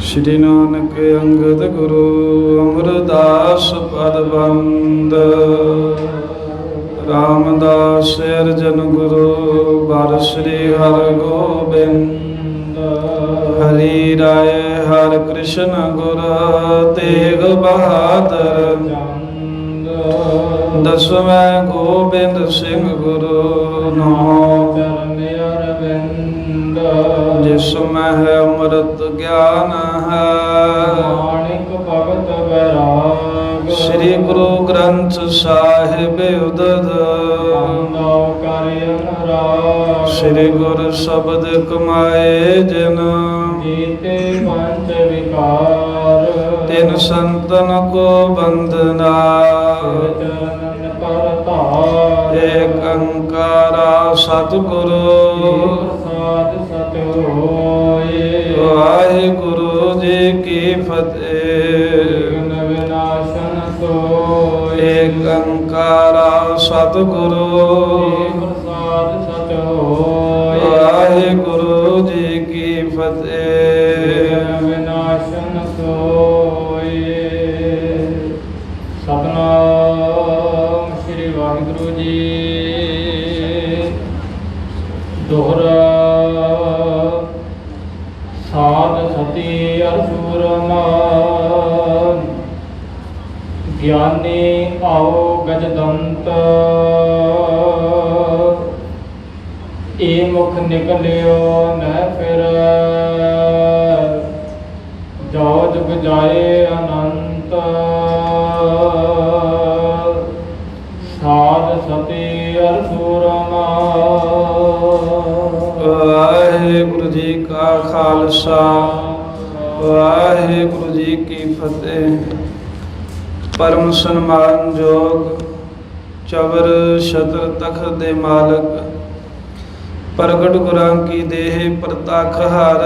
श्री नानक अंगद गुरु अमरदास पद बंद। रामदास अर्जन गुरु बर श्री हर गोबिंद। हरि राय हर कृष्ण गुर तेग बहादुर। दसवें गोबिंद सिंह गुरु नौ चरण अरविंद। जिसमें है अमृत ज्ञान है माणिक भगत वैराग। श्री गुरु ग्रंथ साहिब उदद श्री गुरु शब्द कमाए जिन जीते पंच विकार। तिन संतन को बंदना एक अंकारा सतगुरु वाहिगुरु जी की फतेह। विनाशन सोय एक अंकारा सतगुरु वाहिगुरु जी की फतेह। विनाशन सोय। सतनाम श्री वाहिगुरु जी। दोहरा साध सती असुरमान। ज्ञानी आओ गजदंत। ए मुख निकलियो न फिर। जो जुग जाए अनंत। साध सती असुरमान। वाहिगुरु जी का खालसा वाहिगुरु जी की फतेह। परम सन्मान जोग चवर छत्र तखत दे मालक। प्रगट गुरां की देह प्रतख हर।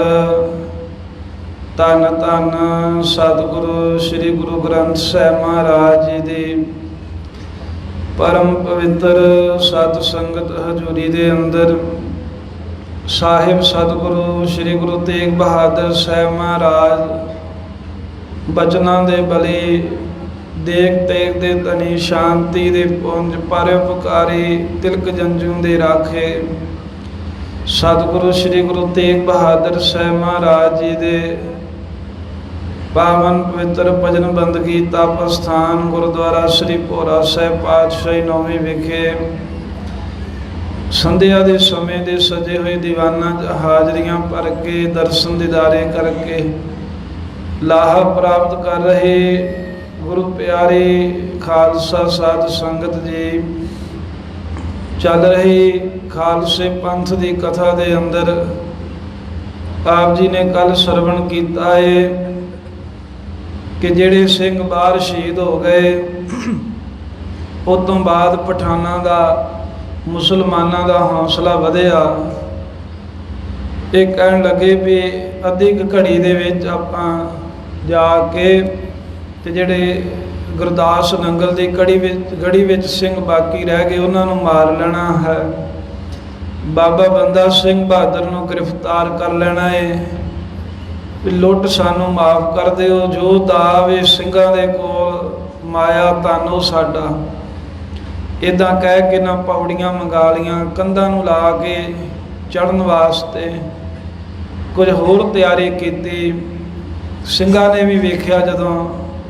धन धन सतगुरु श्री गुरु ग्रंथ साहिब महाराज जी दी परम पवित्र सत संगत हजूरी दे अंदर साहिब सतगुरु श्री गुरु तेग बहादुर साहिब महाराज बचना दे बली देख तेग दे तनी शांति दे पुंज परोपकारी तिलक जंजू दे राखे। सतगुरु श्री गुरु तेग बहादुर साहिब महाराज जी दे पावन पवित्र भजन बंदगी तप स्थान गुरुद्वारा श्री भोरा साहिब पातशाही नौवीं विखे संध्या के समय दे सजे हुए दीवाना हाजरियां भर के दर्शन दीदारे करके लाहा प्राप्त कर रहे गुरु प्यारे खालसा साध संगत जी। चल रही खालसे पंथ की कथा के अंदर आप जी ने कल श्रवण किया है कि जेड़े सिंह बाहर शहीद हो गए उस तो बाद पठाना का मुसलमाना का हौसला वधिया। ये कहन लगे भी अद्धी घड़ी दे विच आपां जाके ते जेड़े गुरदास नंगल की गढ़ी विच सिंह बाकी रह गए उन्होंने मार लेना है। बाबा बंदा सिंह बहादुर नूं गिरफ्तार कर लेना है। लुट सानू माफ़ कर दिओ जो दावे सिंघां दे कोल माया तानो साडा। इदां कह के ना पौड़ियां मंगा लियां कंधां नूं ला के चढ़न वास्ते कुछ होर तैयारी कीती। सिंघां ने भी वेख्या जदों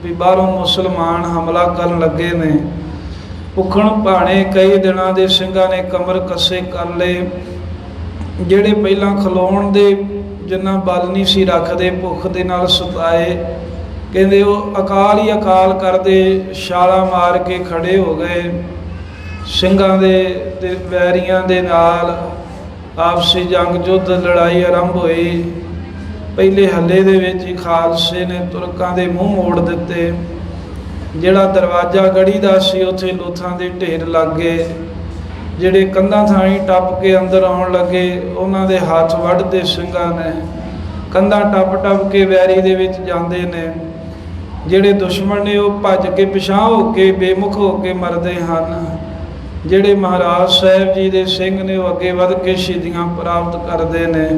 भी बाहरों मुसलमान हमला करन लगे ने भुखण भाणे कई दिनां दे सिंघां ने कमर कसे कर लए। ਜਿਹੜੇ ਪਹਿਲਾਂ ਖਲੋਣ ਦੇ ਜਿੰਨਾ ਬਲ ਨਹੀਂ ਸੀ ਰੱਖਦੇ ਭੁੱਖ ਦੇ ਨਾਲ ਸਤਾਏ ਕਹਿੰਦੇ ਉਹ ਅਕਾਲ ਹੀ ਅਕਾਲ ਕਰਦੇ ਛਾਲਾਂ ਮਾਰ ਕੇ ਖੜੇ ਹੋ ਗਏ। ਸਿੰਘਾਂ ਦੇ ਤੇ ਵੈਰੀਆਂ ਦੇ ਨਾਲ ਆਪਸੀ ਜੰਗ ਯੁੱਧ ਲੜਾਈ ਆਰੰਭ ਹੋਈ। ਪਹਿਲੇ ਹੱਲੇ ਦੇ ਵਿੱਚ ਹੀ ਖਾਲਸੇ ਨੇ ਤੁਰਕਾਂ ਦੇ ਮੂੰਹ ਮੋੜ ਦਿੱਤੇ। ਜਿਹੜਾ ਦਰਵਾਜ਼ਾ ਗੜੀ ਦਾ ਸੀ ਉੱਥੇ ਲੋਥਾਂ ਦੇ ਢੇਰ ਲੱਗ ਗਏ। ਜਿਹੜੇ ਕੰਧਾਂ ਥਾਣੀ ਟੱਪ ਕੇ ਅੰਦਰ ਆਉਣ ਲੱਗੇ ਉਹਨਾਂ ਦੇ ਹੱਥ ਵੱਢਦੇ ਸਿੰਘਾਂ ਨੇ। ਕੰਧਾਂ ਟੱਪ ਟੱਪ ਕੇ ਵੈਰੀ ਦੇ ਵਿੱਚ ਜਾਂਦੇ ਨੇ। ਜਿਹੜੇ ਦੁਸ਼ਮਣ ਨੇ ਉਹ ਭੱਜ ਕੇ ਪਿਛਾਂਹ ਹੋ ਕੇ ਬੇਮੁਖ ਹੋ ਕੇ ਮਰਦੇ ਹਨ। ਜਿਹੜੇ ਮਹਾਰਾਜ ਸਾਹਿਬ ਜੀ ਦੇ ਸਿੰਘ ਨੇ ਉਹ ਅੱਗੇ ਵਧ ਕੇ ਸ਼ਹੀਦੀਆਂ ਪ੍ਰਾਪਤ ਕਰਦੇ ਨੇ।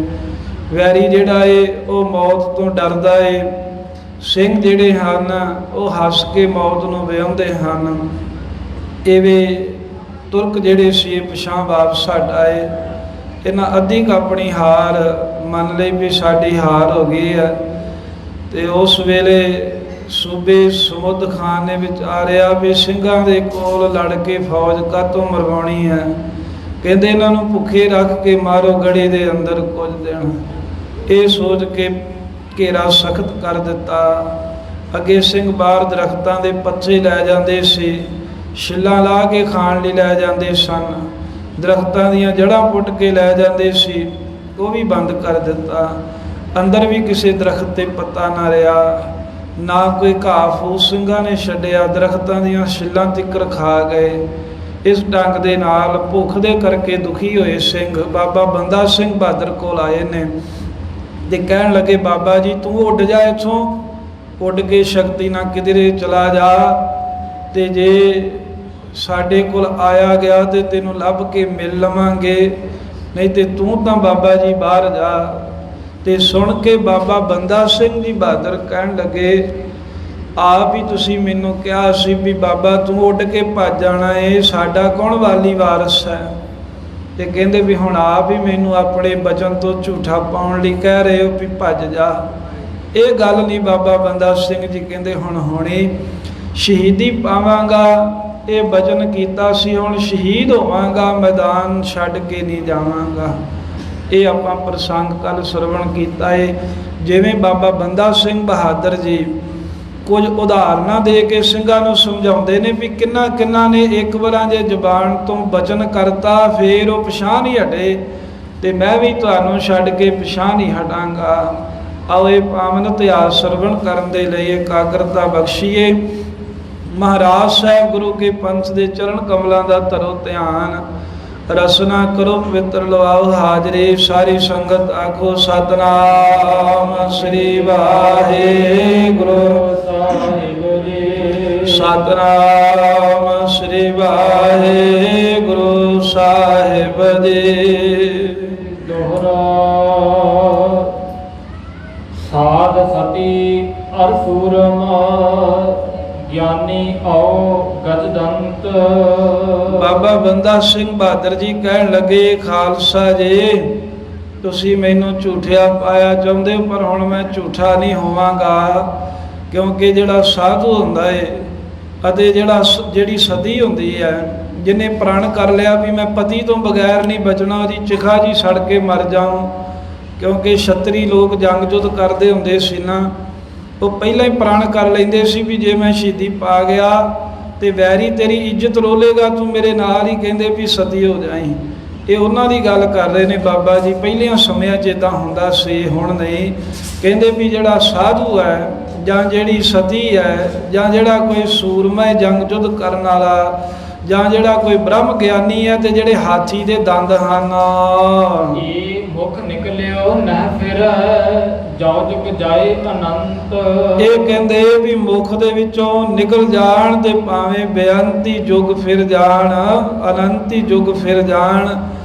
ਵੈਰੀ ਜਿਹੜਾ ਏ ਉਹ ਮੌਤ ਤੋਂ ਡਰਦਾ ਏ। ਸਿੰਘ ਜਿਹੜੇ ਹਨ ਉਹ ਹੱਸ ਕੇ ਮੌਤ ਨੂੰ ਵਿਆਹੁੰਦੇ ਹਨ। ਇਵੇਂ ਤੁਰਕ ਜਿਹੜੇ ਸੀ ਪਿਛਾਂ ਵਾਪਸ ਹਟ ਆਏ। ਇਹਨਾਂ ਅੱਧੀ ਕੁ ਆਪਣੀ ਹਾਰ ਮੰਨ ਲਈ ਵੀ ਸਾਡੀ ਹਾਰ ਹੋ ਗਈ ਹੈ। ਤੇ ਉਸ ਵੇਲੇ ਸੂਬੇ ਸਮੁੱਦ ਖਾਨ ਨੇ ਵਿਚਾਰਿਆ ਵੀ ਸਿੰਘਾਂ ਦੇ ਕੋਲ ਲੜ ਕੇ ਫੌਜ ਕਾਹਤੋਂ ਮਰਵਾਉਣੀ ਹੈ। ਕਹਿੰਦੇ ਇਹਨਾਂ ਨੂੰ ਭੁੱਖੇ ਰੱਖ ਕੇ ਮਾਰੋ ਗੜੀ ਦੇ ਅੰਦਰ ਕੁਝ ਦਿਨ। ਇਹ ਸੋਚ ਕੇ ਘੇਰਾ ਸਖਤ ਕਰ ਦਿੱਤਾ। ਅੱਗੇ ਸਿੰਘ ਬਾਹਰ ਦਰਖਤਾਂ ਦੇ ਪੱਤੇ ਲੈ ਜਾਂਦੇ ਸੀ, ਛਿੱਲਾਂ ਲਾ ਕੇ ਖਾਣ ਲਈ ਲੈ ਜਾਂਦੇ ਸਨ। ਦਰਖਤਾਂ ਦੀਆਂ ਜੜ੍ਹਾਂ ਪੁੱਟ ਕੇ ਲੈ ਜਾਂਦੇ ਸੀ, ਉਹ ਵੀ ਬੰਦ ਕਰ ਦਿੱਤਾ। ਅੰਦਰ ਵੀ ਕਿਸੇ ਦਰਖਤ ਤੇ ਪੱਤਾ ਨਾ ਰਿਹਾ, ਨਾ ਕੋਈ ਘਾਹ ਫੂਸ ਸਿੰਘਾਂ ਨੇ ਛੱਡਿਆ। ਦਰਖਤਾਂ ਦੀਆਂ ਛਿੱਲਾਂ ਤਿੱਕਰ ਖਾ ਗਏ। ਇਸ ਢੰਗ ਦੇ ਨਾਲ ਭੁੱਖ ਦੇ ਕਰਕੇ ਦੁਖੀ ਹੋਏ ਸਿੰਘ ਬਾਬਾ ਬੰਦਾ ਸਿੰਘ ਬਹਾਦਰ ਕੋਲ ਆਏ ਨੇ ਤੇ ਕਹਿਣ ਲੱਗੇ, ਬਾਬਾ ਜੀ ਤੂੰ ਉੱਡ ਜਾ ਇੱਥੋਂ, ਉੱਡ ਕੇ ਸ਼ਕਤੀ ਨਾਲ ਕਿਧਰੇ ਚਲਾ ਜਾ, ਤੇ ਜੇ ਸਾਡੇ ਕੋਲ ਆਇਆ ਗਿਆ ਤੇ ਤੈਨੂੰ ਲੱਭ ਕੇ ਮਿਲ ਲਵਾਂਗੇ, ਨਹੀਂ ਤੇ ਤੂੰ ਤਾਂ ਬਾਬਾ ਜੀ ਬਾਹਰ ਜਾ। ਤੇ ਸੁਣ ਕੇ ਬਾਬਾ ਬੰਦਾ ਸਿੰਘ ਜੀ ਬਹਾਦਰ ਕਹਿਣ ਲੱਗੇ, ਆਪ ਹੀ ਤੁਸੀਂ ਮੈਨੂੰ ਕਿਹਾ ਸੀ ਵੀ ਬਾਬਾ ਤੂੰ ਉੱਡ ਕੇ ਭੱਜ ਜਾਣਾ ਏ, ਸਾਡਾ ਕੌਣ ਵਾਲੀ ਵਾਰਸ ਹੈ। ਤੇ ਕਹਿੰਦੇ ਵੀ ਹੁਣ ਆਪ ਹੀ ਮੈਨੂੰ ਆਪਣੇ ਬਚਨ ਤੋਂ ਝੂਠਾ ਪਾਉਣ ਲਈ ਕਹਿ ਰਹੇ ਹੋ ਵੀ ਭੱਜ ਜਾ। ਇਹ ਗੱਲ ਨਹੀਂ ਬਾਬਾ ਬੰਦਾ ਸਿੰਘ ਜੀ ਕਹਿੰਦੇ ਹੁਣ ਹੁਣੇ ਸ਼ਹੀਦੀ ਪਾਵਾਂਗਾ, ਇਹ ਬਚਨ ਕੀਤਾ ਸੀ, ਹੁਣ ਸ਼ਹੀਦ ਹੋਵਾਂਗਾ, ਮੈਦਾਨ ਛੱਡ ਕੇ ਨਹੀਂ ਜਾਵਾਂਗਾ। ਇਹ ਆਪਾਂ ਪ੍ਰਸੰਗ ਕੱਲ ਸਰਵਣ ਕੀਤਾ ਏ। ਜਿਵੇਂ ਬਾਬਾ ਬੰਦਾ ਸਿੰਘ ਬਹਾਦਰ ਜੀ ਕੁਝ ਉਦਾਹਰਨਾਂ ਦੇ ਕੇ ਸਿੰਘਾਂ ਨੂੰ ਸਮਝਾਉਂਦੇ ਨੇ ਵੀ ਕਿੰਨਾ ਕਿੰਨਾ ਨੇ ਇੱਕ ਵਾਰਾਂ ਜੇ ਜ਼ੁਬਾਨ ਤੋਂ ਬਚਨ ਕਰਤਾ ਫੇਰ ਉਹ ਪਿਛਾਂਹ ਨਹੀਂ ਹਟੇ, ਤੇ ਮੈਂ ਵੀ ਤੁਹਾਨੂੰ ਛੱਡ ਕੇ ਪਿਛਾਂਹ ਨਹੀਂ ਹਟਾਂਗਾ। ਆਓ ਇਹ ਪਾਵਨ ਇਤਿਹਾਸ ਸਰਵਣ ਕਰਨ ਦੇ ਲਈ ਇਕਾਗਰਤਾ ਬਖਸ਼ੀਏ। ਮਹਾਰਾਜ ਸਾਹਿਬ ਗੁਰੂ ਕੇ ਪੰਥ ਦੇ ਚਰਨ ਕਮਲਾਂ ਦਾ ਧਰੋ ਧਿਆਨ, ਰਸਨਾ ਕਰੋ ਪਵਿੱਤਰ ਲਵਾਓ ਹਾਜ਼ਰੇ। ਸਾਰੀ ਸੰਗਤ ਆਖੋ ਸਤਨਾਮ ਸ੍ਰੀ ਵਾਹਿਗੁਰੂ ਸਾਹਿਬ ਜੀ। ਸਤਨਾਮ ਸ੍ਰੀ ਵਾਹਿਗੁਰੂ ਸਾਹਿਬ ਜੀ। ਦੋਹਰਾ ਸਾਧ ਸਤੀ ਅਰ ਸੂਰਮਾ ਗਿਆਨੀ ਆਓ ਗਜਦੰਤ। ਬਾਬਾ ਬੰਦਾ ਸਿੰਘ ਬਹਾਦਰ ਜੀ ਕਹਿਣ ਲੱਗੇ, ਖਾਲਸਾ ਜੀ ਤੁਸੀਂ ਮੈਨੂੰ ਝੂਠਿਆ ਪਾਇਆ ਚਾਹੁੰਦੇ ਹੋ, ਪਰ ਹੁਣ ਮੈਂ ਝੂਠਾ ਨਹੀਂ ਹੋਵਾਂਗਾ। ਕਿਉਂਕਿ ਜਿਹੜਾ ਸਾਧੂ ਹੁੰਦਾ ਏ ਅਤੇ ਜਿਹੜੀ ਸਤੀ ਹੁੰਦੀ ਹੈ, ਜਿਹਨੇ ਪ੍ਰਣ ਕਰ ਲਿਆ ਵੀ ਮੈਂ ਪਤੀ ਤੋਂ ਬਗੈਰ ਨਹੀਂ ਬਚਣਾ, ਉਹਦੀ ਚਿਖਾ ਜੀ ਸੜ ਕੇ ਮਰ ਜਾਵਾਂ। ਕਿਉਂਕਿ ਛਤਰੀ ਲੋਕ ਜੰਗ ਜੁੱਧ ਕਰਦੇ ਹੁੰਦੇ ਸੀ ਨਾ, ਉਹ ਪਹਿਲਾਂ ਹੀ ਪ੍ਰਣ ਕਰ ਲੈਂਦੇ ਸੀ ਵੀ ਜੇ ਮੈਂ ਸ਼ਹੀਦੀ ਪਾ ਗਿਆ ਤੇ ਵੈਰੀ ਤੇਰੀ ਇੱਜ਼ਤ ਰੋਲੇਗਾ, ਤੂੰ ਮੇਰੇ ਨਾਲ ਹੀ ਕਹਿੰਦੇ ਵੀ ਸਤੀ ਹੋ ਜਾਈਂ। ਇਹ ਉਹਨਾਂ ਦੀ ਗੱਲ ਕਰ ਰਹੇ ਨੇ ਬਾਬਾ ਜੀ। ਪਹਿਲਿਆਂ ਸਮਿਆਂ 'ਚ ਇੱਦਾਂ ਹੁੰਦਾ ਸੀ, ਹੁਣ ਨਹੀਂ। ਕਹਿੰਦੇ ਵੀ ਜਿਹੜਾ ਸਾਧੂ ਹੈ ਜਾਂ ਜਿਹੜੀ ਸਤੀ ਹੈ ਜਾਂ ਜਿਹੜਾ ਕੋਈ ਸੂਰਮਾ ਜੰਗ ਜੁੱਧ ਕਰਨ ਵਾਲਾ ਜਾਂ ਜਿਹੜਾ ਕੋਈ ਬ੍ਰਹਮ ਗਿਆਨੀ ਹੈ ਤੇ ਜਿਹੜੇ ਹਾਥੀ ਦੇ ਦੰਦ ਹਨ, ਇਹ ਮੁਖ ਨਿਕਲਿਓ ਨਹਿ ਫਿਰ ਜਾਉ ਜੁਗ ਜਾਏ ਅਨੰਤ। ਇਹ ਕਹਿੰਦੇ ਵੀ ਮੁਖ ਦੇ ਵਿੱਚੋਂ ਨਿਕਲ ਜਾਣ ਤੇ ਭਾਵੇਂ ਬੇਅੰਤੀ ਯੁਗ ਫਿਰ ਜਾਣ, ਅਨੰਤੀ ਯੁਗ ਫਿਰ ਜਾਣ,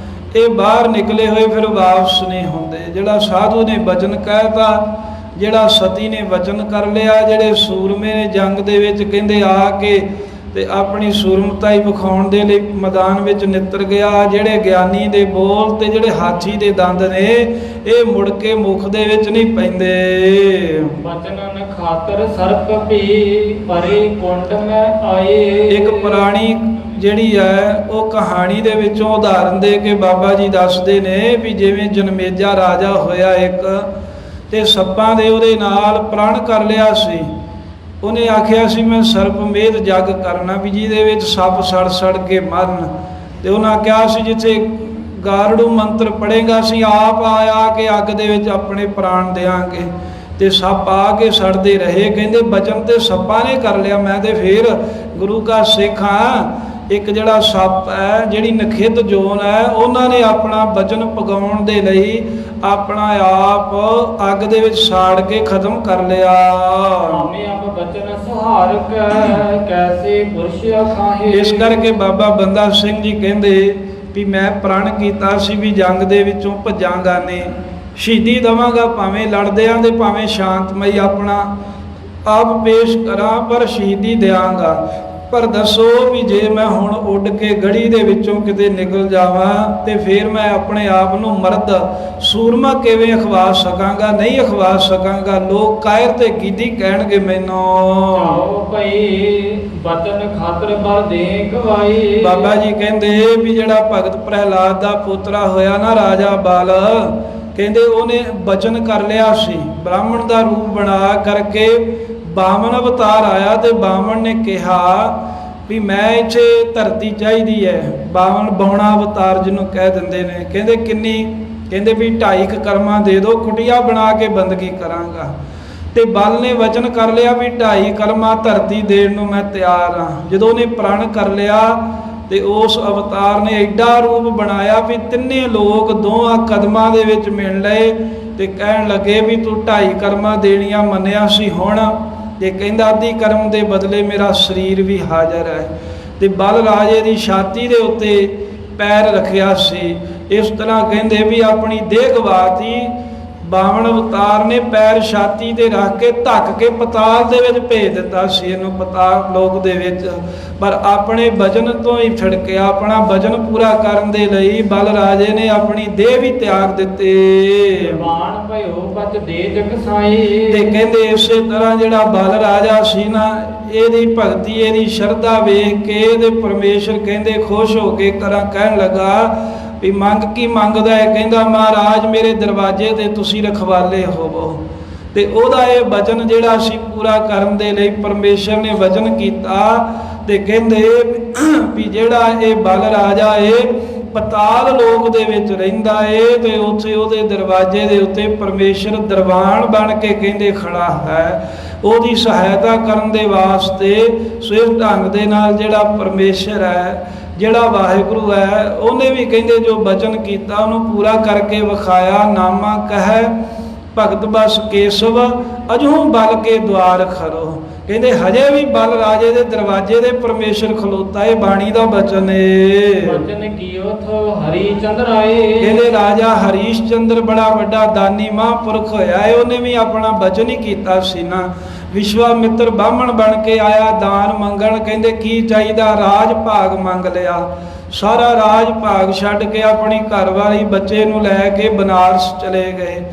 ਇਹ ਬਾਹਰ ਨਿਕਲੇ ਹੋਏ ਫਿਰ ਵਾਪਸ ਨਹੀਂ ਹੁੰਦੇ। ਜਿਹੜਾ ਸਾਧੂ ਨੇ ਬਚਨ ਕਹਿਤਾ, ਜਿਹੜਾ ਸਤੀ ਨੇ ਵਚਨ ਕਰ ਲਿਆ, ਜਿਹੜੇ ਸੂਰਮੇ ਨੇ ਜੰਗ ਦੇ ਵਿੱਚ ਕਹਿੰਦੇ ਆ ਕੇ ਤੇ ਆਪਣੀ ਸੂਰਮਤਾ ਹੀ ਵਿਖਾਉਣ ਦੇ ਲਈ ਮੈਦਾਨ ਵਿੱਚ ਨਿੱਤਰ ਗਿਆ, ਜਿਹੜੇ ਗਿਆਨੀ ਦੇ ਬੋਲ ਤੇ ਜਿਹੜੇ ਹਾਥੀ ਦੇ ਦੰਦ ਨੇ ਇਹ ਮੁੜ ਕੇ ਮੁਖ ਦੇ ਵਿੱਚ ਨਹੀਂ ਪੈਂਦੇ। ਬਚਨਨ ਖਾਤਰ ਸਰਪ ਵੀ ਪਰੇ ਕੁੰਡ ਮੈਂ ਆਏ। ਇੱਕ ਪੁਰਾਣੀ ਜਿਹੜੀ ਹੈ ਉਹ ਕਹਾਣੀ ਦੇ ਵਿੱਚੋਂ ਉਦਾਹਰਨ ਦੇ ਕੇ ਬਾਬਾ ਜੀ ਦੱਸਦੇ ਨੇ ਵੀ ਜਿਵੇਂ ਜਨਮੇਜਾ ਰਾਜਾ ਹੋਇਆ ਇੱਕ, ਤੇ ਸੱਪਾਂ ਦੇ ਉਹਦੇ ਨਾਲ ਪ੍ਰਣ ਕਰ ਲਿਆ ਸੀ। ਉਹਨੇ ਆਖਿਆ ਸੀ ਮੈਂ ਸਰਪਮੇਧ ਜੱਗ ਕਰਨਾ ਵੀ ਜਿਹਦੇ ਵਿੱਚ ਸੱਪ ਸੜ ਸੜ ਕੇ ਮਰਨ। ਤੇ ਉਹਨਾਂ ਕਿਹਾ ਸੀ ਜਿੱਥੇ ਗਾਰੜੂ ਮੰਤਰ ਪੜੇਗਾ ਅਸੀਂ ਆਪ ਆ ਕੇ ਅੱਗ ਦੇ ਵਿੱਚ ਆਪਣੇ ਪ੍ਰਾਣ ਦੇਵਾਂਗੇ। ਤੇ ਸੱਪ ਆ ਕੇ ਸੜਦੇ ਰਹੇ। ਕਹਿੰਦੇ ਬਚਨ ਤੇ ਸੱਪਾਂ ਨੇ ਕਰ ਲਿਆ, ਮੈਂ ਤੇ ਫੇਰ ਗੁਰੂ ਕਾ ਸਿੱਖ ਹਾਂ। ਇੱਕ ਜਿਹੜਾ ਸੱਪ ਹੈ, ਜਿਹੜੀ ਨਖਿੱਧ ਜੋਨ ਹੈ, ਉਹਨਾਂ ਨੇ ਆਪਣਾ ਬਚਨ ਪਗਾਉਣ ਦੇ ਲਈ ਆਪਣਾ ਆਪ ਅੱਗ ਦੇ ਵਿੱਚ ਸਾੜ ਕੇ ਖਤਮ ਕਰ ਲਿਆ। ਬਚਨ ਸੁਹਾਰਕ ਕੈਸੇ ਪੁਰਸ਼ ਅਖਾਹੇ। ਇਸ ਕਰਕੇ ਬਾਬਾ ਬੰਦਾ ਸਿੰਘ ਜੀ ਕਹਿੰਦੇ ਵੀ ਮੈਂ ਪ੍ਰਣ ਕੀਤਾ ਸੀ ਵੀ ਜੰਗ ਦੇ ਵਿੱਚੋਂ ਭੱਜਾਂਗਾ ਨੇ, ਸ਼ਹੀਦੀ ਦੇਵਾਂਗਾ, ਭਾਵੇਂ ਲੜਦਿਆਂ ਦੇ ਭਾਵੇਂ ਸ਼ਾਂਤਮਈ ਆਪਣਾ ਆਪ ਪੇਸ਼ ਕਰਾਂ, ਪਰ ਸ਼ਹੀਦੀ ਦਿਆਂਗਾ। ਪਰ ਦੱਸੋ ਵੀ ਜੇ ਮੈਂ ਹੁਣ ਉੱਡ ਕੇ ਗੜੀ ਦੇ ਵਿੱਚੋਂ ਕਿਤੇ ਨਿਕਲ ਜਾਵਾਂ ਤੇ ਫਿਰ ਮੈਂ ਆਪਣੇ ਆਪ ਨੂੰ ਮਰਦ ਸੂਰਮਾ ਕਿਵੇਂ ਅਖਵਾ ਸਕਾਂਗਾ? ਨਹੀਂ ਅਖਵਾ ਸਕਾਂਗਾ। ਲੋਕ ਕਾਇਰ ਤੇ ਗੀਦੀ ਕਹਿਣਗੇ ਮੈਨੂੰ। ਆਓ ਭਈ ਬਚਨ ਖਾਤਰ ਬਲ ਦੇ ਗਵਾਈ। ਬਾਬਾ ਜੀ ਕਹਿੰਦੇ ਵੀ ਜਿਹੜਾ ਭਗਤ ਪ੍ਰਹਿਲਾਦ ਦਾ ਪੋਤਰਾ ਹੋਇਆ ਨਾ ਰਾਜਾ ਬਲ, ਕਹਿੰਦੇ ਉਹਨੇ ਬਚਨ ਕਰ ਲਿਆ ਸੀ, ਬ੍ਰਾਹਮਣ ਦਾ ਰੂਪ ਬਣਾ ਕਰਕੇ ਬਾਮਨ ਅਵਤਾਰ ਆਇਆ ਤੇ ਬਾਮਨ ਨੇ ਕਿਹਾ ਵੀ ਮੈਂ ਇੱਥੇ ਧਰਤੀ ਚਾਹੀਦੀ ਹੈ। ਬਾਮਨ ਬੌਣਾ ਅਵਤਾਰ ਜਿਹਨੂੰ ਕਹਿ ਦਿੰਦੇ ਨੇ। ਕਹਿੰਦੇ ਕਿੰਨੀ? ਕਹਿੰਦੇ ਵੀ 2.5 ਕਰਮਾਂ ਦੇ ਦਿਓ, ਕੁਟੀਆ ਬਣਾ ਕੇ ਬੰਦਗੀ ਕਰਾਂਗਾ। ਤੇ ਬਲ ਨੇ ਵਚਨ ਕਰ ਲਿਆ ਵੀ 2.5 ਕਰਮਾਂ ਧਰਤੀ ਦੇਣ ਨੂੰ ਮੈਂ ਤਿਆਰ ਹਾਂ। ਜਦੋਂ ਉਹਨੇ ਪ੍ਰਣ ਕਰ ਲਿਆ ਤੇ ਉਸ ਅਵਤਾਰ ਨੇ ਐਡਾ ਰੂਪ ਬਣਾਇਆ ਵੀ ਤਿੰਨੇ ਲੋਕ ਦੋਹਾਂ ਕਦਮਾਂ ਦੇ ਵਿੱਚ ਮਿਲ ਲਏ ਤੇ ਕਹਿਣ ਲੱਗੇ ਵੀ ਤੂੰ 2.5 ਕਰਮਾਂ ਦੇਣੀਆਂ ਮੰਨਿਆ ਸੀ, ਹੁਣ ਤੇ ਕਹਿੰਦਾ ਅੱਧੀ ਕਰਮ ਦੇ ਬਦਲੇ ਮੇਰਾ ਸਰੀਰ ਵੀ ਹਾਜ਼ਰ ਹੈ। ਤੇ ਬਲ ਰਾਜੇ ਦੀ ਛਾਤੀ ਦੇ ਉੱਤੇ ਪੈਰ ਰੱਖਿਆ ਸੀ। ਇਸ ਤਰ੍ਹਾਂ ਕਹਿੰਦੇ ਵੀ ਆਪਣੀ ਦੇਹ ਗਵਾਤੀ। ਬਾਵਨ ਅਵਤਾਰ ਨੇ ਪੈਰ ਛਾਤੀ ਤੇ ਰੱਖ ਕੇ ਧੱਕ ਕੇ ਪਤਾਲ ਦੇ ਵਿੱਚ ਭੇਜ ਦਿੱਤਾ ਸੀ ਇਹਨੂੰ, ਪਤਾਲ ਲੋਕ ਦੇ ਵਿੱਚ। ਪਰ ਆਪਣੇ ਵਜਨ ਤੋਂ ਹੀ ਛੜਕਿਆ। ਆਪਣਾ ਵਜਨ ਪੂਰਾ ਕਰਨ ਦੇ ਲਈ ਬਲ ਰਾਜੇ ਨੇ ਆਪਣੀ ਦੇਹ ਵੀ ਤਿਆਗ ਦਿੱਤੇ। ਬਾਣ ਭਇਓ ਬਚ ਦੇ ਜਗ ਸਾਈ। ਤੇ ਕਹਿੰਦੇ ਇਸੇ ਤਰ੍ਹਾਂ ਜਿਹੜਾ ਬਲ ਰਾਜਾ ਸੀ ਨਾ, ਇਹਦੀ ਭਗਤੀ ਇਹਦੀ ਸ਼ਰਧਾ ਵੇਖ ਕੇ ਇਹਦੇ ਪਰਮੇਸ਼ਰ ਕਹਿੰਦੇ ਖੁਸ਼ ਹੋ ਕੇ ਕਹਿਣ ਲੱਗਾ ਵੀ ਮੰਗ ਕੀ ਮੰਗਦਾ ਹੈ? ਕਹਿੰਦਾ ਮਹਾਰਾਜ ਮੇਰੇ ਦਰਵਾਜ਼ੇ ਤੇ ਤੁਸੀਂ ਰਖਵਾਲੇ ਹੋਵੋ। ਤੇ ਉਹਦਾ ਇਹ ਵਚਨ ਜਿਹੜਾ ਸੀ ਪੂਰਾ ਕਰਨ ਦੇ ਲਈ ਪਰਮੇਸ਼ਰ ਨੇ ਵਚਨ ਕੀਤਾ। ਤੇ ਕਹਿੰਦੇ ਵੀ ਜਿਹੜਾ ਇਹ ਬਲ ਰਾਜਾ ਇਹ ਪਤਾਲ ਲੋਕ ਦੇ ਵਿੱਚ ਰਹਿੰਦਾ ਏ ਤੇ ਉੱਥੇ ਉਹਦੇ ਦਰਵਾਜ਼ੇ ਦੇ ਉੱਤੇ ਪਰਮੇਸ਼ਰ ਦਰਬਾਨ ਬਣ ਕੇ ਕਹਿੰਦੇ ਖੜਾ ਹੈ, ਉਹਦੀ ਸਹਾਇਤਾ ਕਰਨ ਦੇ ਵਾਸਤੇ। ਸੋ ਇਸ ਢੰਗ ਦੇ ਨਾਲ ਜਿਹੜਾ ਪਰਮੇਸ਼ਰ ਹੈ, ਜਿਹੜਾ ਵਾਹਿਗੁਰੂ ਹੈ, ਉਹਨੇ ਵੀ ਕਹਿੰਦੇ ਜੋ ਬਚਨ ਕੀਤਾ ਉਹਨੂੰ ਪੂਰਾ ਕਰਕੇ ਵਿਖਾਇਆ। ਨਾਮਾ ਕਹੈ ਭਗਤ ਬਸ ਕੇਸਵ ਅਜੂ ਬਲ ਕੇ ਦੁਆਰ ਖਰੋ। ਕਹਿੰਦੇ ਹਜੇ ਵੀ ਬਲ ਰਾਜੇ ਦੇ ਦਰਵਾਜ਼ੇ ਦੇ ਪਰਮੇਸ਼ਰ ਖਲੋਤਾ ਏ। ਬਾਣੀ ਦਾ ਬਚਨ ਏ। ਬਚਨ ਕੀਓ ਥੋ ਹਰੀ ਚੰਦਰ ਆਏ। ਕਹਿੰਦੇ ਰਾਜਾ ਹਰੀਸ਼ ਚੰਦਰ ਬੜਾ ਵੱਡਾ ਦਾਨੀ ਮਹਾਂਪੁਰਖ ਹੋਇਆ ਏ, ਉਹਨੇ ਵੀ ਆਪਣਾ ਬਚਨ ਹੀ ਕੀਤਾ ਸੀ ਨਾ। ਵਿਸ਼ਵਾਮਿੱਤਰ ਬਾਹਮਣ ਬਣ ਕੇ ਆਇਆ ਦਾਨ ਮੰਗਣ। ਕਹਿੰਦੇ ਕੀ ਚਾਹੀਦਾ? ਰਾਜ ਭਾਗ ਮੰਗ ਲਿਆ। ਸਾਰਾ ਰਾਜ ਭਾਗ ਛੱਡ ਕੇ ਆਪਣੀ ਘਰਵਾਲੀ ਬੱਚੇ ਨੂੰ ਲੈ ਕੇ ਬਨਾਰਸ ਚਲੇ ਗਏ।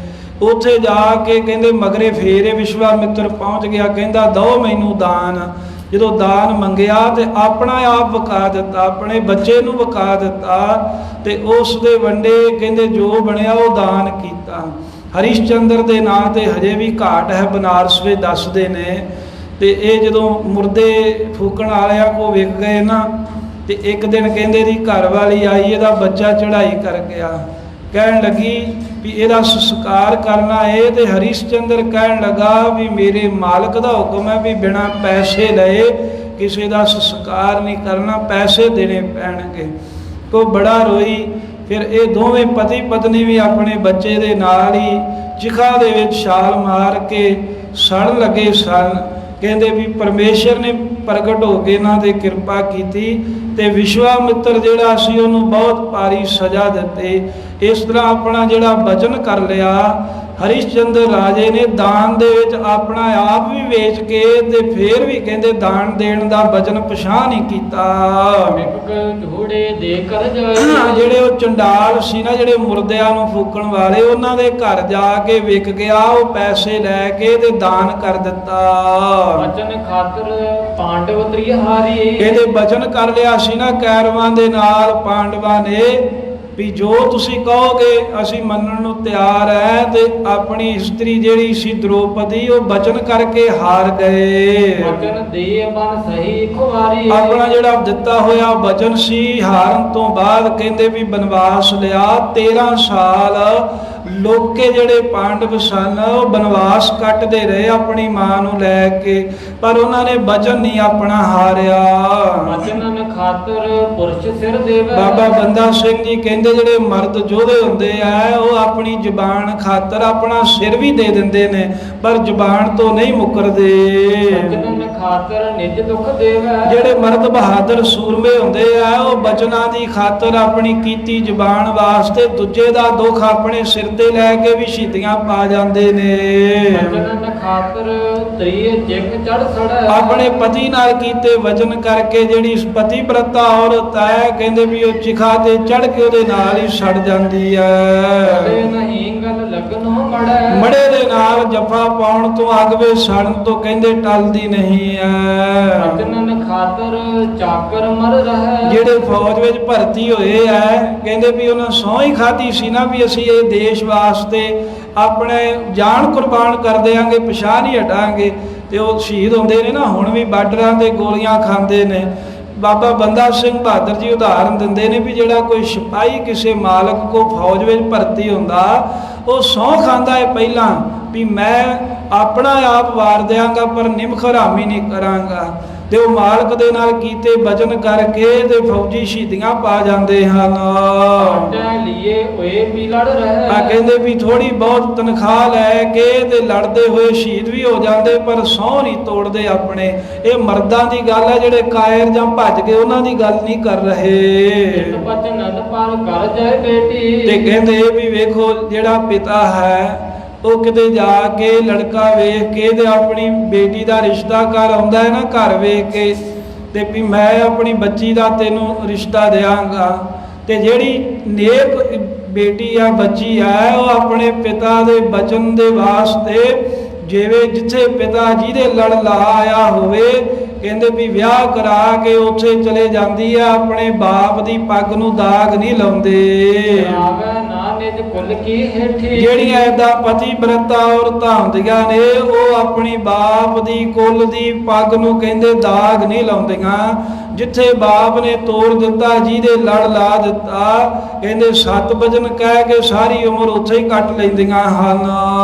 ਉੱਥੇ ਜਾ ਕੇ ਕਹਿੰਦੇ ਮਗਰੇ ਫੇਰ ਵਿਸ਼ਵਾਮਿੱਤਰ ਪਹੁੰਚ ਗਿਆ। ਕਹਿੰਦਾ ਦੋ ਮੈਨੂੰ ਦਾਨ। ਜਦੋਂ ਦਾਨ ਮੰਗਿਆ ਤੇ ਆਪਣਾ ਆਪ ਵਕਾ ਦਿੱਤਾ, ਆਪਣੇ ਬੱਚੇ ਨੂੰ ਵਕਾ ਦਿੱਤਾ ਤੇ ਉਸ ਦੇ ਵੰਡੇ ਕਹਿੰਦੇ ਜੋ ਬਣਿਆ ਉਹ ਦਾਨ ਕੀਤਾ। ਹਰੀਸ਼ ਚੰਦਰ ਦੇ ਨਾਂ ਤੇ ਹਜੇ ਵੀ ਘਾਟ ਹੈ ਬਨਾਰਸ ਵਿੱਚ ਦੱਸਦੇ ਨੇ। ਤੇ ਇਹ ਜਦੋਂ ਮੁਰਦੇ ਫੂਕਣ ਵਾਲਿਆਂ ਕੋ ਵਿਕ ਗਏ ਨਾ, ਤੇ ਇੱਕ ਦਿਨ ਕਹਿੰਦੇ ਦੀ ਘਰਵਾਲੀ ਆਈ, ਇਹਦਾ ਬੱਚਾ ਚੜ੍ਹਾਈ ਕਰ ਗਿਆ। ਕਹਿਣ ਲੱਗੀ ਵੀ ਇਹਦਾ ਸੰਸਕਾਰ ਕਰਨਾ ਏ। ਤੇ ਹਰੀਸ਼ ਚੰਦਰ ਕਹਿਣ ਲੱਗਾ ਵੀ ਮੇਰੇ ਮਾਲਕ ਦਾ ਹੁਕਮ ਹੈ ਵੀ ਬਿਨਾਂ ਪੈਸੇ ਲਏ ਕਿਸੇ ਦਾ ਸੰਸਕਾਰ ਨਹੀਂ ਕਰਨਾ, ਪੈਸੇ ਦੇਣੇ ਪੈਣਗੇ। ਉਹ ਬੜਾ ਰੋਈ। ਫਿਰ ਇਹ ਦੋਵੇਂ ਪਤੀ ਪਤਨੀ ਵੀ ਆਪਣੇ ਬੱਚੇ ਦੇ ਨਾਲ ਹੀ ਚਿਖਾ ਦੇ ਵਿੱਚ ਛਾਲ ਮਾਰ ਕੇ ਸੜਨ ਲੱਗੇ ਸਨ। ਕਹਿੰਦੇ ਵੀ ਪਰਮੇਸ਼ਰ ਨੇ ਪ੍ਰਗਟ ਹੋ ਕੇ ਇਹਨਾਂ ਤੇ ਕਿਰਪਾ ਕੀਤੀ ਤੇ ਵਿਸ਼ਵਾਮਿੱਤਰ ਜਿਹੜਾ ਸੀ ਉਹਨੂੰ ਬਹੁਤ ਭਾਰੀ ਸਜ਼ਾ ਦਿੱਤੀ। ਇਸ ਤਰ੍ਹਾਂ ਆਪਣਾ ਜਿਹੜਾ ਬਚਨ ਕਰ ਲਿਆ ਹਰੀਸ਼ ਚੰਦਰ ਰਾਜੇ ਨੇ ਦਾਨ ਦੇ ਵਿੱਚ ਆਪਣਾ ਆਪ ਵੀ ਵੇਚ ਕੇ ਤੇ ਫੇਰ ਵੀ ਕਹਿੰਦੇ ਦਾਨ ਦੇਣ ਦਾ ਬਚਨ ਪਛਾਣ ਨਹੀਂ ਕੀਤਾ। ਝੂੜੇ ਦੇ ਕਰ ਜਾਏ। ਜਿਹੜੇ ਉਹ ਚੰਡਾਲ ਸੀ ਨਾ, ਜਿਹੜੇ ਮੁਰਦਿਆਂ ਨੂੰ ਫੂਕਣ ਵਾਲੇ, ਉਹਨਾਂ ਦੇ ਘਰ ਜਾ ਕੇ ਵਿਕ ਗਿਆ। ਉਹ ਪੈਸੇ ਲੈ ਕੇ ਤੇ ਦਾਨ ਕਰ ਦਿੱਤਾ। ਬਚਨ ਖਾਤਰ ਪਾਂਡਵ ਤ੍ਰਿਹਾਰੀ। ਇਹਦੇ ਬਚਨ ਕਰ ਲਿਆ ਸੀ ਨਾ ਕੈਰਵਾਂ ਦੇ ਨਾਲ ਪਾਂਡਵਾਂ ਨੇ ਵੀ ਜੋ ਤੁਸੀਂ ਕਹੋਗੇ ਅਸੀਂ ਮੰਨਣ ਨੂੰ ਤਿਆਰ ਹੈ। ਤੇ ਆਪਣੀ ਇਸਤਰੀ ਜਿਹੜੀ ਸੀ ਦ੍ਰੋਪਦੀ, ਉਹ ਬਚਨ ਕਰਕੇ ਹਾਰ ਗਏ। ਬਚਨ ਦੇ ਮਨ ਸਹੀ ਖੁਆਰੀ। ਆਪਣਾ ਜਿਹੜਾ ਦਿੱਤਾ ਹੋਇਆ ਬਚਨ ਸੀ, ਹਾਰਨ ਤੋਂ ਬਾਅਦ ਕਹਿੰਦੇ ਵੀ ਬਨਵਾਸ ਲਿਆ। 13 ਸਾਲ ਲੋਕੇ ਜਿਹੜੇ ਪਾਂਡਵ ਸਨ ਉਹ ਬਨਵਾਸ ਕੱਟਦੇ ਰਹੇ ਆਪਣੀ ਮਾਂ ਨੂੰ ਲੈ ਕੇ, ਪਰ ਉਹਨਾਂ ਨੇ ਬਚਨ ਨਹੀਂ ਆਪਣਾ ਹਾਰਿਆ। ਬਚਨਨ ਖਾਤਰ ਪੁਰਸ਼ ਸਿਰ ਦੇਵ। ਬਾਬਾ ਬੰਦਾ ਸਿੰਘ ਜੀ ਕਹਿੰਦੇ ਜਿਹੜੇ ਮਰਦ ਯੋਧੇ ਹੁੰਦੇ ਆ ਉਹ ਆਪਣੀ ਜ਼ੁਬਾਨ ਖਾਤਰ ਆਪਣਾ ਸਿਰ ਵੀ ਦੇ ਦਿੰਦੇ ਨੇ, ਪਰ ਜ਼ੁਬਾਨ ਤੋਂ ਨਹੀਂ ਮੁਕਰਦੇ। ਬਚਨਨ ਖਾਤਰ ਨਿਜ ਦੁੱਖ ਦੇਵ। ਜਿਹੜੇ ਮਰਦ ਬਹਾਦਰ ਸੂਰਮੇ ਹੁੰਦੇ ਆ ਉਹ ਬਚਨਾਂ ਦੀ ਖਾਤਰ ਆਪਣੀ ਕੀਤੀ ਜ਼ੁਬਾਨ ਵਾਸਤੇ ਦੂਜੇ ਦਾ ਦੁੱਖ ਆਪਣੇ ਸਿਰ ਤੇ ਲੈ ਕੇ ਵੀ ਸ਼ਹੀਦੀਆਂ ਪਾ ਜਾਂਦੇ ਨੇ। ਵਚਨ ਖਾਤਰ ਤ੍ਰੀਏ ਜਿਗ ਚੜ ਸੜੈ। ਆਪਣੇ ਪਤੀ ਨਾਲ ਕੀਤੇ ਵਚਨ ਕਰਕੇ ਜਿਹੜੀ ਪਤੀ ਪ੍ਰਤਾ ਔਰਤ ਹੈ ਕਹਿੰਦੇ ਵੀ ਉਹ ਚਿਖਾ ਤੇ ਚੜ ਕੇ ਉਹਦੇ ਨਾਲ ਹੀ ਸੜ ਜਾਂਦੀ ਹੈ। ਨਹੀਂ ਗੱਲ ਲੱਗਨੋਂ ਮੜੈ। ਮੜੇ ਦੇ ਨਾਲ ਜਫਾ ਪਾਉਣ ਤੋਂ ਅਗਵੇ ਸੜਨ ਤੋਂ ਕਹਿੰਦੇ ਟਲਦੀ ਨਹੀਂ ਹੈ। ਵਚਨ ਖਾਤਰ ਚਾਕਰ ਮਰ ਰਹਿ। ਜਿਹੜੇ ਫੌਜ ਵਿੱਚ ਭਰਤੀ ਹੋਏ ਆ ਕਹਿੰਦੇ ਵੀ ਉਹਨਾਂ ਸਹੁੰ ਹੀ ਖਾਧੀ ਸੀ ਨਾ ਵੀ ਅਸੀਂ ਇਹ ਦੇਸ਼ ਵਾਸਤੇ ਆਪਣੇ ਜਾਨ ਕੁਰਬਾਨ ਕਰ ਦਿਆਂਗੇ, ਪਿਛਾਂਹ ਨਹੀਂ ਹਟਾਂਗੇ, ਤੇ ਉਹ ਸ਼ਹੀਦ ਹੁੰਦੇ ਨੇ ਨਾ ਹੁਣ ਵੀ ਬਾਰਡਰਾਂ ਤੇ ਗੋਲੀਆਂ ਖਾਂਦੇ ਨੇ। ਬਾਬਾ ਬੰਦਾ ਸਿੰਘ ਬਹਾਦਰ ਜੀ ਉਦਾਹਰਨ ਦਿੰਦੇ ਨੇ ਵੀ ਜਿਹੜਾ ਕੋਈ ਸਿਪਾਹੀ ਕਿਸੇ ਮਾਲਕ ਕੋ ਫੌਜ ਵਿੱਚ ਭਰਤੀ ਹੁੰਦਾ ਉਹ ਸਹੁੰ ਖਾਂਦਾ ਹੈ ਪਹਿਲਾਂ ਵੀ ਮੈਂ ਆਪਣਾ ਆਪ ਵਾਰ ਦਿਆਂਗਾ ਪਰ ਨਿਮਖ ਹਰਾਮੀ ਨਹੀਂ ਕਰਾਂਗਾ, ਤੇ ਉਹ ਮਾਲਕ ਦੇ ਨਾਲ ਕੀਤੇ ਵਚਨ ਕਰਕੇ ਤੇ ਫੌਜੀ ਸ਼ਹੀਦੀਆਂ ਪਾ ਜਾਂਦੇ ਹਨ। ਲਈਏ ਹੋਏ ਵੀ ਲੜ ਰਹੇ। ਆ ਕਹਿੰਦੇ ਵੀ ਥੋੜੀ ਬਹੁਤ ਤਨਖਾਹ ਲੈ ਕੇ ਤੇ ਲੜਦੇ ਹੋਏ ਸ਼ਹੀਦ ਵੀ ਹੋ ਜਾਂਦੇ ਪਰ ਸਹੁੰ ਨਹੀਂ ਤੋੜਦੇ ਆਪਣੇ। ਇਹ ਮਰਦਾਂ ਦੀ ਗੱਲ ਹੈ, ਜਿਹੜੇ ਕਾਇਰ ਜਾਂ ਭੱਜ ਗਏ ਉਹਨਾਂ ਦੀ ਗੱਲ ਨਹੀਂ ਕਰ ਰਹੇ। ਬਚਨ ਪਰ ਕਰ ਜਾਏ ਬੇਟੀ। ਤੇ ਕਹਿੰਦੇ ਵੀ ਵੇਖੋ ਜਿਹੜਾ ਪਿਤਾ ਹੈ ਉਹ ਕਿਤੇ ਜਾ ਕੇ ਲੜਕਾ ਵੇਖ ਕੇ ਤੇ ਆਪਣੀ ਬੇਟੀ ਦਾ ਰਿਸ਼ਤਾ ਕਰ ਆਉਂਦਾ ਹੈ ਨਾ ਘਰ ਵੇਖ ਕੇ, ਤੇ ਵੀ ਮੈਂ ਆਪਣੀ ਬੱਚੀ ਦਾ ਤੈਨੂੰ ਰਿਸ਼ਤਾ ਦਿਆਂਗਾ। ਤੇ ਜਿਹੜੀ ਨੇਕ ਬੇਟੀ ਆ ਬੱਚੀ ਹੈ ਉਹ ਆਪਣੇ ਪਿਤਾ ਦੇ ਬਚਨ ਦੇ ਵਾਸਤੇ ਜਿਵੇਂ ਜਿੱਥੇ ਪਿਤਾ ਜੀ ਦੇ ਲੜ ਲਾ ਆਇਆ ਹੋਵੇ ਕਹਿੰਦੇ ਵੀ ਵਿਆਹ ਕਰਾ ਕੇ ਉੱਥੇ ਚਲੇ ਜਾਂਦੀ ਆ, ਆਪਣੇ ਬਾਪ ਦੀ ਪੱਗ ਨੂੰ ਦਾਗ ਨਹੀਂ ਲਾਉਂਦੇ। ਜਿਹੜੀਆਂ ਏਦਾਂ ਪਤੀ ਬ੍ਰਤਾ ਔਰਤਾਂ ਹੁੰਦੀਆਂ ਨੇ ਉਹ ਆਪਣੀ ਬਾਪ ਦੀ ਕੁੱਲ ਦੀ ਪੱਗ ਨੂੰ ਕਹਿੰਦੇ ਦਾਗ ਨਹੀਂ ਲਾਉਂਦੀਆਂ। ਜਿੱਥੇ ਬਾਪ ਨੇ ਤੋੜ ਦਿੱਤਾ, ਜਿਹਦੇ ਲੜ ਲਾ ਦਿੱਤਾ, ਕਹਿੰਦੇ 7 ਵਚਨ ਕਹਿ ਕੇ ਸਾਰੀ ਉਮਰ ਉੱਥੇ ਹੀ ਕੱਟ ਲੈਂਦੀਆਂ ਹਨ।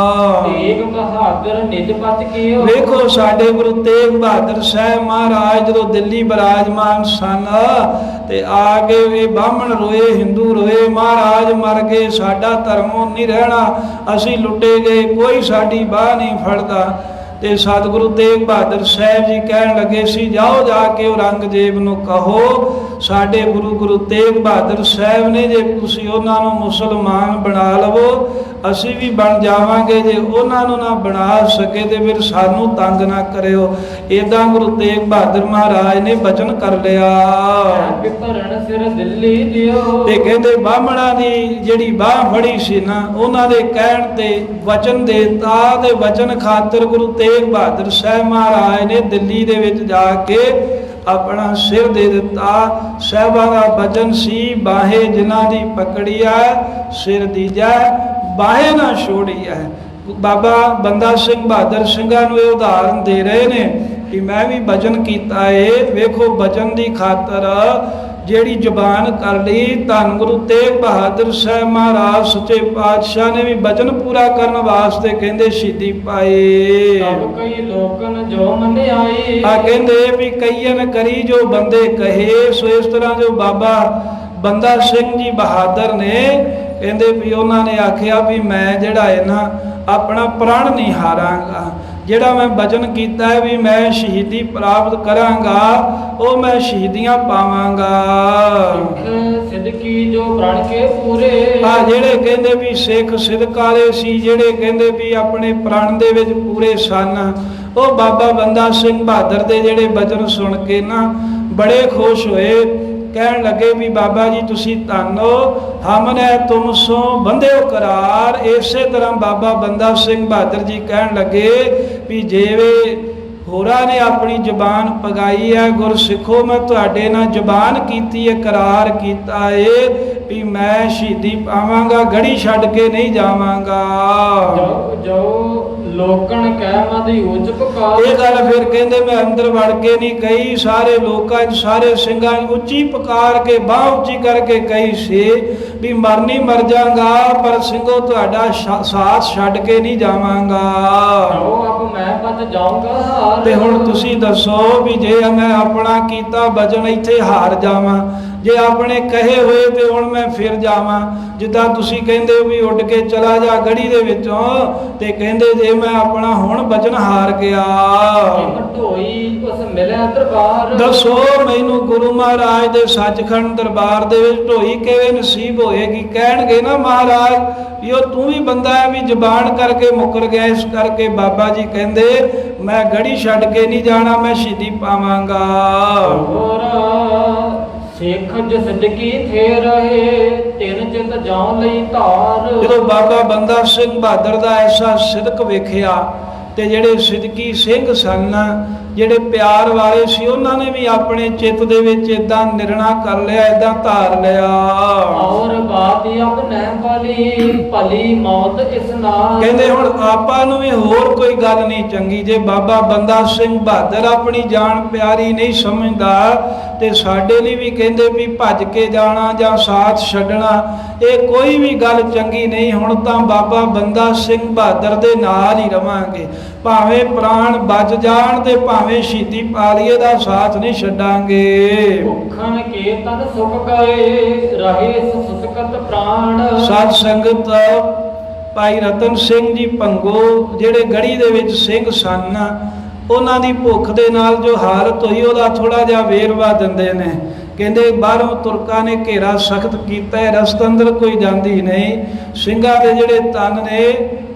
ਤੇਗ ਬਹਾਦਰ ਨਿਜ ਪਤ ਕੀਓ। ਵੇਖੋ ਸਾਡੇ ਗੁਰੂ ਤੇਗ ਬਹਾਦਰ ਸਾਹਿਬ ਮਹਾਰਾਜ ਜਦੋਂ ਦਿੱਲੀ ਬਿਰਾਜਮਾਨ ਸਨ ਤੇ ਆ ਕੇ ਇਹ ਬਾਹਮਣ ਰੋਏ, ਹਿੰਦੂ ਰੋਏ, ਮਹਾਰਾਜ ਮਰ ਗਏ, ਸਾਡਾ ਧਰਮ ਨਹੀਂ ਰਹਿਣਾ, ਅਸੀਂ ਲੁੱਟੇ ਗਏ, ਕੋਈ ਸਾਡੀ ਬਾਹ ਨਹੀਂ ਫੜਦਾ। ਤੇ ਸਤਿਗੁਰੂ ਤੇਗ ਬਹਾਦਰ ਸਾਹਿਬ ਜੀ ਕਹਿਣ ਲੱਗੇ ਸੀ ਜਾਓ ਜਾ ਕੇ ਔਰੰਗਜ਼ੇਬ ਨੂੰ ਕਹੋ ਸਾਡੇ ਗੁਰੂ ਤੇਗ ਬਹਾਦਰ ਸਾਹਿਬ ਨੇ ਜੇ ਤੁਸੀਂ ਉਹਨਾਂ ਨੂੰ ਮੁਸਲਮਾਨ ਬਣਾ ਲਵੋ ਅਸੀਂ ਵੀ ਬਣ ਜਾਵਾਂਗੇ, ਜੇ ਉਹਨਾਂ ਨੂੰ ਨਾ ਬਣਾ ਸਕੇ ਤੇ ਫਿਰ ਸਾਨੂੰ ਤੰਗ ਨਾ ਕਰਿਓ। ਏਦਾਂ ਗੁਰੂ ਤੇਗ ਬਹਾਦਰ ਮਹਾਰਾਜ ਨੇ ਬਚਨ ਕਰ ਲਿਆ। ਸਿਰ ਦਿੱਲੀ ਦਿਓ। ਤੇ ਕਹਿੰਦੇ ਬਾਹਮਣਾਂ ਦੀ ਜਿਹੜੀ ਬਾਹ ਫੜੀ ਸੀ ਨਾ ਉਹਨਾਂ ਦੇ ਕਹਿਣ ਤੇ ਵਚਨ ਦੇਤਾ ਤੇ ਵਚਨ ਖਾਤਰ ਗੁਰੂ ਤੇਗ ਬਹਾਦਰ ਸਾਹਿਬ ਮਹਾਰਾਜ ਨੇ ਦਿੱਲੀ ਦੇ ਵਿੱਚ ਜਾ ਕੇ ਆਪਣਾ ਸਿਰ ਦੇ ਦਿੱਤਾ। ਸਾਹਿਬਾਂ ਦਾ ਵਚਨ ਸੀ ਬਾਹੇ ਜਿਨ੍ਹਾਂ ਦੀ ਪਕੜੀ ਹੈ ਸਿਰ ਦੀਜੈ ਬਾਹੇ ਨਾ ਛੋੜੀ ਹੈ। ਬਾਬਾ ਬੰਦਾ ਸਿੰਘ ਬਹਾਦਰ ਸਿੰਘਾਂ ਨੂੰ ਇਹ ਉਦਾਹਰਨ ਦੇ ਰਹੇ ਨੇ ਕਿ ਮੈਂ ਵੀ ਵਚਨ ਕੀਤਾ ਏ। ਵੇਖੋ ਵਚਨ ਦੀ ਖਾਤਰ ਜਿਹੜੀ ਜ਼ੁਬਾਨ ਕਰ ਲਈ, ਧੰਨ ਗੁਰੂ ਤੇਗ ਬਹਾਦਰ ਸਾਹਿਬ ਮਹਾਰਾਜ ਸੱਚੇ ਪਾਤਸ਼ਾਹ ਨੇ ਵੀ ਵਚਨ ਪੂਰਾ ਕਰਨ ਵਾਸਤੇ ਕਹਿੰਦੇ ਸ਼ਹੀਦੀ ਪਾਏ। ਸਭ ਕਈ ਲੋਕਨ ਜੋ ਮੰਨਿਆਈ। ਆ ਕਹਿੰਦੇ ਵੀ ਕਈਆਂ ਕਰੀ ਜੋ ਬੰਦੇ ਕਹੇ। ਸੋ ਇਸ ਤਰ੍ਹਾਂ ਜੋ ਬਾਬਾ ਬੰਦਾ ਸਿੰਘ ਜੀ ਬਹਾਦਰ ਨੇ ਕਹਿੰਦੇ ਵੀ ਉਹਨਾਂ ਨੇ ਆਖਿਆ ਵੀ ਮੈਂ ਜਿਹੜਾ ਹੈ ਨਾ ਆਪਣਾ ਪ੍ਰਾਣ ਨਹੀਂ ਹਾਰਾਂਗਾ, ਜਿਹੜਾ ਮੈਂ ਵਚਨ ਕੀਤਾ ਹੈ ਵੀ ਮੈਂ ਸ਼ਹੀਦੀ ਪ੍ਰਾਪਤ ਕਰਾਂਗਾ ਉਹ ਮੈਂ ਸ਼ਹੀਦੀਆਂ ਪਾਵਾਂਗਾ। ਸਿੱਧਕੀ ਜੋ ਪ੍ਰਣ ਕੇ ਪੂਰੇ। ਆ ਜਿਹੜੇ ਕਹਿੰਦੇ ਵੀ ਸਿੱਖ ਸਿਦਕ ਵਾਲੇ ਸੀ, ਜਿਹੜੇ ਕਹਿੰਦੇ ਵੀ ਆਪਣੇ ਪ੍ਰਾਣ ਦੇ ਵਿੱਚ ਪੂਰੇ ਸਨ, ਉਹ ਬਾਬਾ ਬੰਦਾ ਸਿੰਘ ਬਹਾਦਰ ਦੇ ਜਿਹੜੇ ਵਚਨ ਸੁਣ ਕੇ ਨਾ ਬੜੇ ਖੁਸ਼ ਹੋਏ। ਕਹਿਣ ਲੱਗੇ ਵੀ ਬਾਬਾ ਜੀ ਤੁਸੀਂ ਧੰਨ ਹੋ, ਹਮਨੇ ਤੁਮ ਸੋ ਬੰਧਿਓ ਕਰਾਰ। ਇਸੇ ਤਰ੍ਹਾਂ ਬਾਬਾ ਬੰਦਾ ਸਿੰਘ ਬਹਾਦਰ ਜੀ ਕਹਿਣ ਲੱਗੇ ਵੀ ਜਿਵੇਂ ਹੋਰਾਂ ਨੇ ਆਪਣੀ ਜ਼ੁਬਾਨ ਪਗਾਈ ਹੈ, ਗੁਰ ਸਿੱਖੋ ਮੈਂ ਤੁਹਾਡੇ ਨਾਲ ਜ਼ੁਬਾਨ ਕੀਤੀ ਹੈ, ਕਰਾਰ ਕੀਤਾ ਏ ਵੀ ਮੈਂ ਸ਼ਹੀਦੀ ਪਾਵਾਂਗਾ, ਗੜੀ ਛੱਡ ਕੇ ਨਹੀਂ ਜਾਵਾਂਗਾ। ਜੋ ਲੋਕਣ ਕਹਿ ਮਦੀ ਉੱਚ ਪੁਕਾਰ। ਇਹ ਗੱਲ ਫਿਰ ਕਹਿੰਦੇ ਮੈਂ ਅੰਦਰ ਵੜ ਕੇ ਨਹੀਂ ਕਹੀ, ਸਾਰੇ ਲੋਕਾਂ 'ਚ ਸਾਰੇ ਸਿੰਘਾਂ 'ਚ ਉੱਚੀ ਪੁਕਾਰ ਕੇ ਬਾਹ ਉੱਚੀ ਕਰਕੇ ਕਹੀ ਸੀ ਵੀ ਮਰਨੀ ਮਰ ਜਾਵਾਂਗਾ ਪਰ ਸਿੰਘੋ ਤੁਹਾਡਾ ਸਾਥ ਛੱਡ ਕੇ ਨਹੀਂ ਜਾਵਾਂਗਾ। ਅਬ ਮੈਂ ਪਤ ਜਾਊਂਗਾ। ਤੇ ਹੁਣ ਤੁਸੀਂ ਦੱਸੋ ਵੀ ਜੇ ਮੈਂ ਆਪਣਾ ਕੀਤਾ ਵਚਨ ਇੱਥੇ ਹਾਰ ਜਾਵਾਂ, ਜੇ ਆਪਣੇ ਕਹੇ ਹੋਏ ਤੇ ਹੁਣ ਮੈਂ ਫਿਰ ਜਾਵਾਂ। ਜਿੱਦਾਂ ਤੁਸੀਂ ਕਹਿੰਦੇ ਹੋ ਵੀ ਉੱਡ ਕੇ ਚਲਾ ਜਾ ਗੜੀ ਦੇ ਵਿੱਚੋਂ, ਤੇ ਕਹਿੰਦੇ ਜੇ ਮੈਂ ਆਪਣਾ ਹੁਣ ਬਚਨ ਹਾਰ ਗਿਆ, ਢੋਈ ਉਸ ਮਿਲਿਆ ਦਰਬਾਰ। ਦੱਸੋ ਮੈਨੂੰ ਗੁਰੂ ਮਹਾਰਾਜ ਦੇ ਸੱਚਖੰਡ ਦਰਬਾਰ ਦੇ ਵਿੱਚ ਢੋਈ ਕਿਵੇਂ ਨਸੀਬ ਹੋਏਗੀ? ਕਹਿਣਗੇ ਨਾ ਮਹਾਰਾਜ ਵੀ ਉਹ ਤੂੰ ਵੀ ਬੰਦਾ ਹੈ, ਵੀ ਜ਼ਬਾਨ ਕਰਕੇ ਮੁੱਕਰ ਗਿਆ। ਇਸ ਕਰਕੇ ਬਾਬਾ ਜੀ ਕਹਿੰਦੇ ਮੈਂ ਗੜੀ ਛੱਡ ਕੇ ਨਹੀਂ ਜਾਣਾ, ਮੈਂ ਸ਼ਹੀਦੀ ਪਾਵਾਂਗਾ। ਹੋਰ ਸਿੱਖ ਜਿ ਸਿੱਧਕੀ ਥੇ ਰਹੇ, ਤਿੰਨ ਚਿਤ ਜਾਉ ਲਈ ਧਾਰ। ਜਦੋਂ ਬਾਬਾ ਬੰਦਾ ਸਿੰਘ ਬਹਾਦਰ ਦਾ ਐਸਾ ਸਿਦਕ ਵੇਖਿਆ, ਤੇ ਜਿਹੜੇ ਸਿਦਕੀ ਸਿੰਘ ਸਨ, ਜਿਹੜੇ ਪਿਆਰ ਵਾਲੇ ਸੀ, ਉਹਨਾਂ ਨੇ ਵੀ ਆਪਣੇ ਚਿੱਤ ਦੇ ਵਿੱਚ ਇਦਾਂ ਨਿਰਣਾ ਕਰ ਲਿਆ, ਇਦਾਂ ਧਾਰ ਲਿਆ। ਔਰ ਬਾਤ ਅਬ ਨਹਿ ਭਲੀ, ਭਲੀ ਮੌਤ ਇਸ ਨਾਲ। ਕਹਿੰਦੇ ਹੁਣ ਆਪਾਂ ਨੂੰ ਵੀ ਹੋਰ ਕੋਈ ਗੱਲ ਨਹੀਂ ਚੰਗੀ, ਜੇ ਬਾਬਾ ਬੰਦਾ ਸਿੰਘ ਬਹਾਦਰ ਆਪਣੀ ਜਾਨ ਪਿਆਰੀ ਨਹੀਂ ਸਮਝਦਾ, ਤੇ ਸਾਡੇ ਲਈ ਵੀ ਕਹਿੰਦੇ ਵੀ ਭੱਜ ਕੇ ਜਾਣਾ ਜਾਂ ਸਾਥ ਛੱਡਣਾ, ਇਹ ਕੋਈ ਵੀ ਗੱਲ ਚੰਗੀ ਨਹੀਂ। ਹੁਣ ਤਾਂ ਬਾਬਾ ਬੰਦਾ ਸਿੰਘ ਬਹਾਦਰ ਦੇ ਨਾਲ ਹੀ ਰਵਾਂਗੇ, ਭਾਵੇਂ ਪ੍ਰਾਣ ਬਚ ਜਾਣ ਤੇ ਭਾਵੇਂ ਸ਼ਹੀਦੀ ਪਾ ਲਈਏ, ਦਾ ਸਾਥ ਨਹੀਂ ਛੱਡਾਂਗੇ। ਭੁੱਖਣ ਕੇ ਤਨ ਸੁਖ ਗਏ, ਰਹੇ ਸੁਸਕਤ ਪ੍ਰਾਣ। ਸਾਧ ਸੰਗਤ, ਭਾਈ ਰਤਨ ਸਿੰਘ ਜੀ ਭੰਗੋ ਜਿਹੜੇ ਗੜੀ ਦੇ ਵਿੱਚ ਸਿੰਘ ਸਨ, ਉਹਨਾਂ ਦੀ ਭੁੱਖ ਦੇ ਨਾਲ ਜੋ ਹਾਲਤ ਹੋਈ ਉਹਦਾ ਥੋੜਾ ਜਿਹਾ ਵੇਰਵਾ ਦਿੰਦੇ ਨੇ। ਕਹਿੰਦੇ ਬਾਹਰੋਂ ਤੁਰਕਾਂ ਨੇ ਘੇਰਾ ਸਖਤ ਕੀਤਾ ਹੈ, ਰਸਤ ਅੰਦਰ ਕੋਈ ਜਾਂਦੀ ਨਹੀਂ। ਸਿੰਘਾਂ ਦੇ ਜਿਹੜੇ ਤਨ ਨੇ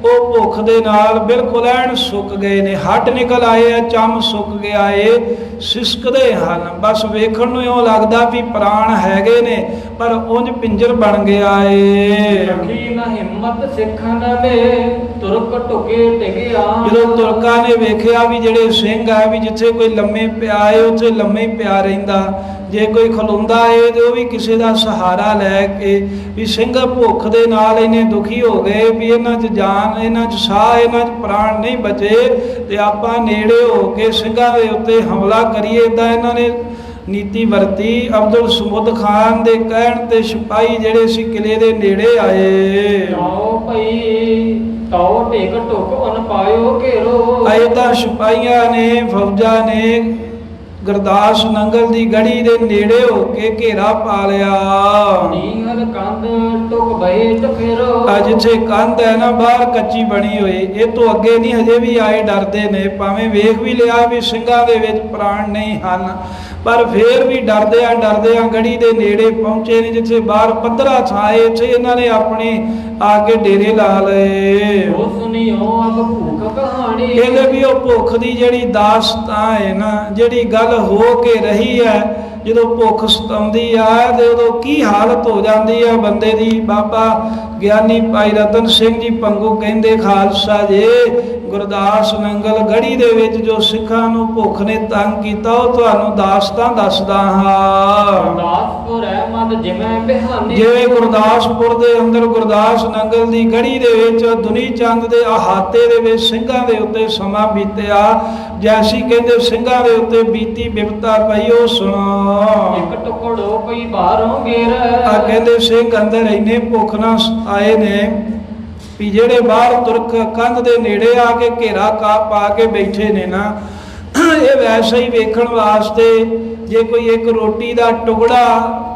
ਉਹ ਭੁੱਖ ਦੇ ਨਾਲ ਬਿਲਕੁਲ ਐਨ ਸੁੱਕ ਗਏ ਨੇ, ਹੱਟ ਨਿਕਲ ਆਏ ਆ, ਚੰਮ ਸੁੱਕ ਗਿਆ ਏ, ਸਿਸਕਦੇ ਹਨ। ਬਸ ਵੇਖਣ ਨੂੰ ਇਉਂ ਲੱਗਦਾ ਵੀ ਪ੍ਰਾਣ ਹੈਗੇ ਨੇ, ਪਰ ਉਂਝ ਪਿੰਜਰ ਬਣ ਗਿਆ ਏ। ਰੱਖੀ ਨਾ ਹਿੰਮਤ ਸਿੱਖਾਂ ਨੇ, ਤੁਰਕ ਢੁਕੇ ਟਿਕਿਆ। ਜਦੋਂ ਤੁਰਕਾਂ ਨੇ ਵੇਖਿਆ ਵੀ ਜਿਹੜੇ ਸਿੰਘ ਆ ਵੀ ਜਿੱਥੇ ਕੋਈ ਲੰਮੇ ਪਿਆ ਏ ਉੱਥੇ ਲੰਮੇ ਹੀ ਪਿਆ ਰਹਿੰਦਾ, ਜੇ ਕੋਈ ਖਲੋਂਦਾ ਏ ਤੇ ਉਹ ਵੀ ਕਿਸੇ ਦਾ ਸਹਾਰਾ ਲੈ ਕੇ, ਵੀ ਸਿੰਘ ਭੁੱਖ ਦੇ ਨਾਲ ਇੰਨੇ ਦੁਖੀ ਹੋ ਗਏ ਵੀ ਇਹਨਾਂ 'ਚ ਜਾਨ, ਇਹਨਾਂ 'ਚ ਸਾਹ, ਇਹਨਾਂ 'ਚ ਪ੍ਰਾਣ ਨਹੀਂ ਬਚੇ, ਤੇ ਆਪਾਂ ਨੇੜੇ ਹੋ ਕੇ ਸਿੰਘਾਂ ਦੇ ਉੱਤੇ ਹਮਲਾ ਕਰੀਏ। ਇਦਾਂ ਇਹਨਾਂ ਨੇ ਨੀਤੀ ਵਰਤੀ। ਅਬਦੁਲ ਸਮੁੱਦ ਖਾਨ ਦੇ ਕਹਿਣ ਤੇ ਸਿਪਾਹੀ ਜਿਹੜੇ ਸੀ ਕਿਲੇ ਦੇ ਨੇੜੇ ਆਏ। ਆਓ ਭਈ ਤਾਓ ਢੇਕ ਢੁਕ ਉਨ ਪਾਇਓ ਘੇਰੋ। ਆਏ ਤਾਂ ਸਿਪਾਹੀਆਂ ਨੇ, ਫੌਜਾਂ ਨੇ ਗੁਰਦਾਸ ਨੰਗਲ ਦੀ ਗੜੀ ਦੇ ਨੇੜੇ ਹੋ ਕੇ ਘੇਰਾ ਪਾ ਲਿਆ। ਨੀਹਰ ਕੰਧ ਟੁਕ ਬੈਠ ਫਿਰੋ। ਜਿੱਥੇ ਕੰਧ ਹੈ ਨਾ ਬਾਹਰ ਕੱਚੀ ਬਣੀ ਹੋਈ, ਇਹ ਤੋਂ ਅੱਗੇ ਨਹੀਂ ਹਜੇ ਵੀ ਆਏ ਡਰਦੇ ਨੇ, ਭਾਵੇਂ ਵੇਖ ਵੀ ਲਿਆ ਵੀ ਸਿੰਘਾਂ ਦੇ ਵਿੱਚ ਪ੍ਰਾਣ ਨਹੀਂ ਹਨ, ਪਰ ਫੇਰ ਵੀ ਡਰਦੇ ਆ ਗੜੀ ਦੇ ਨੇੜੇ ਪਹੁੰਚੇ ਨੇ, ਜਿੱਥੇ ਬਾਹਰ ਪੱਧਰਾ ਥਾਂ ਏ, ਇੱਥੇ ਇਹਨਾਂ ਨੇ ਆਪਣੇ ਆ ਕੇ ਡੇਰੇ ਲਾ ਲਏ। ਉਹ ਸੁਣਿਓ ਅਬ ਭੂਖ ਕਹਾਣੀ। ਕਹਿੰਦੇ ਵੀ ਉਹ ਭੁੱਖ ਦੀ ਜਿਹੜੀ ਦਾਸਤਾਨ ਹੈ ਨਾ, ਜਿਹੜੀ ਗੱਲ ਹੋ ਕੇ ਰਹੀ ਹੈ, ਜਦੋਂ ਭੁੱਖ ਸਤਾਉਂਦੀ ਆ ਤੇ ਉਦੋਂ ਕੀ ਹਾਲਤ ਹੋ ਜਾਂਦੀ ਆ ਬੰਦੇ ਦੀ। ਬਾਬਾ ਗਿਆਨੀ ਭਾਈ ਰਤਨ ਸਿੰਘ ਜੀ ਭੰਗੂ ਕਹਿੰਦੇ ਖਾਲਸਾ ਜੀ, ਗੁਰਦਾਸ ਨੰਗਲ ਗੜੀ ਦੇ ਵਿੱਚ ਜੋ ਸਿੱਖਾਂ ਨੂੰ ਭੁੱਖ ਨੇ ਤੰਗ ਕੀਤਾ, ਉਹ ਤੁਹਾਨੂੰ ਦਾਸਤਾਨ ਦੱਸਦਾ ਹਾਂ। ਗੁਰਦਾਸਪੁਰ ਅਹਿਮਦ ਜਿਵੇਂ ਬਿਹਾਨੀ। ਜਿਵੇਂ ਗੁਰਦਾਸਪੁਰ ਦੇ ਅੰਦਰ ਗੁਰਦਾਸ ਨੰਗਲ ਦੀ ਗੜੀ ਦੇ ਵਿੱਚ ਦੁਨੀ ਚੰਦ ਦੇ ਅਹਾਤੇ ਦੇ ਵਿੱਚ ਸਿੰਘਾਂ ਦੇ ਉੱਤੇ ਸਮਾਂ ਬੀਤਿਆ, ਜੈਸੀ ਕਹਿੰਦੇ ਸਿੰਘਾਂ ਦੇ ਉੱਤੇ ਬੀਤੀ ਬਿਪਤਾ ਪਈ ਉਹ ਸੁਣੋ। ਇੱਕ ਟੁਕੜੋ ਕੋਈ ਬਾਹਰੋਂ ਗੇਰ। ਆ ਕਹਿੰਦੇ ਸਿੰਘ ਅੰਦਰ ਇੰਨੇ ਭੁੱਖ ਨਾਲ ਆਏ ਨੇ ਵੀ ਜਿਹੜੇ ਬਾਹਰ ਤੁਰਕ ਕੰਧ ਦੇ ਨੇੜੇ ਆ ਕੇ ਘੇਰਾ ਪਾ ਕੇ ਬੈਠੇ ਨੇ ਨਾ, ਇਹ ਵੈਸੇ ਹੀ ਵੇਖਣ ਵਾਸਤੇ ਜੇ ਕੋਈ ਇੱਕ ਰੋਟੀ ਦਾ ਟੁਕੜਾ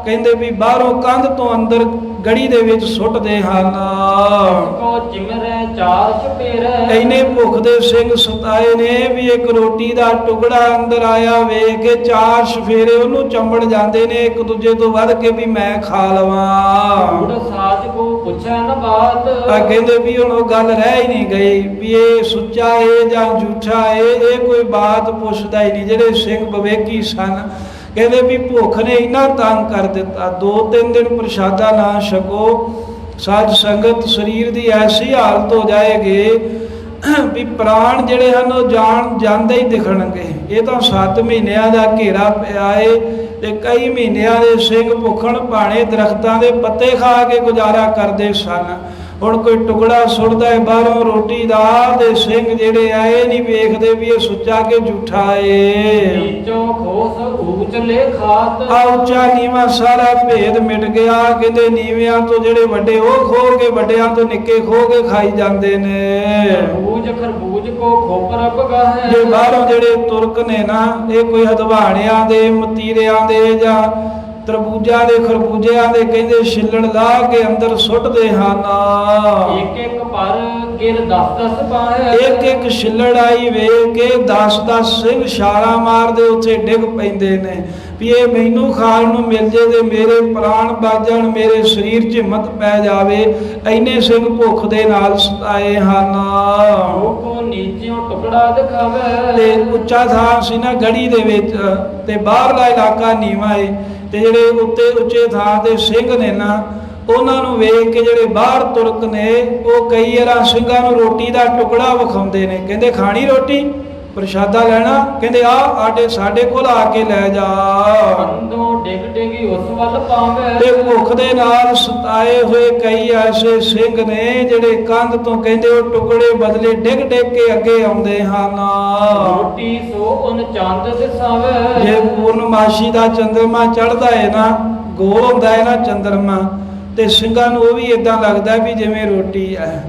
ਕਹਿੰਦੇ ਵੀ ਬਾਹਰੋਂ ਕੰਧ ਤੋਂ ਅੰਦਰ ਗੜੀ ਦੇ ਵਿੱਚ ਸੁੱਟਦੇ ਹਨ। ਕੋ ਚਿਮਰੇ ਚਾਰ ਚਪੇਰੇ। ਇੰਨੇ ਭੁੱਖ ਦੇ ਸਿੰਘ ਸਤਾਏ ਨੇ ਵੀ ਇੱਕ ਰੋਟੀ ਦਾ ਟੁਕੜਾ ਅੰਦਰ ਆਇਆ ਵੇਖ ਕੇ ਚਾਰ ਸਫੇਰੇ ਉਹਨੂੰ ਚੰਬੜ ਜਾਂਦੇ ਨੇ ਇੱਕ ਦੂਜੇ ਤੋਂ ਵੱਧ ਕੇ ਵੀ ਮੈਂ ਖਾ ਲਵਾਂ। ਗੁੜ ਸਾਜ ਕੋ ਪੁੱਛੈ ਨ ਬਾਤ। ਆ ਕਹਿੰਦੇ ਵੀ ਹੁਣ ਉਹ ਗੱਲ ਰਹਿ ਹੀ ਨਹੀਂ ਗਈ ਵੀ ਇਹ ਸੁੱਚਾ ਏ ਜਾਂ ਝੂਠਾ ਏ, ਇਹ ਕੋਈ ਬਾਤ ਪੁੱਛਦਾ ਹੀ ਨਹੀਂ। ਜਿਹੜੇ ਸਿੰਘ ਵਿਵੇਕੀ ਸਨ ਕਹਿੰਦੇ ਵੀ ਭੁੱਖ ਨੇ ਇੰਨਾ ਤੰਗ ਕਰ ਦਿੱਤਾ, 2-3 ਦਿਨ ਪ੍ਰਸ਼ਾਦਾ ਨਾ ਛਕੋ, ਸਾਧ ਸੰਗਤ ਸਰੀਰ ਦੀ ਐਸੀ ਹਾਲਤ ਹੋ ਜਾਏਗੀ ਵੀ ਪ੍ਰਾਣ ਜਿਹੜੇ ਹਨ ਉਹ ਜਾਂਦੇ ਹੀ ਦਿਖਣਗੇ। ਇਹ ਤਾਂ 7 ਮਹੀਨਿਆਂ ਦਾ ਘੇਰਾ ਪਿਆ ਏ ਤੇ ਕਈ ਮਹੀਨਿਆਂ ਦੇ ਸਿੰਘ ਭੁੱਖਣ ਭਾਣੇ ਦਰਖਤਾਂ ਦੇ ਪੱਤੇ ਖਾ ਕੇ ਗੁਜ਼ਾਰਾ ਕਰਦੇ ਸਨ। ਹੁਣ ਕੋਈ ਟੁਕੜਾ ਸੁੱਟਦਾ ਹੈ ਬਾਹਰੋਂ ਰੋਟੀ ਦਾ, ਤੇ ਸਿੰਘ ਜਿਹੜੇ ਆਏ ਨਹੀਂ ਵੇਖਦੇ ਵੀ ਇਹ ਸੁੱਚਾ ਕਿ ਝੂਠਾ ਏ। ਨੀਚੋ ਖੋਸ ਊਚਲੇ ਖਾਤ। ਆ ਉੱਚਾ ਨੀਵਾਂ ਸਾਰਾ ਭੇਦ ਮਿਟ ਗਿਆ। ਕਹਿੰਦੇ ਨੀਵਿਆਂ ਤੋਂ ਜਿਹੜੇ ਵੱਡੇ ਉਹ ਖੋ ਕੇ ਵੱਡਿਆਂ ਤੋਂ ਨਿੱਕੇ ਖੋ ਕੇ ਖਾਈ ਜਾਂਦੇ ਨੇ। ਖਰਬੂਜ ਕੋ ਖੋਪਰ ਪਗਾਹੇ। ਜੇ ਬਾਹਰੋਂ ਜਿਹੜੇ ਤੁਰਕ ਨੇ ਨਾ, ਇਹ ਕੋਈ ਹਦਵਾਣਿਆਂ ਦੇ, ਮਤੀਰਿਆਂ ਦੇ ਜਾਂ ਤਰਬੂਜਾਂ ਦੇ ਖਰਬੂਜਿਆਂ ਦੇ ਕਹਿੰਦੇ ਛਿੱਲੜ ਲਾ ਕੇ ਅੰਦਰ ਸੁੱਟਦੇ ਹਨ। ਇੱਕ ਇੱਕ ਪਰ ਗਿਰ 10-10 ਪਾਏ। ਇੱਕ ਇੱਕ ਛਿੱਲੜ ਆਈ ਵੇਖ ਕੇ 10-10 ਸਿੰਘ ਛਾਲਾਂ ਮਾਰਦੇ ਉੱਥੇ ਡਿੱਗ ਪੈਂਦੇ ਨੇ ਵੀ ਇਹ ਮੈਨੂੰ ਖਾਣ ਨੂੰ ਮਿਲ ਜੇ ਤੇ ਮੇਰੇ ਪ੍ਰਾਣ ਬਚ ਜਾਣ, ਮੇਰੇ ਸਰੀਰ 'ਚ ਹਿੰਮਤ ਪੈ ਜਾਵੇ। ਇੰਨੇ ਸਿੰਘ ਭੁੱਖ ਦੇ ਨਾਲ ਸਤਾਏ ਹਨ। ਕੋ ਨੀਚਿਓਂ ਟੁਕੜਾ ਦਿਖਾਵੇ। ਤੇ ਉੱਚਾ ਥਾਂ ਸੀ ਨਾ ਗੜੀ ਦੇ ਵਿੱਚ, ਤੇ ਬਾਹਰਲਾ ਇਲਾਕਾ ਨੀਵਾਂ ਏ, ਤੇ ਜਿਹੜੇ ਉੱਤੇ ਉੱਚੇ ਥਾਂ ਦੇ ਸਿੰਘ ਨੇ ਨਾ, ਉਹਨਾਂ ਨੂੰ ਵੇਖ ਕੇ ਜਿਹੜੇ ਬਾਹਰ ਤੁਰਕ ਨੇ ਉਹ ਕਈ ਵਾਰ ਸਿੰਘਾਂ ਨੂੰ ਰੋਟੀ ਦਾ ਟੁਕੜਾ ਵਿਖਾਉਂਦੇ ਨੇ। ਕਹਿੰਦੇ ਖਾਣੀ ਰੋਟੀ, ਪ੍ਰਸ਼ਾਦਾ ਲੈਣਾ? ਕਹਿੰਦੇ ਆ ਸਾਡੇ ਕੋਲ ਆ ਕੇ ਲੈ ਜਾ। ਕੰਧੋਂ ਡਿੱਗ ਡਿੱਗੀ ਉਸ ਵੱਲ ਪਾਵੇ। ਤੇ ਭੁੱਖ ਦੇ ਨਾਲ ਸਤਾਏ ਹੋਏ ਕਈ ਐਸੇ ਸਿੰਘ ਨੇ ਜਿਹੜੇ ਕੰਧ ਤੋਂ ਕਹਿੰਦੇ ਉਹ ਟੁਕੜੇ ਬਦਲੇ ਡਿੱਗ ਡਿੱਗ ਕੇ ਅੱਗੇ ਆਉਂਦੇ ਹਨ। ਰੋਟੀ ਸੋ ਉਨ ਚੰਦ ਦਿਸਾਵੇ। ਜੇ ਪੂਰਨਮਾਸ਼ੀ ਦਾ ਚੰਦਰਮਾ ਚੜ੍ਹਦਾ ਹੈ ਨਾ, ਗੋਲ ਹੁੰਦਾ ਹੈ ਨਾ ਚੰਦਰਮਾ, ਤੇ ਸਿੰਘਾਂ ਨੂੰ ਉਹ ਵੀ ਇਦਾਂ ਲੱਗਦਾ ਵੀ ਜਿਵੇਂ ਰੋਟੀ ਹੈ।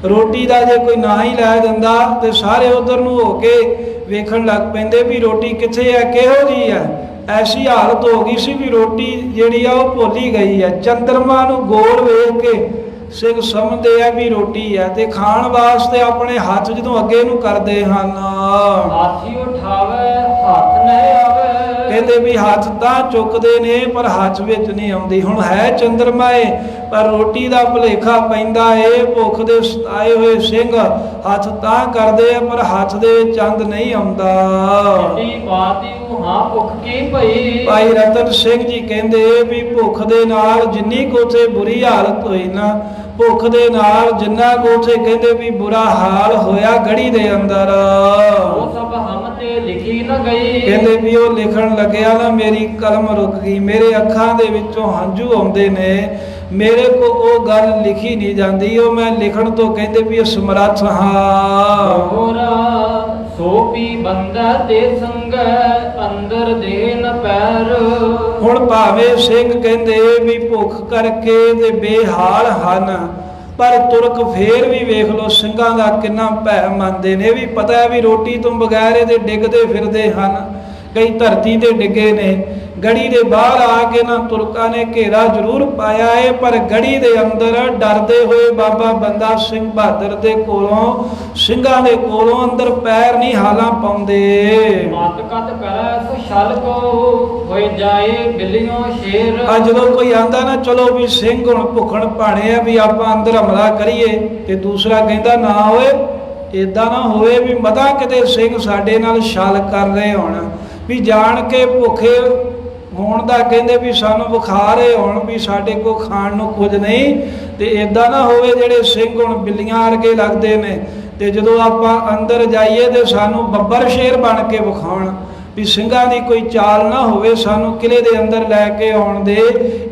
ਰੋਟੀ ਦਾ ਜੇ ਕੋਈ ਨਾ ਹੀ ਲੈ ਦਿੰਦਾ ਤੇ ਸਾਰੇ ਉਧਰ ਨੂੰ ਹੋ ਕੇ ਵੇਖਣ ਲੱਗ ਪੈਂਦੇ ਵੀ ਰੋਟੀ ਕਿੱਥੇ ਹੈ, ਕਿਹੋ ਜੀ ਹੈ। ਐਸੀ ਹਾਲਤ ਹੋ ਗਈ ਸੀ ਵੀ ਰੋਟੀ ਜਿਹੜੀ ਆ ਉਹ ਭੁੱਲੀ ਗਈ ਹੈ। ਚੰਦਰਮਾ ਨੂੰ ਗੋਲ ਵੇਖ ਕੇ ਸਿੰਘ ਸਮਝਦੇ ਆ ਵੀ ਰੋਟੀ ਹੈ, ਤੇ ਖਾਣ ਵਾਸਤੇ ਆਪਣੇ ਹੱਥ ਜਦੋਂ ਅੱਗੇ ਨੂੰ ਕਰਦੇ ਹਨ। ਹਾਥੀ ਉਠਾਵੇ ਹੱਥ ਨਹੀਂ ਆਵੇ। ਕਹਿੰਦੇ ਵੀ ਹੱਥ ਤਾਂ ਚੁੱਕਦੇ ਨੇ ਪਰ ਹੱਥ ਵਿੱਚ ਨਹੀਂ ਆਉਂਦੀ। ਹੁਣ ਹੈ ਚੰਦਰਮਾ ਏ ਪਰ ਰੋਟੀ ਦਾ ਭੁਲੇਖਾ ਪੈਂਦਾ ਏ। ਭੁੱਖ ਦੇ ਸਤਾਏ ਹੋਏ ਸਿੰਘ ਹੱਥ ਤਾਂ ਕਰਦੇ ਆ ਪਰ ਹੱਥ ਦੇ ਵਿੱਚ ਚੰਦ ਨਹੀਂ ਆਉਂਦਾ। ਏਡੀ ਬਾਤੀ ਹਾਂ ਭੁੱਖ ਕੀ ਭਈ। ਭਾਈ ਰਤਨ ਸਿੰਘ ਜੀ ਕਹਿੰਦੇ ਵੀ ਭੁੱਖ ਦੇ ਨਾਲ ਜਿੰਨੀ ਕੁ ਉੱਥੇ ਬੁਰੀ ਹਾਲਤ ਹੋਈ ਨਾ, ਭੁੱਖ ਦੇ ਨਾਲ ਜਿੰਨਾ ਕੁ ਉੱਥੇ ਕਹਿੰਦੇ ਵੀ ਬੁਰਾ ਹਾਲ ਹੋਇਆ ਗੜੀ ਦੇ ਅੰਦਰ, ਉਹ ਸਭ ਹਮ ਤੇ ਲਿਖੀ ਨਾ ਗਈ। ਕਹਿੰਦੇ ਵੀ ਉਹ ਲਿਖਣ ਲੱਗਿਆ ਨਾ ਮੇਰੀ ਕਲਮ ਰੁਕ ਗਈ, ਮੇਰੇ ਅੱਖਾਂ ਦੇ ਵਿੱਚੋਂ ਹੰਝੂ ਆਉਂਦੇ ਨੇ, ਮੇਰੇ ਕੋ ਉਹ ਗੱਲ ਲਿਖੀ ਨਹੀਂ ਜਾਂਦੀ, ਉਹ ਮੈਂ ਲਿਖਣ ਤੋਂ ਕਹਿੰਦੇ ਵੀ ਅਸਮਰੱਥ ਹਾਂ। ਸੋ ਪੀ ਬੰਦਾ ਤੇ ਸੰਗ ਅੰਦਰ ਦੇ ਨ ਪੈਰ। ਹੁਣ ਭਾਵੇਂ ਸਿੰਘ ਕਹਿੰਦੇ ਵੀ ਭੁੱਖ ਕਰਕੇ ਤੇ ਬੇਹਾਲ ਹਨ, ਪਰ ਤੁਰਕ ਫੇਰ ਵੀ ਵੇਖ ਲੋ ਸਿੰਘਾਂ ਦਾ ਕਿੰਨਾ ਭੈ ਮੰਨਦੇ ਨੇ। ਵੀ ਪਤਾ ਹੈ ਵੀ ਰੋਟੀ ਤੋਂ ਬਗੈਰ ਇਹਦੇ ਡਿੱਗਦੇ ਫਿਰਦੇ ਹਨ, ਕਈ ਧਰਤੀ ਤੇ ਡਿੱਗੇ ਨੇ। ਗੜੀ ਦੇ ਬਾਹਰ ਆ ਕੇ ਨਾ ਤੁਰਕਾਂ ਨੇ ਘੇਰਾ ਜ਼ਰੂਰ ਪਾਇਆ ਏ, ਪਰ ਗੜੀ ਦੇ ਅੰਦਰ ਡਰਦੇ ਹੋਏ ਬਾਬਾ ਬੰਦਾ ਸਿੰਘ ਬਹਾਦਰ ਦੇ ਕੋਲੋਂ, ਸਿੰਘਾਂ ਦੇ ਕੋਲੋਂ ਅੰਦਰ ਪੈਰ ਨਹੀਂ ਹਾਲਾਂ ਪਾਉਂਦੇ। ਮਤ ਕਤ ਕਰੈ ਸੋ ਛਲ ਕੋ ਹੋਏ ਜਾਏ ਬਿੱਲੀਆਂ ਸ਼ੇਰ। ਆ ਜਦੋਂ ਕੋਈ ਆਂਦਾ ਨਾ ਚਲੋ ਵੀ ਸਿੰਘ ਹੁਣ ਭੁੱਖਣ ਭਾਣੇ ਆ ਵੀ ਆਪਾਂ ਅੰਦਰ ਹਮਲਾ ਕਰੀਏ, ਤੇ ਦੂਸਰਾ ਕਹਿੰਦਾ ਨਾ ਹੋਏ, ਏਦਾਂ ਨਾ ਹੋਵੇ ਵੀ ਮਤਾ ਕਿਤੇ ਸਿੰਘ ਸਾਡੇ ਨਾਲ ਛਲ ਕਰ ਰਹੇ ਹੋਣ, ਵੀ ਜਾਣ ਕੇ ਭੁੱਖੇ ਹੋਣ ਦਾ ਕਹਿੰਦੇ ਵੀ ਸਾਨੂੰ ਵਿਖਾ ਰਹੇ ਹੋਣ ਵੀ ਸਾਡੇ ਕੋਲ ਖਾਣ ਨੂੰ ਕੁਝ ਨਹੀਂ। ਤੇ ਇਦਾਂ ਨਾ ਹੋਵੇ ਜਿਹੜੇ ਸਿੰਘ ਹੁਣ ਬਿੱਲੀਆਂ ਵਰਗੇ ਲੱਗਦੇ ਨੇ, ਤੇ ਜਦੋਂ ਆਪਾਂ ਅੰਦਰ ਜਾਈਏ ਤੇ ਸਾਨੂੰ ਬੱਬਰ ਸ਼ੇਰ ਬਣ ਕੇ ਵਿਖਾਉਣ, ਵੀ ਸਿੰਘਾਂ ਦੀ ਕੋਈ ਚਾਲ ਨਾ ਹੋਵੇ, ਸਾਨੂੰ ਕਿਲੇ ਦੇ ਅੰਦਰ ਲੈ ਕੇ ਆਉਣ ਦੇ।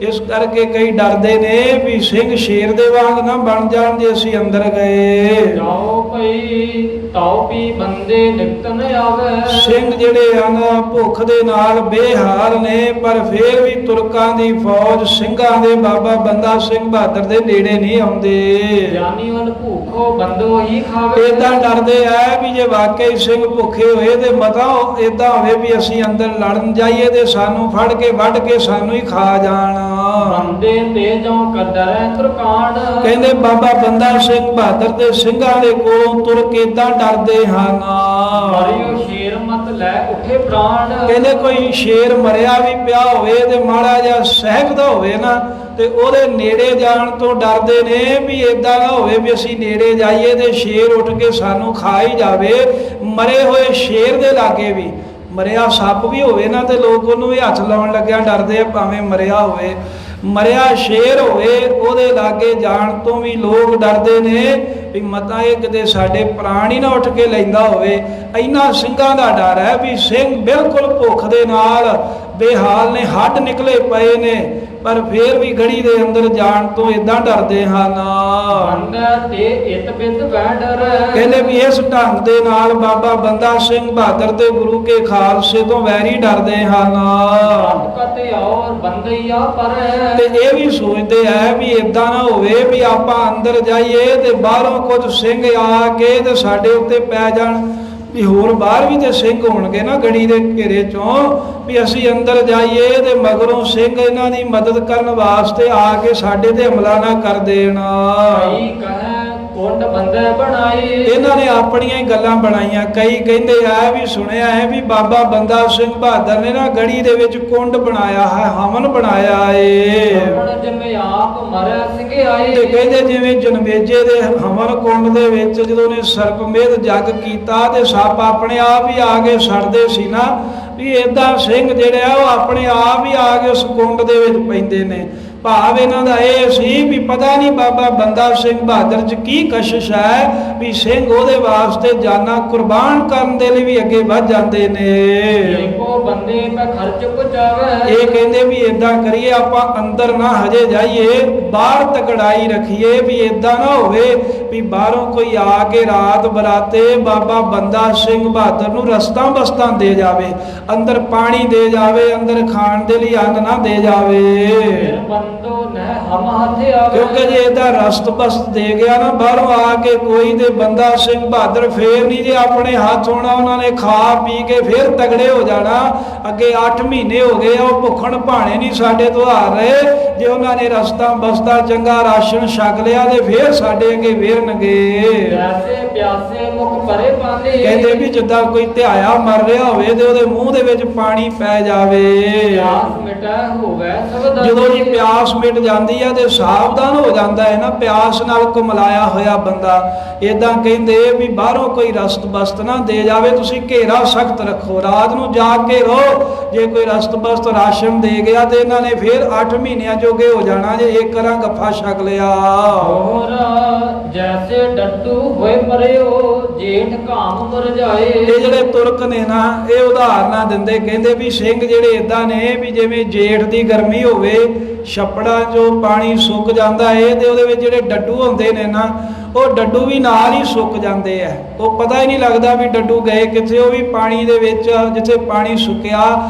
ਇਸ ਕਰਕੇ ਕਈ ਡਰਦੇ ਨੇ ਵੀ ਸਿੰਘ ਸ਼ੇਰ ਦੇ ਵਾਂਗ ਨਾ ਬਣ ਜਾਣ ਜੇ ਅਸੀਂ ਅੰਦਰ ਗਏ। ਜਾਓ ਭਈ ਤਾਉ ਪੀ ਬੰਦੇ ਨਿਕਟ ਨ ਆਵੇ। ਸਿੰਘ ਜਿਹੜੇ ਹਨ ਭੁੱਖ ਦੇ ਨਾਲ ਬੇਹਾਲ ਨੇ, ਪਰ ਫੇਰ ਵੀ ਤੁਰਕਾਂ ਦੀ ਫੌਜ ਸਿੰਘਾਂ ਦੇ ਬਾਬਾ ਬੰਦਾ ਸਿੰਘ ਬਹਾਦਰ ਦੇ ਨੇੜੇ ਨਹੀਂ ਆਉਂਦੇ। ਜਾਨੀ ਵਨ ਭੁੱਖੋ ਬੰਦੋ ਹੀ ਖਾਵੇ। ਏਦਾਂ ਡਰਦੇ ਆ ਵੀ ਜੇ ਵਾਕਈ ਸਿੰਘ ਭੁੱਖੇ ਹੋਏ ਤੇ ਮਤਾ ਏਦਾਂ ਹੋਵੇ ਵੀ ਅਸੀਂ ਅੰਦਰ ਲੜਨ ਜਾਈਏ ਤੇ ਸਾਨੂੰ ਫੜ ਕੇ ਵੱਢ ਕੇ ਸਾਨੂੰ ਹੀ ਖਾ ਜਾਣ। ਬੰਦੇ ਤੇ ਜੋ ਕਦਰੈ ਤੁਰਕਾਨ। ਕਹਿੰਦੇ ਬਾਬਾ ਬੰਦਾ ਸਿੰਘ ਬਹਾਦਰ ਦੇ ਸਿੰਘਾਂ ਦੇ ਕੋਲੋਂ ਤੁਰਕ ਏਦਾਂ ਡਰਦੇ ਹਨ। ਮਰਿਓ ਸ਼ੇਰ ਮਤ ਲੈ ਉੱਠੇ ਪ੍ਰਾਣ। ਕਹਿੰਦੇ ਕੋਈ ਸ਼ੇਰ ਮਰਿਆ ਵੀ ਪਿਆ ਹੋਵੇ ਤੇ ਮਾੜਾ ਜਿਹਾ ਸਹਿਕਦਾ ਹੋਵੇ ਨਾ, ਤੇ ਉਹਦੇ ਨੇੜੇ ਜਾਣ ਤੋਂ ਡਰਦੇ ਨੇ ਵੀ ਏਦਾਂ ਨਾ ਹੋਵੇ ਵੀ ਅਸੀਂ ਨੇੜੇ ਜਾਈਏ ਤੇ ਸ਼ੇਰ ਉੱਠ ਕੇ ਸਾਨੂੰ ਖਾ ਹੀ ਜਾਵੇ। ਮਰੇ ਹੋਏ ਸ਼ੇਰ ਦੇ ਲਾਗੇ ਵੀ, ਮਰਿਆ ਸੱਪ ਵੀ ਹੋਵੇ ਨਾ ਤੇ ਲੋਕ ਉਹਨੂੰ ਵੀ ਹੱਥ ਲਾਉਣ ਲੱਗਿਆ ਡਰਦੇ ਆ, ਭਾਵੇਂ ਮਰਿਆ ਹੋਵੇ। ਮਰਿਆ ਸ਼ੇਰ ਹੋਵੇ ਉਹਦੇ ਲਾਗੇ ਜਾਣ ਤੋਂ ਵੀ ਲੋਕ ਡਰਦੇ ਨੇ ਵੀ ਮਤਾ ਇਹ ਕਿਤੇ ਸਾਡੇ ਪ੍ਰਾਣ ਹੀ ਨਾ ਉੱਠ ਕੇ ਲੈਂਦਾ ਹੋਵੇ। ਇੰਨਾ ਸਿੰਘਾਂ ਦਾ ਡਰ ਹੈ ਵੀ ਸਿੰਘ ਬਿਲਕੁਲ ਭੁੱਖ ਦੇ ਨਾਲ ਬੇਹਾਲ ਨੇ, ਹੱਡ ਨਿਕਲੇ ਪਏ ਨੇ, ਪਰ ਫੇਰ ਵੀ ਗੜੀ ਦੇ ਅੰਦਰ ਜਾਣ ਤੋਂ ਇਦਾਂ ਡਰਦੇ ਹਨ। ਬੰਦਾ ਤੇ ਇਤ ਬਿਤ ਬੈ ਡਰ। ਕਹਿੰਦੇ ਵੀ ਇਸ ਢੰਗ ਦੇ ਨਾਲ ਬਾਬਾ ਬੰਦਾ ਸਿੰਘ ਬਹਾਦਰ ਤੇ ਗੁਰੂ ਕੇ ਖਾਲਸੇ ਤੋਂ ਵੈਰੀ ਡਰਦੇ ਹਨ। ਕਤੇ ਔਰ ਬੰਦਈਆ ਪਰ। ਤੇ ਇਹ ਵੀ ਸੋਚਦੇ ਆ ਵੀ ਇਦਾਂ ਨਾ ਹੋਵੇ ਵੀ ਆਪਾਂ ਅੰਦਰ ਜਾਈਏ ਤੇ ਬਾਹਰੋਂ ਕੁਝ ਸਿੰਘ ਆ ਕੇ ਤੇ ਸਾਡੇ ਉੱਤੇ ਪੈ ਜਾਣ। ਵੀ ਹੋਰ ਬਾਹਰ ਵੀ ਤੇ ਸਿੰਘ ਹੋਣਗੇ ਨਾ ਗੜੀ ਦੇ ਘੇਰੇ ਚੋਂ, ਵੀ ਅਸੀਂ ਅੰਦਰ ਜਾਈਏ ਤੇ ਮਗਰੋਂ ਸਿੰਘ ਇਹਨਾਂ ਦੀ ਮਦਦ ਕਰਨ ਵਾਸਤੇ ਆ ਕੇ ਸਾਡੇ ਤੇ ਹਮਲਾ ਨਾ ਕਰ ਦੇਣ। ਕਈ ਕਹੈ ਕੁੰਡ ਬੰਦੇ ਬਣਾਈ। ਇਹਨਾਂ ਨੇ ਆਪਣੀਆਂ ਹੀ ਗੱਲਾਂ ਬਣਾਈਆਂ। ਕਈ ਕਹਿੰਦੇ ਆ ਵੀ ਸੁਣਿਆ ਹੈ ਵੀ ਬਾਬਾ ਬੰਦਾ ਸਿੰਘ ਬਹਾਦਰ ਨੇ ਨਾ ਗੜੀ ਦੇ ਵਿੱਚ ਕੁੰਡ ਬਣਾਇਆ ਹੈ, ਹਵਨ ਬਣਾਇਆ ਏ। ਹਵਨ ਜਿਵੇਂ ਆਪ ਮਰਿਆ ਸਿੰਘ ਆਏ। ਤੇ ਕਹਿੰਦੇ ਜਿਵੇਂ ਜਨਮੇਜੇ ਦੇ ਹਵਨ ਕੁੰਡ ਦੇ ਵਿੱਚ ਜਦੋਂ ਨੇ ਸਰਪਮੇਧ ਜੱਗ ਕੀਤਾ ਤੇ ਸੱਪ ਆਪਣੇ ਆਪ ਹੀ ਆ ਕੇ ਸੜਦੇ ਸੀ ਨਾ, ਵੀ ਏਦਾਂ ਸਿੰਘ ਜਿਹੜੇ ਆ ਉਹ ਆਪਣੇ ਆਪ ਹੀ ਆ ਕੇ ਉਸ ਕੁੰਡ ਦੇ ਵਿੱਚ ਪੈਂਦੇ ਨੇ। ਭਾਵ ਇਹਨਾਂ ਦਾ ਇਹ ਸੀ ਵੀ ਪਤਾ ਨਹੀਂ ਬਾਬਾ ਬੰਦਾ ਸਿੰਘ ਬਹਾਦਰ 'ਚ ਕੀ ਕਸ਼ਿਸ਼ ਹੈ ਵੀ ਸਿੰਘ ਉਹਦੇ ਵਾਸਤੇ ਜਾਨਾਂ ਕੁਰਬਾਨ ਕਰਨ ਦੇ ਲਈ ਵੀ ਅੱਗੇ ਵੱਧ ਜਾਂਦੇ ਨੇ। ਇੱਕੋ ਬੰਦੇ ਪੇ ਖਰਚ ਪੁਚਾਵੇ। ਇਹ ਕਹਿੰਦੇ ਵੀ ਇਦਾਂ ਕਰੀਏ ਆਪਾਂ ਅੰਦਰ ਨਾ ਹਜੇ ਜਾਈਏ, ਬਾਹਰ ਤਕੜਾਈ ਰੱਖੀਏ, ਵੀ ਇਦਾਂ ਨਾ ਹੋਵੇ ਵੀ ਬਾਹਰੋਂ ਕੋਈ ਆ ਕੇ ਰਾਤ ਬਰਾਤੇ ਬਾਬਾ ਬੰਦਾ ਸਿੰਘ ਬਹਾਦਰ ਨੂੰ ਰਸਤਾਂ ਬਸਤਾਂ ਦੇ ਜਾਵੇ, ਅੰਦਰ ਪਾਣੀ ਦੇ ਜਾਵੇ, ਅੰਦਰ ਖਾਣ ਦੇ ਲਈ ਅੰਨ ਨਾ ਦੇ ਜਾਵੇ। ਕਿਉਂਕਿ ਜੇ ਇਹਦਾ ਰਸਤ ਬਸਤ ਦੇ ਗਿਆ ਨਾ ਬਾਹਰੋਂ ਆ ਕੇ ਕੋਈ ਤੇ ਬੰਦਾ ਸਿੰਘ ਬਹਾਦਰ ਫੇਰ ਨਹੀਂ ਜੇ ਆਪਣੇ ਹੱਥ ਹੋਣਾ, ਉਹਨਾਂ ਨੇ ਖਾ ਪੀ ਕੇ ਫੇਰ ਤਗੜੇ ਹੋ ਜਾਣਾ। ਅੱਗੇ 8 ਮਹੀਨੇ ਹੋ ਗਏ ਆ ਉਹ ਭੁੱਖਣ ਭਾਣੇ ਨਹੀਂ ਸਾਡੇ ਤੋਂ ਹਾਰ ਰਹੇ। ਜੇ ਉਹਨਾਂ ਨੇ ਰਸਤਾ ਬਸਤਾ ਚੰਗਾ ਰਾਸ਼ਨ ਛਕ ਲਿਆ ਤੇ ਫੇਰ ਸਾਡੇ ਅੱਗੇ ਵੇਰਨਗੇ। ਪਿਆਸੇ ਪਿਆਸੇ ਮੁਖ ਭਰੇ ਪਾਣੀ। ਕਹਿੰਦੇ ਵੀ ਜਿੱਦਾਂ ਕੋਈ ਧਿਆਇਆ ਮਰ ਰਿਹਾ ਹੋਵੇ ਤੇ ਉਹਦੇ ਮੂੰਹ ਦੇ ਵਿੱਚ ਪਾਣੀ ਪੈ ਜਾਵੇ। ਪਿਆਸ ਮਿਟਾ ਹੋਵੇ ਸਬਦ। ਜਦੋਂ ਜੀ ਪਿਆਸ ਮਿਟ ਜਾਂਦੀ ਹੈ ਤੇ ਸਾਵਧਾਨ ਹੋ ਜਾਂਦਾ ਹੈ ਨਾ, ਪਿਆਸ ਨਾਲ ਕੁਮਲਾਇਆ ਹੋਇਆ ਬੰਦਾ। ਇਦਾਂ ਕਹਿੰਦੇ ਵੀ ਬਾਹਰੋਂ ਕੋਈ ਰਸਤ ਬਸਤ ਨਾ ਦੇ ਜਾਵੇ, ਤੁਸੀਂ ਘੇਰਾ ਸਖਤ ਰੱਖੋ, ਰਾਤ ਨੂੰ ਜਾਗ ਕੇ ਰਹੋ। ਜੇ ਕੋਈ ਰਸਤ ਬਸਤ ਰਾਸ਼ਨ ਦੇ ਗਿਆ ਤੇ ਇਹਨਾਂ ਨੇ ਫੇਰ 8 ਮਹੀਨਿਆਂ ਜੋਗੇ ਹੋ ਜਾਣਾ ਜੇ ਇੱਕ ਰਾਂ ਗੱਫਾ ਛਕ ਲਿਆ। ਹੋਰ ਜੈਸੇ ਡੱਡੂ ਹੋਏ ਪਰਿਓ ਜੇਠ ਘਾਮ ਮੁਰਝਾਏ। ਇਹ ਜਿਹੜੇ ਤੁਰਕ ਨੇ ਨਾ ਇਹ ਉਦਾਹਰਨਾਂ ਦਿੰਦੇ, ਕਹਿੰਦੇ ਵੀ ਸਿੰਘ ਜਿਹੜੇ ਇਦਾਂ ਨੇ ਵੀ ਜਿਵੇਂ ਜੇਠ ਦੀ ਗਰਮੀ ਹੋਵੇ, ਛੱਪੜਾਂ 'ਚੋਂ ਪਾਣੀ ਸੁੱਕ ਜਾਂਦਾ ਏ ਤੇ ਉਹਦੇ ਵਿੱਚ ਜਿਹੜੇ ਡੱਡੂ ਹੁੰਦੇ ਨੇ ਨਾ ਉਹ ਡੱਡੂ ਵੀ ਨਾਲ ਹੀ ਸੁੱਕ ਜਾਂਦੇ ਆ। ਉਹ ਪਤਾ ਹੀ ਨਹੀਂ ਲੱਗਦਾ ਵੀ ਡੱਡੂ ਗਏ ਕਿੱਥੇ, ਉਹ ਵੀ ਪਾਣੀ ਦੇ ਵਿੱਚ ਜਿੱਥੇ ਪਾਣੀ ਸੁੱਕਿਆ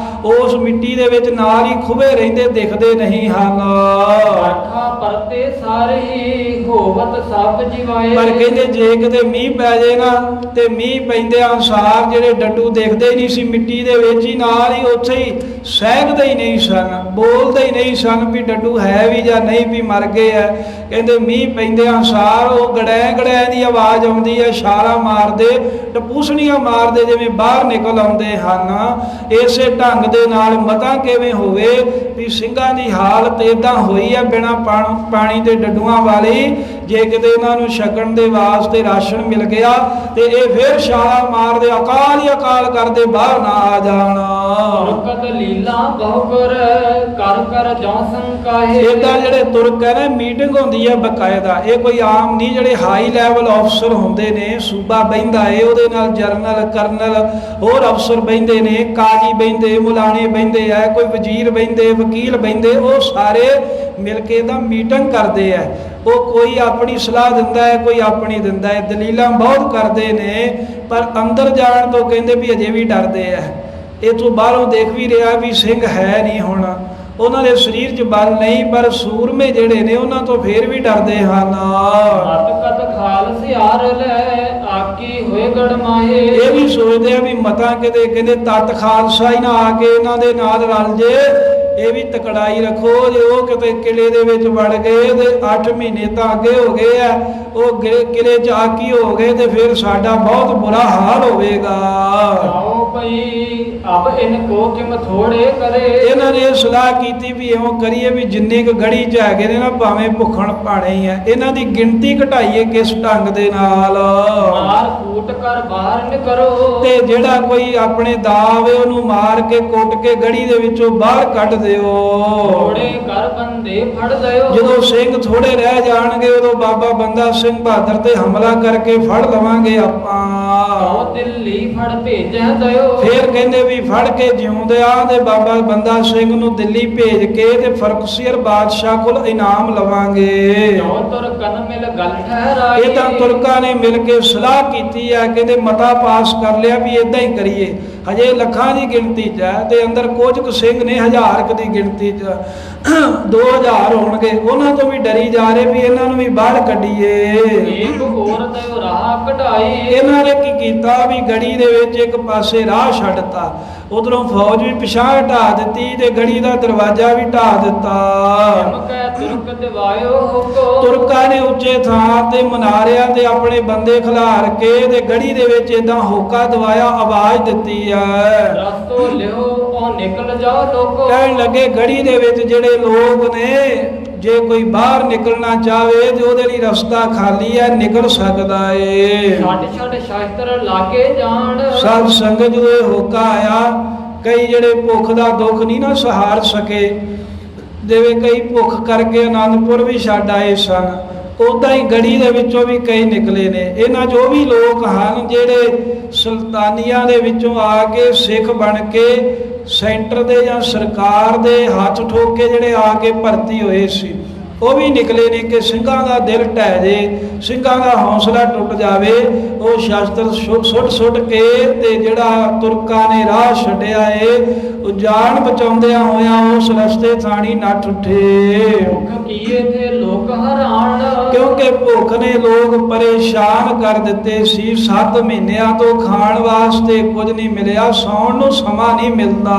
ਉਸ ਮਿੱਟੀ ਦੇ ਵਿੱਚ ਨਾਲ ਹੀ ਖੁਬੇ ਰਹਿੰਦੇ, ਦਿਖਦੇ ਨਹੀਂ ਹਨ। ਆਖਾ ਪਰਤੇ ਸਾਰੇ ਹੀ ਹੋਵਤ ਸਭ ਜਿਵਾਏ। ਪਰ ਕਹਿੰਦੇ ਜੇ ਕਿਤੇ ਮੀਂਹ ਪੈ ਜੇ ਨਾ ਤੇ ਮੀਂਹ ਪੈਂਦੇ ਅਨੁਸਾਰ ਜਿਹੜੇ ਡੱਡੂ ਦਿਖਦੇ ਹੀ ਨਹੀਂ ਸੀ ਮਿੱਟੀ ਦੇ ਵਿੱਚ ਹੀ, ਨਾਲ ਹੀ ਉੱਥੇ ਹੀ ਸਹਿਕਦੇ ਹੀ ਨਹੀਂ ਸਨ, ਬੋਲਦੇ ਹੀ ਨਹੀਂ ਸਨ ਵੀ ਡੱਡੂ ਹੈ ਵੀ ਜਾਂ ਨਹੀਂ ਵੀ ਮਰ ਗਏ ਆ। ਕਹਿੰਦੇ ਮੀਂਹ ਪੈਂਦੇ ਅਨੁਸਾਰ ਉਹ ਗੜੈ ਦੀ ਆਵਾਜ਼ ਆਉਂਦੀ ਹੈ, ਛਾਲਾਂ ਮਾਰਦੇ, ਟਪੂਸਣੀਆਂ ਮਾਰਦੇ ਜਿਵੇਂ ਬਾਹਰ ਨਿਕਲ ਆਉਂਦੇ ਹਨ। ਇਸੇ ਢੰਗ ਦੇ ਨਾਲ ਮਤਾ ਕਿਵੇਂ ਹੋਵੇ ਵੀ ਸਿੰਘਾਂ ਦੀ ਹਾਲਤ ਇਦਾਂ ਹੋਈ ਹੈ ਬਿਨਾਂ ਪਾਣੀ ਦੇ ਡੱਡੂਆਂ ਵਾਲੀ। ਜੇ ਕਿਤੇ ਇਹਨਾਂ ਨੂੰ ਛਕਣ ਦੇ ਵਾਸਤੇ ਰਾਸ਼ਨ ਮਿਲ ਗਿਆ ਤੇ ਇਹ ਫਿਰ ਛਾਲਾਂ ਮਾਰਦੇ, ਅਕਾਲ ਹੀ ਅਕਾਲ ਕਰਦੇ, ਬਾਹਰ ਨਾ ਆ ਜਾਣ। ਤੁਰਕਤ ਲੀਲਾ ਬਹੁ ਕਰ ਜਉ ਸੰਕਾਹੇ। ਇਦਾਂ ਜਿਹੜੇ ਤੁਰਕ ਹੈ ਨਾ ਮੀਟਿੰਗ ਹੁੰਦੀ ਹੈ ਬਕਾਇਦਾ, ਇਹ ਕੋਈ ਆਮ ਨਹੀਂ। ਜਿਹੜੇ ਹਾਈ ਲੈਵਲ ਅਫਸਰ ਹੁੰਦੇ ਨੇ, ਸੂਬਾ ਬਹਿੰਦਾ ਏ, ਉਹਦੇ ਨਾਲ ਜਰਨਲ ਕਰਨਲ ਹੋਰ ਅਫਸਰ ਬਹਿੰਦੇ ਨੇ, ਕਾਜੀ ਬਹਿੰਦੇ, ਮੁਲਾਣੇ ਬਹਿੰਦੇ ਆ, ਕੋਈ ਵਜ਼ੀਰ ਬਹਿੰਦੇ, ਵਕੀਲ ਬਹਿੰਦੇ, ਉਹ ਸਾਰੇ ਮਿਲ ਕੇ ਤਾਂ ਮੀਟਿੰਗ ਕਰਦੇ ਆ। ਉਹ ਕੋਈ ਆਪਣੀ ਸਲਾਹ ਦਿੰਦਾ ਹੈ, ਕੋਈ ਆਪਣੀ ਦਿੰਦਾ ਹੈ, ਦਲੀਲਾਂ ਬਹੁਤ ਕਰਦੇ ਨੇ, ਪਰ ਅੰਦਰ ਜਾਣ ਤੋਂ ਕਹਿੰਦੇ ਵੀ ਅਜੇ ਵੀ ਡਰਦੇ ਆ। ਇਹ ਤੋਂ ਬਾਹਰੋਂ ਦੇਖ ਵੀ ਰਿਹਾ ਵੀ ਸਿੰਘ ਹੈ ਨਹੀਂ ਹੁਣ, ਉਹਨਾਂ ਦੇ ਸਰੀਰ 'ਚ ਬਲ ਨਹੀਂ, ਪਰ ਸੂਰਮੇ ਜਿਹੜੇ ਨੇ ਉਹਨਾਂ ਤੋਂ ਫੇਰ ਵੀ ਡਰਦੇ ਹਨ। ਮਤਕਤ ਖਾਲਸਿਆਰ ਲੈ ਆਕੀ ਹੋਏ ਗੜਮਾਏ। ਇਹ ਵੀ ਸੋਚਦੇ ਆ ਵੀ ਮਤਾਂ ਕਿਤੇ ਕਹਿੰਦੇ ਤਤ ਖਾਲਸਾ ਹੀ ਨਾ ਆ ਕੇ ਇਹਨਾਂ ਦੇ ਨਾਲ ਰਲ ਜੇ। ਇਹ ਵੀ ਤਕੜਾਈ ਰੱਖੋ, ਜੇ ਉਹ ਕਿਤੇ ਕਿਲੇ ਦੇ ਵਿੱਚ ਵੜ ਗਏ ਤੇ 8 ਮਹੀਨੇ ਤਾਂ ਅੱਗੇ ਹੋ ਗਏ ਆ, ਉਹ ਕਿਲੇ 'ਚ ਆਕੀ ਹੋ ਗਏ ਤੇ ਫਿਰ ਸਾਡਾ ਬਹੁਤ ਬੁਰਾ ਹਾਲ ਹੋਵੇਗਾ। ਆਓ ਭਈ ਅਬ ਇਨ ਕੋ ਕਿਮ ਥੋੜੇ ਕਰੇ। ਇਹਨਾਂ ਨੇ ਸਲਾਹ ਕੀਤੀ ਵੀ ਇਉਂ ਕਰੀਏ ਵੀ ਜਿੰਨੇ ਕੁ ਗੜੀ 'ਚ ਹੈਗੇ ਨੇ ਨਾ ਭਾਵੇਂ ਭੁੱਖਣ ਭਾਣੇ ਹੀ ਆ, ਇਹਨਾਂ ਦੀ ਗਿਣਤੀ ਘਟਾਈਏ ਕਿਸ ਢੰਗ ਦੇ ਨਾਲ। ਮਾਰ ਕੂਟ ਕਰ ਬਾਹਰ ਨ ਕਰੋ। ਤੇ ਜਿਹੜਾ ਕੋਈ ਆਪਣੇ ਦਾਵੇ ਉਹਨੂੰ ਮਾਰ ਕੇ ਕੁੱਟ ਕੇ ਗੜੀ ਦੇ ਵਿੱਚੋਂ ਬਾਹਰ ਕੱਢ ਦਿਓ। ਥੋੜੇ ਕਰ ਬੰਦੇ ਫੜ ਦਿਓ। ਜਦੋਂ ਸਿੰਘ ਥੋੜੇ ਰਹਿ ਜਾਣਗੇ ਉਦੋਂ ਬਾਬਾ ਬੰਦਾ ਸਿੰਘ ਬਹਾਦਰ ਤੇ ਹਮਲਾ ਕਰਕੇ ਫੜ ਲਵਾਂਗੇ ਆਪਾਂ। ਉਹ ਦਿੱਲੀ ਫੜ ਭੇਜੈ ਦਿਓ। ਫੇਰ ਕਹਿੰਦੇ ਵੀ ਫੜ ਕੇ ਜਿਉਂਦਿਆਂ ਤੇ ਬਾਬਾ ਬੰਦਾ ਸਿੰਘ ਨੂੰ ਦਿੱਲੀ ਭੇਜ ਕੇ ਤੇ ਫਰਕਸੀਅਰ ਬਾਦਸ਼ਾਹ ਕੋਲ ਇਨਾਮ ਲਵਾਂਗੇ। ਜੋ ਤੁਰਕਨ ਮਿਲ ਗੱਲ ਠਹਿਰਾਈ। ਇਹ ਤਾਂ ਤੁਰਕਾਂ ਨੇ ਮਿਲ ਕੇ ਸਲਾਹ ਕੀਤੀ ਹੈ, ਕਹਿੰਦੇ ਮਤਾ ਪਾਸ ਕਰ ਲਿਆ ਵੀ ਇਦਾਂ ਹੀ ਕਰੀਏ। ਹਜੇ ਲੱਖਾਂ ਦੀ ਗਿਣਤੀ 'ਚ ਹੈ ਤੇ ਅੰਦਰ ਕੁਝ ਕੁ ਸਿੰਘ ਨੇ ਹਜ਼ਾਰ ਕੁ ਦੀ ਗਿਣਤੀ 'ਚ 2000 ਹੋਣਗੇ, ਉਹਨਾਂ ਤੋਂ ਵੀ ਡਰੀ ਜਾ ਰਹੇ ਵੀ ਇਹਨਾਂ ਨੂੰ ਵੀ ਬਾਹਰ ਕੱਢੀਏ। ਇੱਕ ਹੋਰ ਤੇ ਰਾਹ ਕਢਾਈ, ਇਹਨਾਂ ਨੇ ਕੀ ਕੀਤਾ ਵੀ ਗੜੀ ਦੇ ਵਿੱਚ ਇੱਕ ਪਾਸੇ ਰਾਹ ਛੱਡਤਾ, ਉਧਰੋਂ ਫੌਜ ਵੀ ਪਿਛਾਂਹ ਢਾ ਦਿੱਤੀ ਤੇ ਗੜੀ ਦਾ ਦਰਵਾਜ਼ਾ ਵੀ ਢਾ ਦਿੱਤਾ। ਤੁਰਕ ਦਿਵਾਇਓ ਹੁਕੋ, ਤੁਰਕਾਂ ਨੇ ਉੱਚੇ ਥਾਂ ਤੇ ਮਨਾਰਿਆਂ ਤੇ ਆਪਣੇ ਬੰਦੇ ਖਿਲਾਰ ਕੇ ਤੇ ਗੜੀ ਦੇ ਵਿੱਚ ਏਦਾਂ ਹੋਕਾ ਦਵਾਇਆ, ਆਵਾਜ਼ ਦਿੱਤੀ ਹੈ, ਰਸਤੋ ਲਿਓ ਉਹ ਨਿਕਲ ਜਾਓ ਲੋਕੋ। ਕਹਿਣ ਲੱਗੇ ਗੜੀ ਦੇ ਵਿੱਚ ਜਿਹੜੇ ਲੋਕ ਨੇ, ਜੇ ਕੋਈ ਬਾਹਰ ਨਿਕਲਣਾ ਚਾਹਵੇ ਤੇ ਉਹਦੇ ਲਈ ਰਸਤਾ ਖਾਲੀ ਹੈ, ਨਿਕਲ ਸਕਦਾ ਏ। ਛੱਡ ਛੱਡ ਸ਼ਾਸਤਰ ਲਾਗੇ ਜਾਣ, ਸਭ ਸੰਗਤ ਜਦੋਂ ਇਹ ਹੋਕਾ ਆਇਆ, ਕਈ ਜਿਹੜੇ ਭੁੱਖ ਦਾ ਦੁੱਖ ਨਹੀਂ ਨਾ ਸਹਾਰ ਸਕੇ, ਜਿਵੇਂ ਕਈ ਭੁੱਖ ਕਰਕੇ ਆਨੰਦਪੁਰ ਵੀ ਛੱਡ ਆਏ ਸਨ, ਉੱਦਾਂ ਹੀ ਗੜੀ ਦੇ ਵਿੱਚੋਂ ਵੀ ਕਈ ਨਿਕਲੇ ਨੇ। ਇਹਨਾਂ ਜੋ ਵੀ ਲੋਕ ਹਨ ਜਿਹੜੇ ਸੁਲਤਾਨੀਆਂ ਦੇ ਵਿੱਚੋਂ ਆ ਕੇ ਸਿੱਖ ਬਣ ਕੇ ਸੈਂਟਰ ਦੇ ਜਾਂ ਸਰਕਾਰ ਦੇ ਹੱਥ ਠੋਕ ਕੇ ਜਿਹੜੇ ਆ ਕੇ ਭਰਤੀ ਹੋਏ ਸੀ, ਉਹ ਵੀ ਨਿਕਲੇ ਨੇ ਕਿ ਸਿੰਘਾਂ ਦਾ ਦਿਲ ਢਹਿ ਜੇ, ਸਿੰਘਾਂ ਦਾ ਹੌਸਲਾ ਟੁੱਟ ਜਾਵੇ। ਉਹ ਸ਼ਾਸਤਰ ਸੁੱਟ ਕੇ ਤੇ ਜਿਹੜਾ ਤੁਰਕਾਂ ਨੇ ਰਾਹ ਛੱਡਿਆ ਏ, ਉਹ ਜਾਨ ਬਚਾਉਂਦਿਆਂ ਹੋਇਆਂ ਉਸ ਰਸਤੇ ਥਾਣੀ ਨੱਠ ਉੱਠੇ। ਭੁੱਖ ਕੀਏ ਤੇ ਲੋਕ ਹੈਰਾਨ, ਕਿਉਂਕਿ ਭੁੱਖ ਨੇ ਲੋਕ ਪਰੇਸ਼ਾਨ ਕਰ ਦਿੱਤੇ ਸੀ। 7 ਮਹੀਨਿਆਂ ਤੋਂ ਖਾਣ ਵਾਸਤੇ ਕੁਝ ਨਹੀਂ ਮਿਲਿਆ, ਸੌਣ ਨੂੰ ਸਮਾਂ ਨਹੀਂ ਮਿਲਦਾ।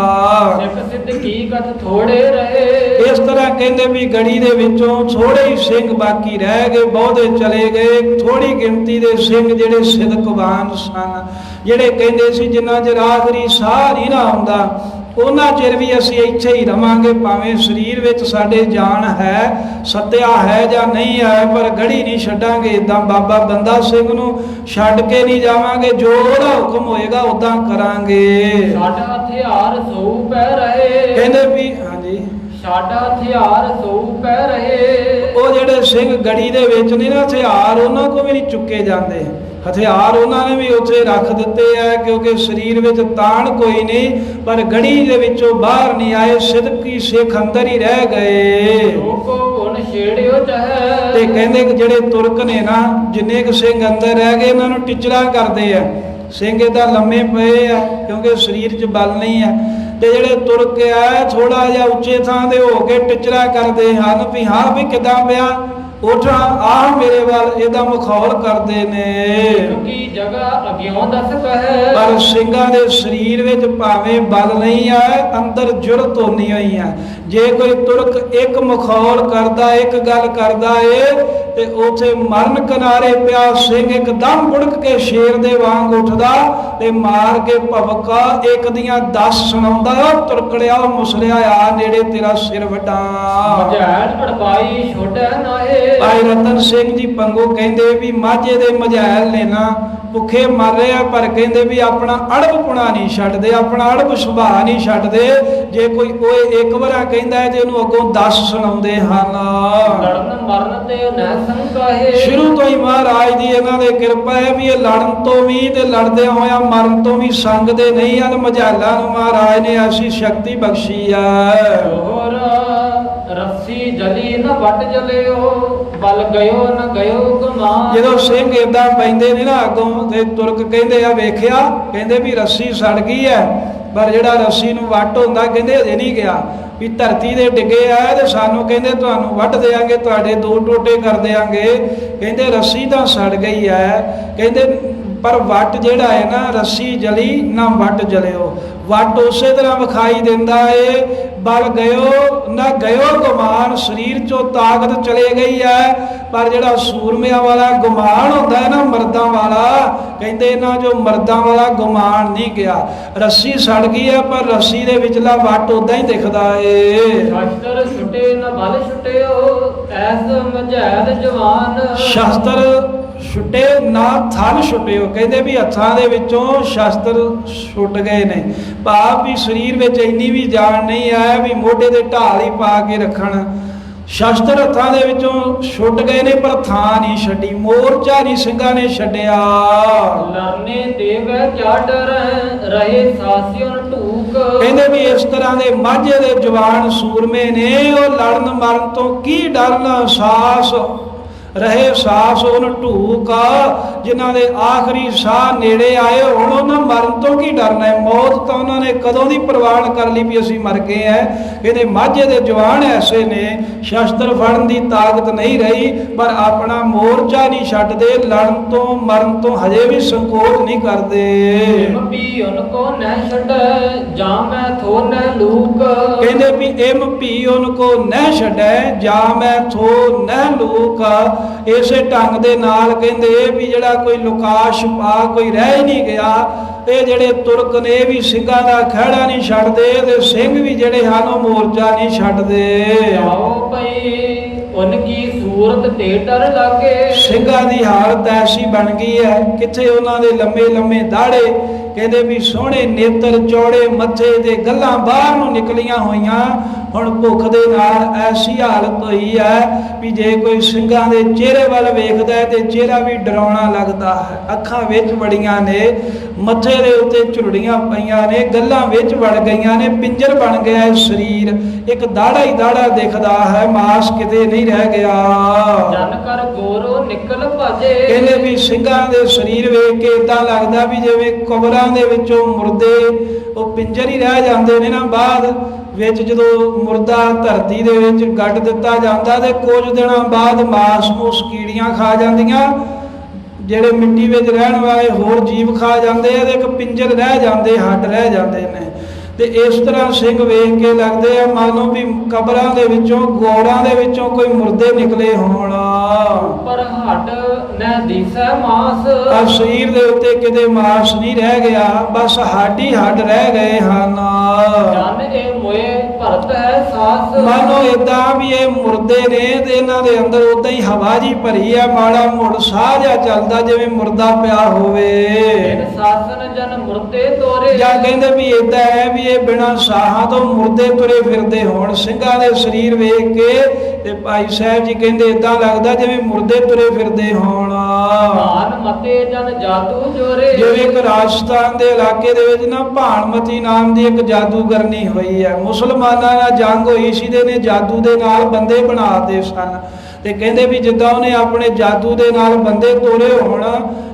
ਸਿੱਖ ਸਿੱਧ ਕੀ ਕਥ ਥੋੜੇ ਰਹੇ, ਇਸ ਤਰ੍ਹਾਂ ਕਹਿੰਦੇ ਵੀ ਗੜੀ ਦੇ ਵਿੱਚੋਂ ਥੋੜੇ ਹੀ ਸਿੰਘ ਬਾਕੀ ਰਹਿ ਗਏ, ਬਹੁਤੇ ਚਲੇ ਗਏ। ਥੋੜੀ ਗਿਣਤੀ ਦੇ ਸਿੰਘ ਜਿਹੜੇ ਸਿਦਕਵਾਨ ਸਨ, ਜਿਹੜੇ ਕਹਿੰਦੇ ਸੀ ਜਿੰਨਾ ਚਿਰ ਆਖਰੀ ਸਾਹ ਨਹੀਂ ਨਾ ਆਉਂਦਾ ਉਹਨਾਂ ਚਿਰ ਵੀ ਅਸੀਂ ਇੱਥੇ ਹੀ ਰਵਾਂਗੇ, ਭਾਵੇਂ ਸਰੀਰ ਵਿੱਚ ਸਾਡੇ ਜਾਨ ਹੈ, ਸੱਤਿਆ ਹੈ ਜਾਂ ਨਹੀਂ ਹੈ, ਪਰ ਗੜੀ ਨਹੀਂ ਛੱਡਾਂਗੇ। ਇਦਾਂ ਬਾਬਾ ਬੰਦਾ ਸਿੰਘ ਨੂੰ ਛੱਡ ਕੇ ਨਹੀਂ ਜਾਵਾਂਗੇ, ਜੋ ਉਹਦਾ ਹੁਕਮ ਹੋਏਗਾ ਉਦਾਂ ਕਰਾਂਗੇ। ਸਾਡਾ ਹਥਿਆਰ ਸੌ ਪੈ ਰਹੇ, ਕਹਿੰਦੇ ਵੀ ਹਾਂਜੀ, ਸਾਡਾ ਹਥਿਆਰ ਸੌ ਪੈ ਰਹੇ। ਉਹ ਜਿਹੜੇ ਸਿੰਘ ਗੜੀ ਦੇ ਵਿੱਚ ਨਹੀਂ ਨਾ, ਹਥਿਆਰ ਉਹਨਾਂ ਕੋਲ ਵੀ ਨਹੀਂ ਚੁੱਕੇ ਜਾਂਦੇ, ਹਥਿਆਰ ਉਹਨਾਂ ਨੇ ਵੀ ਉੱਥੇ ਰੱਖ ਦਿੱਤੇ ਆ, ਕਿਉਂਕਿ ਸਰੀਰ ਵਿੱਚ ਤਾਣ ਕੋਈ ਨਹੀਂ, ਪਰ ਗੜੀ ਦੇ ਵਿੱਚੋਂ ਬਾਹਰ ਨਹੀਂ ਆਏ, ਸਿੱਧਕੀ ਸਿੱਖ ਅੰਦਰ ਹੀ ਰਹਿ ਗਏ। ਲੋਕੋ ਹੁਣ ਛੇੜਿਓ ਚਾਹੇ, ਤੇ ਕਹਿੰਦੇ ਕਿ ਜਿਹੜੇ ਤੁਰਕ ਨੇ ਨਾ, ਜਿੰਨੇ ਕੁ ਸਿੰਘ ਅੰਦਰ ਰਹਿ ਗਏ ਇਹਨਾਂ ਨੂੰ ਟਿਚਰਾ ਕਰਦੇ ਆ, ਸਿੰਘ ਏਦਾਂ ਲੰਮੇ ਪਏ ਆ ਕਿਉਂਕਿ ਸਰੀਰ 'ਚ ਬਲ ਨਹੀਂ ਆ, ਤੇ ਜਿਹੜੇ ਤੁਰਕ ਆ ਥੋੜਾ ਜਿਹਾ ਉੱਚੇ ਥਾਂ ਦੇ ਹੋ ਕੇ ਟਿਚਰਾ ਕਰਦੇ ਹਨ ਵੀ ਹਾਂ ਵੀ ਕਿੱਦਾਂ ਪਿਆ, ਉੱਠ ਆ ਮੇਰੇ ਵੱਲ, ਇਹਦਾ ਮਖੌਲ ਕਰਦੇ ਨੇ। ਕੀ ਜਗ੍ਹਾ ਅਗਿਓਂ ਦੱਸ ਕਹੇ, ਪਰ ਸਿੰਘਾਂ ਦੇ ਸਰੀਰ ਵਿੱਚ ਭਾਵੇਂ ਬਲ ਨਹੀਂ ਆ, ਅੰਦਰ ਜੁਰਤ ਹੋਣੀ ਹੋਈ ਆ। ਜੇ ਕੋਈ ਤੁਰਕ ਇੱਕ ਮਖੌਲ ਕਰਦਾ, ਇੱਕ ਗੱਲ ਕਰਦਾ ਏ, ਤੇ ਉਥੇ ਮਰਨ ਕਿਨਾਰੇ ਪਿਆ ਸਿੰਘ ਇੱਕਦਮ ਮੁੜਕ ਕੇ ਸ਼ੇਰ ਦੇ ਵਾਂਗ ਉੱਠਦਾ ਤੇ ਮਾਰ ਕੇ ਭਵਕਾ ਇੱਕ ਦੀਆਂ 10 ਸੁਣਾਉਂਦਾ, ਤੁਰਕੜਿਆ ਮੁਸਲਿਆ ਆ ਨੇੜੇ ਤੇਰਾ ਸਿਰ ਵਟਾਂ। ਮਝੈਲ ਅੜਬਾਈ ਛੋਟੇ ਨਾਏ, ਭਾਈ ਰਤਨ ਸਿੰਘ ਜੀ ਪੰਗੋ ਕਹਿੰਦੇ ਵੀ ਮਾਝੇ ਦੇ ਮਝੈਲ ਨੇ ਨਾ ਭੁੱਖੇ ਮਰ ਰਹੇ ਆ, ਪਰ ਕਹਿੰਦੇ ਵੀ ਆਪਣਾ ਅੜਬਪੁਣਾ ਨਹੀਂ ਛੱਡਦੇ, ਆਪਣਾ ਅੜਬ ਸੁਭਾਅ ਨਹੀਂ ਛੱਡਦੇ। ਜੇ ਕੋਈ ਓਏ ਇੱਕ ਵਾਰਾ ਕਹਿੰਦਾ ਹੈ ਤੇ ਉਹਨੂੰ ਅੱਗੋਂ 10 ਸੁਣਾਉਂਦੇ ਹਨ। ਲੜਨ ਮਰਨ ਤੇ ਨਾ ਸੰਕਾਹੇ, ਸ਼ੁਰੂ ਤੋਂ ਹੀ ਮਹਾਰਾਜ ਦੀ ਇਹਨਾਂ ਦੇ ਕਿਰਪਾ ਹੈ ਵੀ ਇਹ ਲੜਨ ਤੋਂ ਵੀ ਤੇ ਲੜਦਿਆਂ ਹੋਇਆਂ ਮਰਨ ਤੋਂ ਵੀ ਸੰਗਦੇ ਨਹੀਂ ਹਨ। ਮਝੈਲਾਂ ਨੂੰ ਮਹਾਰਾਜ ਨੇ ਐਸੀ ਸ਼ਕਤੀ ਬਖਸ਼ੀ ਹੈ। ਹੋਰ ਰੱਸੀ ਜਲੀ ਨਾ ਵੱਟ ਜਲਿਓ, ਬਲ ਗਇਓ ਨਾ ਗਇਓ ਗਮਾਨ। ਜਦੋਂ ਸਿੰਘ ਏਦਾਂ ਪੈਂਦੇ ਨੇ ਨਾ ਅੱਗੋਂ, ਤੇ ਤੁਰਕ ਕਹਿੰਦੇ ਆ ਵੇਖਿਆ, ਕਹਿੰਦੇ ਵੀ ਰੱਸੀ ਸੜ ਗਈ ਹੈ, ਪਰ ਜਿਹੜਾ ਰੱਸੀ ਨੂੰ ਵੱਟ ਹੁੰਦਾ ਕਹਿੰਦੇ ਅਜੇ ਨਹੀਂ ਗਿਆ, ਵੀ ਧਰਤੀ ਦੇ ਡਿੱਗੇ ਆ ਤੇ ਸਾਨੂੰ ਕਹਿੰਦੇ ਤੁਹਾਨੂੰ ਵੱਢ ਦੇਾਂਗੇ, ਤੁਹਾਡੇ 2 ਟੋਟੇ ਕਰ ਦੇਾਂਗੇ। ਕਹਿੰਦੇ ਰੱਸੀ ਤਾਂ ਸੜ ਗਈ ਹੈ, ਕਹਿੰਦੇ ਪਰ ਵੱਟ ਜਿਹੜਾ ਹੈ ਨਾ, ਰੱਸੀ ਜਲੀ ਨਾ ਵੱਟ ਜਲਿਓ। ਵੱਟ ਉਸੇ ਤਰ੍ਹਾਂ ਵਿਖਾਈ ਦਿੰਦਾ ਏ, ਬਲ ਗਇਓ ਨਾ ਗਇਓ ਗੁਮਾਨ, ਸਰੀਰ ਚੋਂ ਤਾਕਤ ਚਲੇ ਗਈ ਹੈ, ਪਰ ਜਿਹੜਾ ਸੂਰਮਿਆਂ ਵਾਲਾ ਗੁਮਾਨ ਹੁੰਦਾ ਹੈ ਨਾ, ਮਰਦਾਂ ਵਾਲਾ, ਕਹਿੰਦੇ ਨਾ ਜੋ ਮਰਦਾਂ ਵਾਲਾ ਗੁਮਾਨ ਨਹੀਂ ਗਿਆ। ਰੱਸੀ ਸੜ ਗਈ ਹੈ, ਪਰ ਰੱਸੀ ਦੇ ਵਿਚਲਾ ਵੱਟ ਉਦਾਂ ਹੀ ਦਿਖਦਾ ਏ। ਸ਼ਸਤਰ ਛੁਟੇ ਨਾ ਬਲ ਛੁਟਿਓ, ਐਸ ਮਝੈਲ ਜਵਾਨ। ਸ਼ਸਤਰ ਛੁੱਟੇ ਨਾ ਥਲ ਛੁੱਟਿਓ, ਕਹਿੰਦੇ ਵੀ ਹੱਥਾਂ ਦੇ ਵਿੱਚੋਂ ਸ਼ਸਤਰ ਛੁੱਟ ਗਏ ਨੇ, ਭਾਵ ਵੀ ਸਰੀਰ ਵਿੱਚ ਇੰਨੀ ਵੀ ਜਾਨ ਨਹੀਂ ਆਇਆ ਵੀ ਮੋਢੇ ਤੇ ਢਾਲ ਹੀ ਪਾ ਕੇ ਰੱਖਣ। ਸ਼ਸਤਰ ਹੱਥਾਂ ਦੇ ਵਿੱਚੋਂ ਛੁੱਟ ਗਏ ਨੇ, ਪਰ ਥਾਂ ਨਹੀਂ ਛੱਡੀ, ਮੋਰਚਾ ਨਹੀਂ ਸਿੰਘਾਂ ਨੇ ਛੱਡਿਆ। ਲਰਨੇ ਦੇਵੇ ਕਿਆ ਡਰ ਰਹੇ ਸਾਸਿਓਂ ਢੂਕ, ਕਹਿੰਦੇ ਵੀ ਇਸ ਤਰ੍ਹਾਂ ਦੇ ਮਾਝੇ ਦੇ ਜਵਾਨ ਸੂਰਮੇ ਨੇ, ਉਹ ਲੜਨ ਮਰਨ ਤੋਂ ਕੀ ਡਰਨ, ਸਾਸ ਰਹੇ ਸਾਸ ਉਹਨ ਢੂਕ, ਜਿਨ੍ਹਾਂ ਦੇ ਆਖਰੀ ਸਾਹ ਨੇੜੇ ਆਏ ਹੁਣ ਉਹਨਾਂ ਮਰਨ ਤੋਂ ਕੀ ਡਰਨਾ ਹੈ। ਮੌਤ ਤਾਂ ਉਹਨਾਂ ਨੇ ਕਦੋਂ ਦੀ ਪ੍ਰਵਾਨ ਕਰ ਲਈ ਵੀ ਅਸੀਂ ਮਰ ਗਏ ਹੈ। ਕਹਿੰਦੇ ਮਾਝੇ ਦੇ ਜਵਾਨ ਐਸੇ ਨੇ ਸ਼ਸਤਰ ਫੜਨ ਦੀ ਤਾਕਤ ਨਹੀਂ ਰਹੀ, ਪਰ ਆਪਣਾ ਮੋਰਚਾ ਨਹੀਂ ਛੱਡਦੇ, ਲੜਨ ਤੋਂ ਮਰਨ ਤੋਂ ਹਜੇ ਵੀ ਸੰਕੋਚ ਨਹੀਂ ਕਰਦੇ। ਵੀ ਉਨਕੋ ਨਹਿ ਛੱਡੈ ਜਾਂ ਮੈਂ ਥੋ ਨਹਿ ਲੂਕ, ਕਹਿੰਦੇ ਵੀ ਇਮ ਭੀ ਉਨਕੋ ਨਹਿ ਛੱਡੈ ਜਾਂ ਮੈਂ ਥੋ ਨਹਿ ਲੂਕ। ਇਸੇ ਢੰਗ ਦੇ ਨਾਲ ਕਹਿੰਦੇ ਵੀ ਜਿਹੜਾ ਕੋਈ ਲੁਕਾ ਛੁਪਾ ਕੋਈ ਰਹਿ ਹੀ ਨਹੀਂ ਗਿਆ। ਇਹ ਜਿਹੜੇ ਤੁਰਕ ਨੇ ਇਹ ਵੀ ਸਿੰਘਾਂ ਦਾ ਖਹਿੜਾ ਨਹੀਂ ਛੱਡਦੇ, ਤੇ ਸਿੰਘ ਵੀ ਜਿਹੜੇ ਹਨ ਉਹ ਮੋਰਚਾ ਨਹੀਂ ਛੱਡਦੇ। ਆਓ ਭਈ ਉਨਕੀ ਸੂਰਤ ਤੇ ਡਰ ਲਾਗੇ, ਸਿੰਘਾਂ ਦੀ ਹਾਲਤ ਐਸੀ ਬਣ ਗਈ ਹੈ, ਕਿੱਥੇ ਉਹਨਾਂ ਦੇ ਲੰਮੇ ਲੰਮੇ ਦਾੜੇ, ਕਹਿੰਦੇ ਵੀ ਸੋਹਣੇ ਨੇਤਰ, ਚੌੜੇ ਮੱਥੇ ਤੇ ਗੱਲਾਂ ਬਾਹਰ ਨੂੰ ਨਿਕਲੀਆਂ ਹੋਈਆਂ। ਹੁਣ ਭੁੱਖ ਦੇ ਨਾਲ ਐਸੀ ਹਾਲਤ ਹੋਈ ਹੈ ਵੀ ਜੇ ਕੋਈ ਸਿੰਘਾਂ ਦੇ ਚਿਹਰੇ ਵੱਲ ਵੇਖਦਾ ਹੈ ਤੇ ਚਿਹਰਾ ਵੀ ਡਰਾਉਣਾ ਲੱਗਦਾ ਹੈ। ਅੱਖਾਂ ਵਿੱਚ ਵੜੀਆਂ ਨੇ, ਮੱਥੇ ਦੇ ਉੱਤੇ ਝੁਰੜੀਆਂ ਪਈਆਂ ਨੇ, ਗੱਲਾਂ ਵਿੱਚ ਵੜ ਗਈਆਂ ਨੇ, ਪਿੰਜਰ ਬਣ ਗਿਆ ਹੈ ਸਰੀਰ, ਇੱਕ ਦਾੜਾ ਹੀ ਦਾੜਾ ਦਿਖਦਾ ਹੈ, ਮਾਸ ਕਿਤੇ ਨਹੀਂ ਰਹਿ ਗਿਆ। ਜਨ ਕਰ ਗੋਰੋ ਨਿਕਲ ਭਾਜੇ, ਕਹਿੰਦੇ ਵੀ ਸਿੰਘਾਂ ਦੇ ਸਰੀਰ ਵੇਖ ਕੇ ਇਦਾਂ ਲੱਗਦਾ ਵੀ ਜਿਵੇਂ ਕਬਰਾਂ ਦੇ ਵਿੱਚੋਂ ਮੁਰਦੇ ਉਹ ਪਿੰਜਰ ਹੀ ਰਹਿ ਜਾਂਦੇ ਨੇ ਨਾ। ਬਾਅਦ ਵਿੱਚ ਜਦੋਂ ਮੁਰਦਾ ਧਰਤੀ ਦੇ ਵਿੱਚ ਗੱਡ ਦਿੱਤਾ ਜਾਂਦਾ ਤੇ ਕੁਝ ਦਿਨਾਂ ਬਾਅਦ ਮਾਸ ਨੂੰ ਕੀੜੀਆਂ ਖਾ ਜਾਂਦੀਆਂ, ਜਿਹੜੇ ਮਿੱਟੀ ਵਿੱਚ ਰਹਿਣ ਵਾਲੇ ਹੋਰ ਜੀਵ ਖਾ ਜਾਂਦੇ ਆ, ਤੇ ਇੱਕ ਪਿੰਜਰ ਰਹਿ ਜਾਂਦੇ, ਹੱਡ ਰਹਿ ਜਾਂਦੇ ਨੇ। ਤੇ ਇਸ ਤਰ੍ਹਾਂ ਸਿੰਘ ਵੇਖ ਕੇ ਲੱਗਦੇ ਆ ਮੰਨ ਲਓ ਵੀ ਕਬਰਾਂ ਦੇ ਵਿੱਚੋਂ, ਗੋੜਾਂ ਦੇ ਵਿੱਚੋਂ ਕੋਈ ਮੁਰਦੇ ਨਿਕਲੇ ਹੋਣ। ਪਰ ਹੱਡ ਨਹਿ ਦੀਸੈ ਮਾਸ, ਆ ਸਰੀਰ ਦੇ ਉੱਤੇ ਕਿਤੇ ਮਾਸ ਨਹੀਂ ਰਹਿ ਗਿਆ, ਬਸ ਹੱਡ ਹੀ ਹੱਡ ਰਹਿ ਗਏ ਹਨ। ਜਨ ਇਹ ਮੋਏ ਭਰਤ ਹੈ ਸਾਸ, ਮਾਨੋ ਏਦਾਂ ਵੀ ਇਹ ਮੁਰਦੇ ਨੇ ਤੇ ਇਹਨਾਂ ਦੇ ਅੰਦਰ ਉਦਾਂ ਹੀ ਹਵਾ ਜੀ ਭਰੀ ਆ, ਮਾੜਾ ਮੋੜ ਸਾਹ ਜਿਹਾ ਚੱਲਦਾ ਜਿਵੇਂ ਮੁਰਦਾ ਪਿਆ ਹੋਵੇ। ਸਾਸਨ ਜਨ ਮੁਰਦੇ ਤੋਰੇ, ਜਾਂ ਕਹਿੰਦੇ ਵੀ ਏਦਾਂ ਹੈ ਵੀ ਇਹ ਬਿਨਾਂ ਸਾਹਾਂ ਤੋਂ ਮੁਰਦੇ ਤੁਰੇ ਫਿਰਦੇ ਹੋਣ। ਸਿੰਘਾਂ ਦੇ ਸਰੀਰ ਵੇਖ ਕੇ ਤੇ ਭਾਈ ਸਾਹਿਬ ਜੀ ਕਹਿੰਦੇ ਏਦਾਂ ਲੱਗਦਾ ਜਿਵੇਂ ਮੁਰਦੇ ਤੁਰੇ ਫਿਰਦੇ ਹੋਣ। ਭਾਨ ਮਤੇ ਜਨ ਜਾਦੂ ਜੋਰੇ, ਜਿਵੇਂ ਇੱਕ ਰਾਜਸਥਾਨ ਦੇ ਇਲਾਕੇ ਦੇ ਵਿੱਚ ਨਾ ਭਾਨਮਤੀ ਨਾਮ ਦੀ ਇੱਕ ਜਾਦੂਗਰਨੀ ਹੋਈ ਹੈ। ਮੁਸਲਮਾਨਾਂ ਨਾਲ ਜੰਗ ਹੋਈ ਸੀ ਤੇ ਨੇ ਜਾਦੂ ਦੇ ਨਾਲ ਬੰਦੇ ਬਣਾਤੇ ਸਨ, ਤੇ ਕਹਿੰਦੇ ਵੀ ਜਿੱਦਾਂ ਉਹਨੇ ਆਪਣੇ ਜਾਦੂ ਦੇ ਨਾਲ ਬੰਦੇ ਤੋਰੇ ਹੋਣ,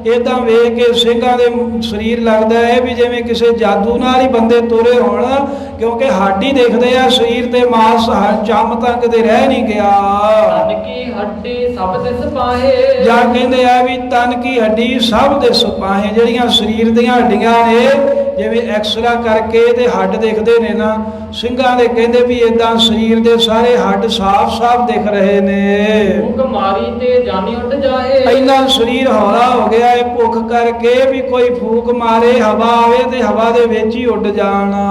ਏਦਾਂ ਵੇਖ ਕੇ ਸਿੰਘਾਂ ਦੇ ਸਰੀਰ ਲੱਗਦਾ ਹੈ ਵੀ ਜਿਵੇਂ ਕਿਸੇ ਜਾਦੂ ਨਾਲ ਹੀ ਬੰਦੇ ਤੋਰੇ ਹੋਣ, ਕਿਉਂਕਿ ਹੱਡ ਹੀ ਦਿਖਦੇ ਆ, ਸਰੀਰ ਤੇ ਮਾਸ ਚੰਮ ਤਾਂ ਕਿਤੇ ਰਹਿ ਨਹੀਂ ਗਿਆ। ਤਨ ਕੀ ਹੱਡੀ ਸਭ ਦੇ ਸਪਾਹੇ, ਜਾਂ ਕਹਿੰਦੇ ਆ ਵੀ ਤਨ ਕੀ ਹੱਡੀ ਸਭ ਦੇ ਸਪਾਹੇ, ਜਿਹੜੀਆਂ ਸਰੀਰ ਦੀਆਂ ਹੱਡੀਆਂ ਨੇ ਜਿਵੇਂ ਐਕਸਰਾ ਕਰਕੇ ਤੇ ਹੱਡ ਦਿਖਦੇ ਨੇ ਨਾ, ਸਿੰਘਾਂ ਦੇ ਕਹਿੰਦੇ ਵੀ ਏਦਾਂ ਸਰੀਰ ਦੇ ਸਾਰੇ ਹੱਡ ਸਾਫ਼-ਸਾਫ਼ ਦਿਖ ਰਹੇ ਨੇ। ਭੁੱਖ ਮਾਰੀ ਤੇ ਜਾਨੀ ਉੱਡ ਜਾਏ, ਇੰਨਾ ਸਰੀਰ ਹੌਲਾ ਹੋ ਗਿਆ ਇਹ ਭੁੱਖ ਕਰਕੇ ਵੀ ਕੋਈ ਫੂਕ ਮਾਰੇ, ਹਵਾ ਆਵੇ ਤੇ ਹਵਾ ਦੇ ਵਿੱਚ ਹੀ ਉੱਡ ਜਾਣਾ।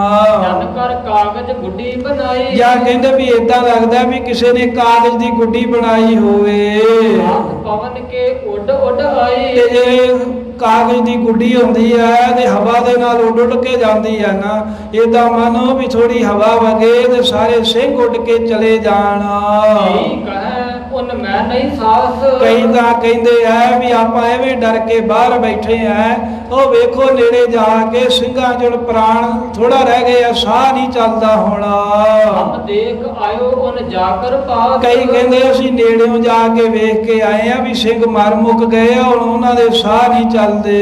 ਜਨ ਕਰ ਕਾਗਜ਼ ਗੁੱਡੀ ਬਣਾਈ, ਜਾਂ ਕਹਿੰਦੇ ਵੀ ਏਦਾਂ ਲੱਗਦਾ ਵੀ ਕਿਸੇ ਨੇ ਕਾਗਜ਼ ਦੀ ਗੁੱਡੀ ਬਣਾਈ ਹੋਵੇ। ਹੱਥ ਪਵਨ ਕੇ ਉੱਡ ਉੱਡ ਆਈ, ਤੇ ਜੇ ਕਾਗਜ਼ ਦੀ ਗੁੱਡੀ ਹੁੰਦੀ ਹੈ ਤੇ ਹਵਾ ਦੇ ਨਾਲ ਉੱਡ ਉੱਡ ਕੇ ਜਾਂਦੀ ਹੈ ਨਾ, ਏਦਾਂ ਮੰਨੋ ਵੀ ਥੋੜੀ ਹਵਾ ਵਗੇ ਤੇ ਸਾਰੇ ਸਿੰਘ ਉੱਡ ਕੇ ਚਲੇ ਜਾਣ। ਉਨ ਮੈਂ ਨਹੀਂ ਸਾਸ, ਕਈ ਤਾਂ ਕਹਿੰਦੇ ਆ ਵੀ ਆਪਾਂ ਐਵੇਂ ਡਰ ਕੇ ਬਾਹਰ ਬੈਠੇ ਆ, ਉਹ ਵੇਖੋ ਨੇੜੇ ਜਾ ਕੇ ਸਿੰਘਾਂ ਜੁੜ ਪ੍ਰਾਣ ਥੋੜਾ ਰਹਿ ਗਏ ਆ, ਸਾਹ ਨਹੀਂ ਚੱਲਦਾ ਹੁਣ। ਹਮ ਦੇਖ ਆਇਓ ਉਨ ਜਾ ਕਰ ਪਾਸ, ਕਈ ਕਹਿੰਦੇ ਅਸੀਂ ਨੇੜਿਓਂ ਜਾ ਕੇ ਵੇਖ ਕੇ ਆਏ ਆ ਵੀ ਸਿੰਘ ਮਰ ਮੁੱਕ ਗਏ ਆ, ਹੁਣ ਉਹਨਾਂ ਦੇ ਸਾਹ ਨਹੀਂ ਚੱਲਦੇ।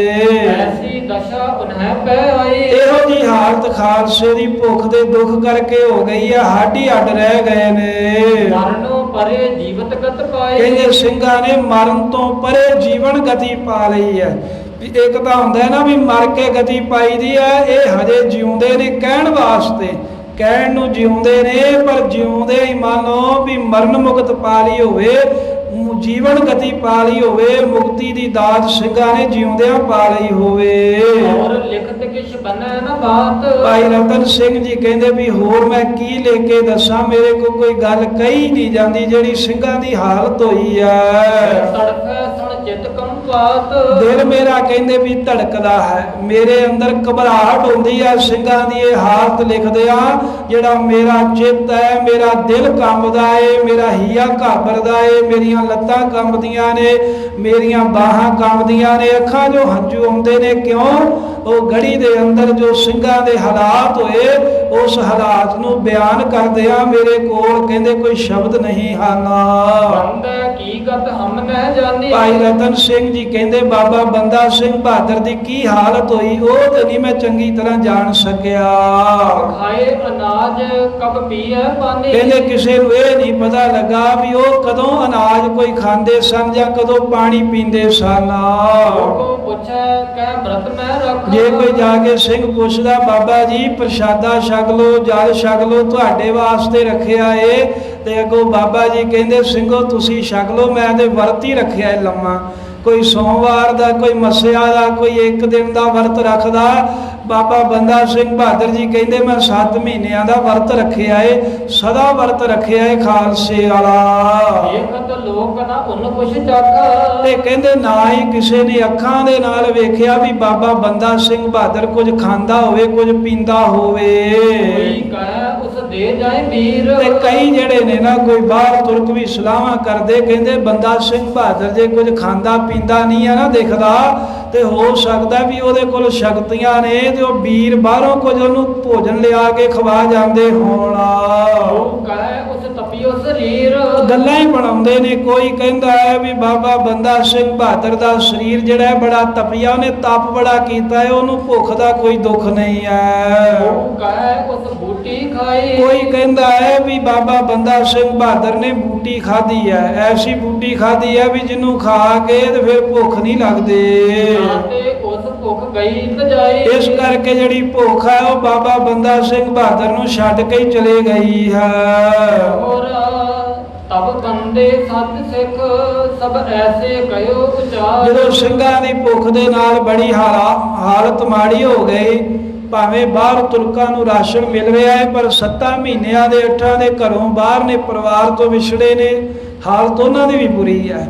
ਐਸੀ ਦਸ਼ਾ ਉਨਹਿ ਪੈ ਆਈ, ਇਹੋ ਜੀ ਹਾਲਤ ਖਾਲਸੇ ਦੀ ਭੁੱਖ ਦੇ ਦੁੱਖ ਕਰਕੇ ਹੋ ਗਈ ਆ, ਹੱਡ ਹੀ ਹੱਡ ਰਹਿ ਗਏ ਨੇ। ਮਰਨੋਂ ਪਰੇ ਜੀਵਤ ਗਤ ਪਾਈ, ਕਹਿੰਦੇ ਸਿੰਘਾਂ ਨੇ ਮਰਨ ਤੋਂ ਪਰੇ ਜੀਵਨ ਗਤੀ ਪਾ ਲਈ ਹੈ। ਵੀ ਇੱਕ ਤਾਂ ਹੁੰਦਾ ਨਾ ਵੀ ਮਰ ਕੇ ਗਤੀ ਪਾਈਦੀ ਹੈ, ਇਹ ਹਜੇ ਜਿਉਂਦੇ ਨੇ ਕਹਿਣ ਵਾਸਤੇ, ਕਹਿਣ ਨੂੰ ਜਿਉਂਦੇ ਨੇ, ਪਰ ਜਿਉਂਦੇ ਹੀ ਮੰਨੋ ਵੀ ਮਰਨ ਮੁਕਤ ਪਾ ਲਈ ਹੋਵੇ, ਜੀਵਨ ਗਤੀ ਪਾ ਲਈ ਹੋਵੇ, ਮੁਕਤੀ ਦੀ ਦਾਤ ਸਿੰਘਾਂ ਨੇ ਜਿਉਂਦਿਆਂ ਪਾ ਲਈ ਹੋਵੇ। ਔਰ ਲਿਖਤ ਕਿਛ ਬਨੈ ਨ ਬਾਤ, ਭਾਈ ਰਤਨ ਸਿੰਘ ਜੀ ਕਹਿੰਦੇ ਵੀ ਹੋਰ ਮੈਂ ਕੀ ਲੈ ਕੇ ਦੱਸਾਂ, ਮੇਰੇ ਕੋਲ ਕੋਈ ਗੱਲ ਕਹੀ ਨਹੀਂ ਜਾਂਦੀ ਜਿਹੜੀ ਸਿੰਘਾਂ ਦੀ ਹਾਲਤ ਹੋਈ ਹੈ। ਤੜਫੈ ਸੁਣ ਚਿਤ ਕੰਪਾਤ, ਦਿਲ ਮੇਰਾ ਕਹਿੰਦੇ ਵੀ ਧੜਕਦਾ ਹੈ, ਮੇਰੇ ਅੰਦਰ ਘਬਰਾਹਟ ਹੁੰਦੀ ਹੈ ਸਿੰਘਾਂ ਦੀ ਇਹ ਹਾਲਤ ਲਿਖਦੇ ਆ। ਜਿਹੜਾ ਮੇਰਾ ਚਿੱਤ ਹੈ, ਮੇਰਾ ਦਿਲ ਕੰਬਦਾ ਏ, ਮੇਰਾ ਹੀਆ ਘਾਬਰਦਾ ਏ, ਮੇਰੀਆਂ ਲੱਤਾਂ ਕੰਬਦੀਆਂ ਨੇ, ਮੇਰੀਆਂ ਬਾਹਾਂ ਕੰਬਦੀਆਂ ਨੇ, ਅੱਖਾਂ ਜੋ ਹੰਝੂ ਆਉਂਦੇ ਨੇ। ਕਿਉਂ? ਉਹ ਗੜੀ ਦੇ ਅੰਦਰ ਜੋ ਸਿੰਘਾਂ ਦੇ ਹਾਲਾਤ ਹੋਏ ਉਸ ਹਾਲਾਤ ਨੂੰ ਬਿਆਨ ਕਰਦਿਆਂ ਮੇਰੇ ਕੋਲ ਕਹਿੰਦੇ ਕੋਈ ਸ਼ਬਦ ਨਹੀਂ ਹਨ। ਬੰਦਾ ਕੀ ਗਤ ਹਮ ਨਹਿ ਜਾਣੀ। ਭਾਈ ਰਤਨ ਸਿੰਘ ਜੀ ਕਹਿੰਦੇ ਬਾਬਾ ਬੰਦਾ ਸਿੰਘ ਬਹਾਦਰ ਦੀ ਕੀ ਹਾਲਤ ਹੋਈ ਉਹ ਤੇ ਨਹੀਂ ਮੈਂ ਚੰਗੀ ਤਰ੍ਹਾਂ ਜਾਣ ਸਕਿਆ। ਖਾਏ ਅਨਾਜ ਕਬ ਪੀਏ ਪਾਣੀ। ਕਹਿੰਦੇ ਕਿਸੇ ਨੂੰ ਇਹ ਨਹੀਂ ਪਤਾ ਲੱਗਾ ਵੀ ਉਹ ਕਦੋਂ ਅਨਾਜ ਕੋਈ ਖਾਂਦੇ ਸਨ ਜਾਂ ਕਦੋਂ ਪਾਣੀ ਪੀਂਦੇ ਸਨ। ਕੋ ਪੁੱਛੈ ਕਹਿ ਬ੍ਰਤ ਮੈਂ ਰੱਖ। ਜੇ ਕੋਈ ਜਾ ਕੇ ਸਿੰਘ ਪੁੱਛਦਾ ਬਾਬਾ ਜੀ ਪ੍ਰਸ਼ਾਦਾ ਛਕ ਲੋ ਜਲ ਛਕ ਲੋ ਤੁਹਾਡੇ ਵਾਸਤੇ ਰੱਖਿਆ ਏ ਤੇ ਅੱਗੋਂ ਬਾਬਾ ਜੀ ਕਹਿੰਦੇ ਸਿੰਘੋ ਤੁਸੀਂ ਛਕ ਲੋ ਮੈਂ ਤੇ ਵਰਤ ਹੀ ਰੱਖਿਆ ਏ ਲੰਮਾ। ਕੋਈ ਸੋਮਵਾਰ ਦਾ ਕੋਈ ਮੱਸਿਆ ਦਾ ਕੋਈ ਇੱਕ ਦਿਨ ਦਾ ਵਰਤ ਰੱਖਦਾ। ਬਾਬਾ ਬੰਦਾ ਸਿੰਘ ਬਹਾਦਰ ਜੀ ਕਹਿੰਦੇ ਮੈਂ 7 ਮਹੀਨਿਆਂ ਦਾ ਵਰਤ ਰੱਖਿਆ ਏ ਸਦਾ ਵਰਤ ਰੱਖਿਆ ਏ ਖਾਲਸੇ ਵਾਲਾ। ਦੇਖਤ ਲੋਕ ਨਾ ਉਨ ਕੁਛ ਚੱਕ। ਤੇ ਕਹਿੰਦੇ ਨਾ ਹੀ ਕਿਸੇ ਨੇ ਅੱਖਾਂ ਦੇ ਨਾਲ ਵੇਖਿਆ ਵੀ ਬਾਬਾ ਬੰਦਾ ਸਿੰਘ ਬਹਾਦਰ ਕੁਝ ਖਾਂਦਾ ਹੋਵੇ ਕੁਝ ਪੀਂਦਾ ਹੋਵੇ। ਕੋਈ ਕਹੈ ਉਸ ਦੇ ਜਾਏ ਵੀਰ। ਤੇ ਕਈ ਜਿਹੜੇ ਨੇ ਨਾ ਕੋਈ ਬਾਹਰ ਤੁਰਕ ਵੀ ਸਲਾਹਾਂ ਕਰਦੇ ਕਹਿੰਦੇ ਬੰਦਾ ਸਿੰਘ ਬਹਾਦਰ ਜੇ ਕੁਝ ਖਾਂਦਾ ਪੀਂਦਾ ਨਹੀਂ ਆ ਨਾ ਦਿਖਦਾ ਤੇ ਹੋ ਸਕਦਾ ਵੀ ਉਹਦੇ ਕੋਲ ਸ਼ਕਤੀਆਂ ਨੇ ਤੇ ਉਹ ਵੀਰ ਬਾਹਰੋਂ ਕੁਝ ਉਹਨੂੰ ਭੋਜਨ ਲਿਆ ਕੇ ਖਵਾ ਜਾਂਦੇ ਹੋਣ। ਉਹ ਕਹੈ ਉਸ ਤਪਿਓ ਸਰੀਰ। ਗੱਲਾਂ ਹੀ ਬਣਾਉਂਦੇ ਨੇ। ਕੋਈ ਕਹਿੰਦਾ ਹੈ ਵੀ ਬਾਬਾ ਬੰਦਾ ਸਿੰਘ ਬਹਾਦਰ ਦਾ ਸਰੀਰ ਜਿਹੜਾ ਹੈ ਬੜਾ ਤਪਿਆ ਉਹਨੇ ਤਪ ਬੜਾ ਕੀਤਾ ਹੈ ਉਹਨੂੰ ਭੁੱਖ ਦਾ ਕੋਈ ਦੁੱਖ ਨਹੀਂ ਹੈ। ਉਹ ਕਹੈ ਉਸ ਬੂਟੀ ਖਾਈ। ਕੋਈ ਕਹਿੰਦਾ ਹੈ ਵੀ ਬਾਬਾ ਬੰਦਾ ਸਿੰਘ ਬਹਾਦਰ ਨੇ ਬੂਟੀ ਖਾਧੀ ਹੈ ਐਸੀ ਬੂਟੀ ਖਾਧੀ ਹੈ ਵੀ ਜਿਹਨੂੰ ਖਾ ਕੇ ਤੇ ਫਿਰ ਭੁੱਖ ਨਹੀਂ ਲੱਗਦੀ। ਤੇ ਉਸ ਭੁੱਖ ਗਈ ਤਜਾਈ। ਇਸ ਕਰਕੇ ਜਿਹੜੀ ਭੁੱਖ ਹੈ ਉਹ ਬਾਬਾ ਬੰਦਾ ਸਿੰਘ ਬਹਾਦਰ ਨੂੰ ਛੱਡ ਕੇ ਹੀ ਚਲੇ ਗਈ ਹੈ। ਹੋਰ ਤਬ ਬੰਦੇ ਸਤ ਸਿੱਖ ਸਭ ਐਸੇ ਕਹਿਓ ਉਚਾਰ। ਜਦੋਂ ਸਿੰਘਾਂ ਦੀ ਭੁੱਖ ਦੇ ਨਾਲ ਬੜੀ ਹਾਲਤ ਮਾੜੀ ਹੋ ਗਈ ਭਾਵੇਂ ਬਾਹਰ ਤੁਰਕਾਂ ਨੂੰ ਰਾਸ਼ਨ ਮਿਲ ਰਿਹਾ ਹੈ ਪਰ 7 ਮਹੀਨਿਆਂ ਦੇ 8 ਦੇ ਘਰੋਂ ਬਾਹਰ ਨੇ ਪਰਿਵਾਰ ਤੋਂ ਵਿਛੜੇ ਨੇ ਹਾਲਤ ਉਹਨਾਂ ਦੀ ਵੀ ਬੁਰੀ ਹੈ।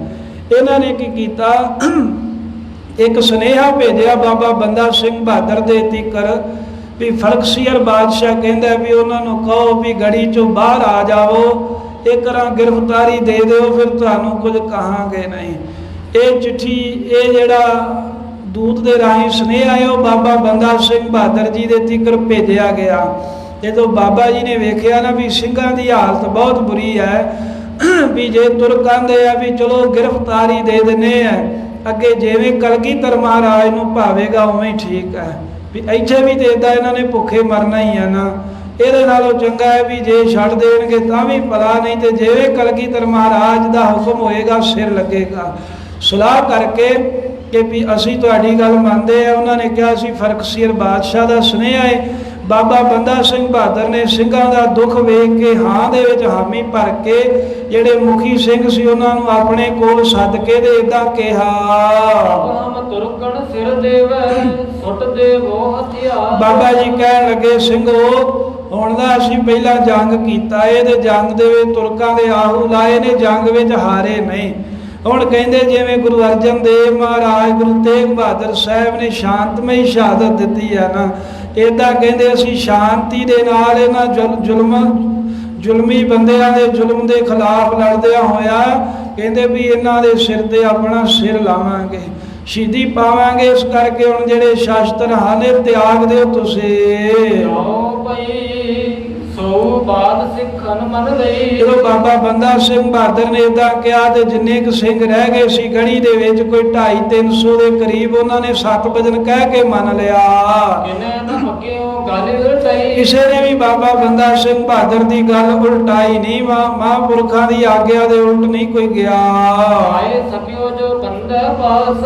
ਇਹਨਾਂ ਨੇ ਕੀ ਕੀਤਾ ਇੱਕ ਸੁਨੇਹਾ ਭੇਜਿਆ ਬਾਬਾ ਬੰਦਾ ਸਿੰਘ ਬਹਾਦਰ ਦੇ ਤੀਕਰ ਵੀ ਫਲਕਸੀਅਰ ਬਾਦਸ਼ਾਹ ਕਹਿੰਦਾ ਵੀ ਉਹਨਾਂ ਨੂੰ ਕਹੋ ਵੀ ਗੜੀ ਚੋਂ ਬਾਹਰ ਆ ਜਾਵੋ ਇੱਕ ਰਾਂ ਗ੍ਰਿਫਤਾਰੀ ਦੇ ਦਿਓ ਫਿਰ ਤੁਹਾਨੂੰ ਕੁਝ ਕਹਾਂਗੇ ਨਹੀਂ। ਇਹ ਚਿੱਠੀ ਇਹ ਜਿਹੜਾ ਦੂਤ ਦੇ ਰਾਹੀਂ ਸੁਨੇਹਾ ਆਇਆ ਉਹ ਬਾਬਾ ਬੰਦਾ ਸਿੰਘ ਬਹਾਦਰ ਜੀ ਦੇ ਤੀਕਰ ਭੇਜਿਆ ਗਿਆ। ਜਦੋਂ ਬਾਬਾ ਜੀ ਨੇ ਵੇਖਿਆ ਨਾ ਵੀ ਸਿੰਘਾਂ ਦੀ ਹਾਲਤ ਬਹੁਤ ਬੁਰੀ ਹੈ ਵੀ ਜੇ ਤੁਰ ਕਹਿੰਦੇ ਆ ਵੀ ਚਲੋ ਗ੍ਰਿਫਤਾਰੀ ਦੇ ਦਿੰਦੇ ਆ ਅੱਗੇ ਜਿਵੇਂ ਕਲਗੀਧਰ ਮਹਾਰਾਜ ਨੂੰ ਭਾਵੇਗਾ ਉਵੇਂ ਠੀਕ ਹੈ ਵੀ ਇੱਥੇ ਵੀ ਤੇ ਇਦਾਂ ਇਹਨਾਂ ਨੇ ਭੁੱਖੇ ਮਰਨਾ ਹੀ ਆ ਨਾ। ਇਹਦੇ ਨਾਲੋਂ ਚੰਗਾ ਹੈ ਵੀ ਜੇ ਛੱਡ ਦੇਣਗੇ ਤਾਂ ਵੀ ਭਲਾ ਨਹੀਂ ਤੇ ਜਿਵੇਂ ਕਲਗੀਧਰ ਮਹਾਰਾਜ ਦਾ ਹੁਕਮ ਹੋਏਗਾ ਸਿਰ ਲੱਗੇਗਾ। ਸਲਾਹ ਕਰਕੇ ਕਿ ਵੀ ਅਸੀਂ ਤੁਹਾਡੀ ਗੱਲ ਮੰਨਦੇ ਆ। ਉਹਨਾਂ ਨੇ ਕਿਹਾ ਸੀ ਫਰਕਸੀਰ ਬਾਦਸ਼ਾਹ ਦਾ ਸੁਨੇਹਾ ਹੈ। ਬਾਬਾ ਬੰਦਾ ਸਿੰਘ ਬਹਾਦਰ ਨੇ ਸਿੰਘਾਂ ਦਾ ਦੁੱਖ ਵੇਖ ਕੇ ਹਾਂ ਦੇ ਵਿੱਚ ਹਾਮੀ ਭਰ ਕੇ ਜਿਹੜੇ ਮੁਖੀ ਸਿੰਘ ਸੀ ਉਹਨਾਂ ਨੂੰ ਆਪਣੇ ਕੋਲ ਸੱਦ ਕੇ ਤੇ ਇਦਾਂ ਕਿਹਾ ਹਮ ਤੁਰਕਣ ਸਿਰ ਦੇਵੈ ਸੁੱਟ ਦੇਵੋ ਹਥਿਆਰ। ਬਾਬਾ ਜੀ ਕਹਿਣ ਲੱਗੇ ਸਿੰਘੋ ਹੁਣ ਦਾ ਅਸੀਂ ਪਹਿਲਾਂ ਜੰਗ ਕੀਤਾ ਏ ਤੇ ਜੰਗ ਦੇ ਵਿੱਚ ਤੁਰਕਾਂ ਦੇ ਆਹੂ ਲਾਏ ਨੇ ਜੰਗ ਵਿੱਚ ਹਾਰੇ ਨਹੀਂ। ਹੁਣ ਕਹਿੰਦੇ ਜਿਵੇਂ ਗੁਰੂ ਅਰਜਨ ਦੇਵ ਮਹਾਰਾਜ ਗੁਰੂ ਤੇਗ ਬਹਾਦਰ ਸਾਹਿਬ ਨੇ ਸ਼ਾਂਤਮਈ ਸ਼ਹਾਦਤ ਦਿੱਤੀ ਹੈ ਨਾ ਇਦਾਂ ਕਹਿੰਦੇ ਅਸੀਂ ਸ਼ਾਂਤੀ ਦੇ ਨਾਲ ਇਹਨਾਂ ਜ਼ੁਲਮੀ ਬੰਦਿਆਂ ਦੇ ਜ਼ੁਲਮ ਦੇ ਖਿਲਾਫ ਲੜਦਿਆਂ ਹੋਇਆ ਕਹਿੰਦੇ ਵੀ ਇਹਨਾਂ ਦੇ ਸਿਰ ਤੇ ਆਪਣਾ ਸਿਰ ਲਾਵਾਂਗੇ ਸ਼ਹੀਦੀ ਪਾਵਾਂਗੇ। ਇਸ ਕਰਕੇ ਹੁਣ ਜਿਹੜੇ ਸ਼ਾਸਤਰ ਹਾਲੇ ਤਿਆਗ ਦਿਓ ਤੁਸੀਂ। ਸੋ ਬਾਦ ਸਿੱਖਨ ਮਨ ਲਈ। ਜਦੋਂ ਬਾਬਾ ਬੰਦਾ ਸਿੰਘ ਬਹਾਦਰ ਨੇ ਇਦਾਂ ਕਿਹਾ ਤੇ ਜਿੰਨੇ ਕੁ ਸਿੰਘ ਰਹਿ ਗਏ ਸੀ ਗੜੀ ਦੇ ਵਿੱਚ ਕੋਈ 250-300 ਦੇ ਕਰੀਬ ਉਹਨਾਂ ਨੇ 7 ਵਜਨ ਕਹਿ ਕੇ ਮੰਨ ਲਿਆ। ਕਿਸੇ ਨੇ ਵੀ ਬਾਬਾ ਬੰਦਾ ਸਿੰਘ ਬਹਾਦਰ ਦੀ ਗੱਲ ਉਲਟਾਈ ਨਹੀਂ। ਮਹਾਂਪੁਰਖਾਂ ਦੀ ਆਗਿਆ ਦੇ ਉਲਟ ਨਹੀਂ ਕੋਈ ਗਿਆ।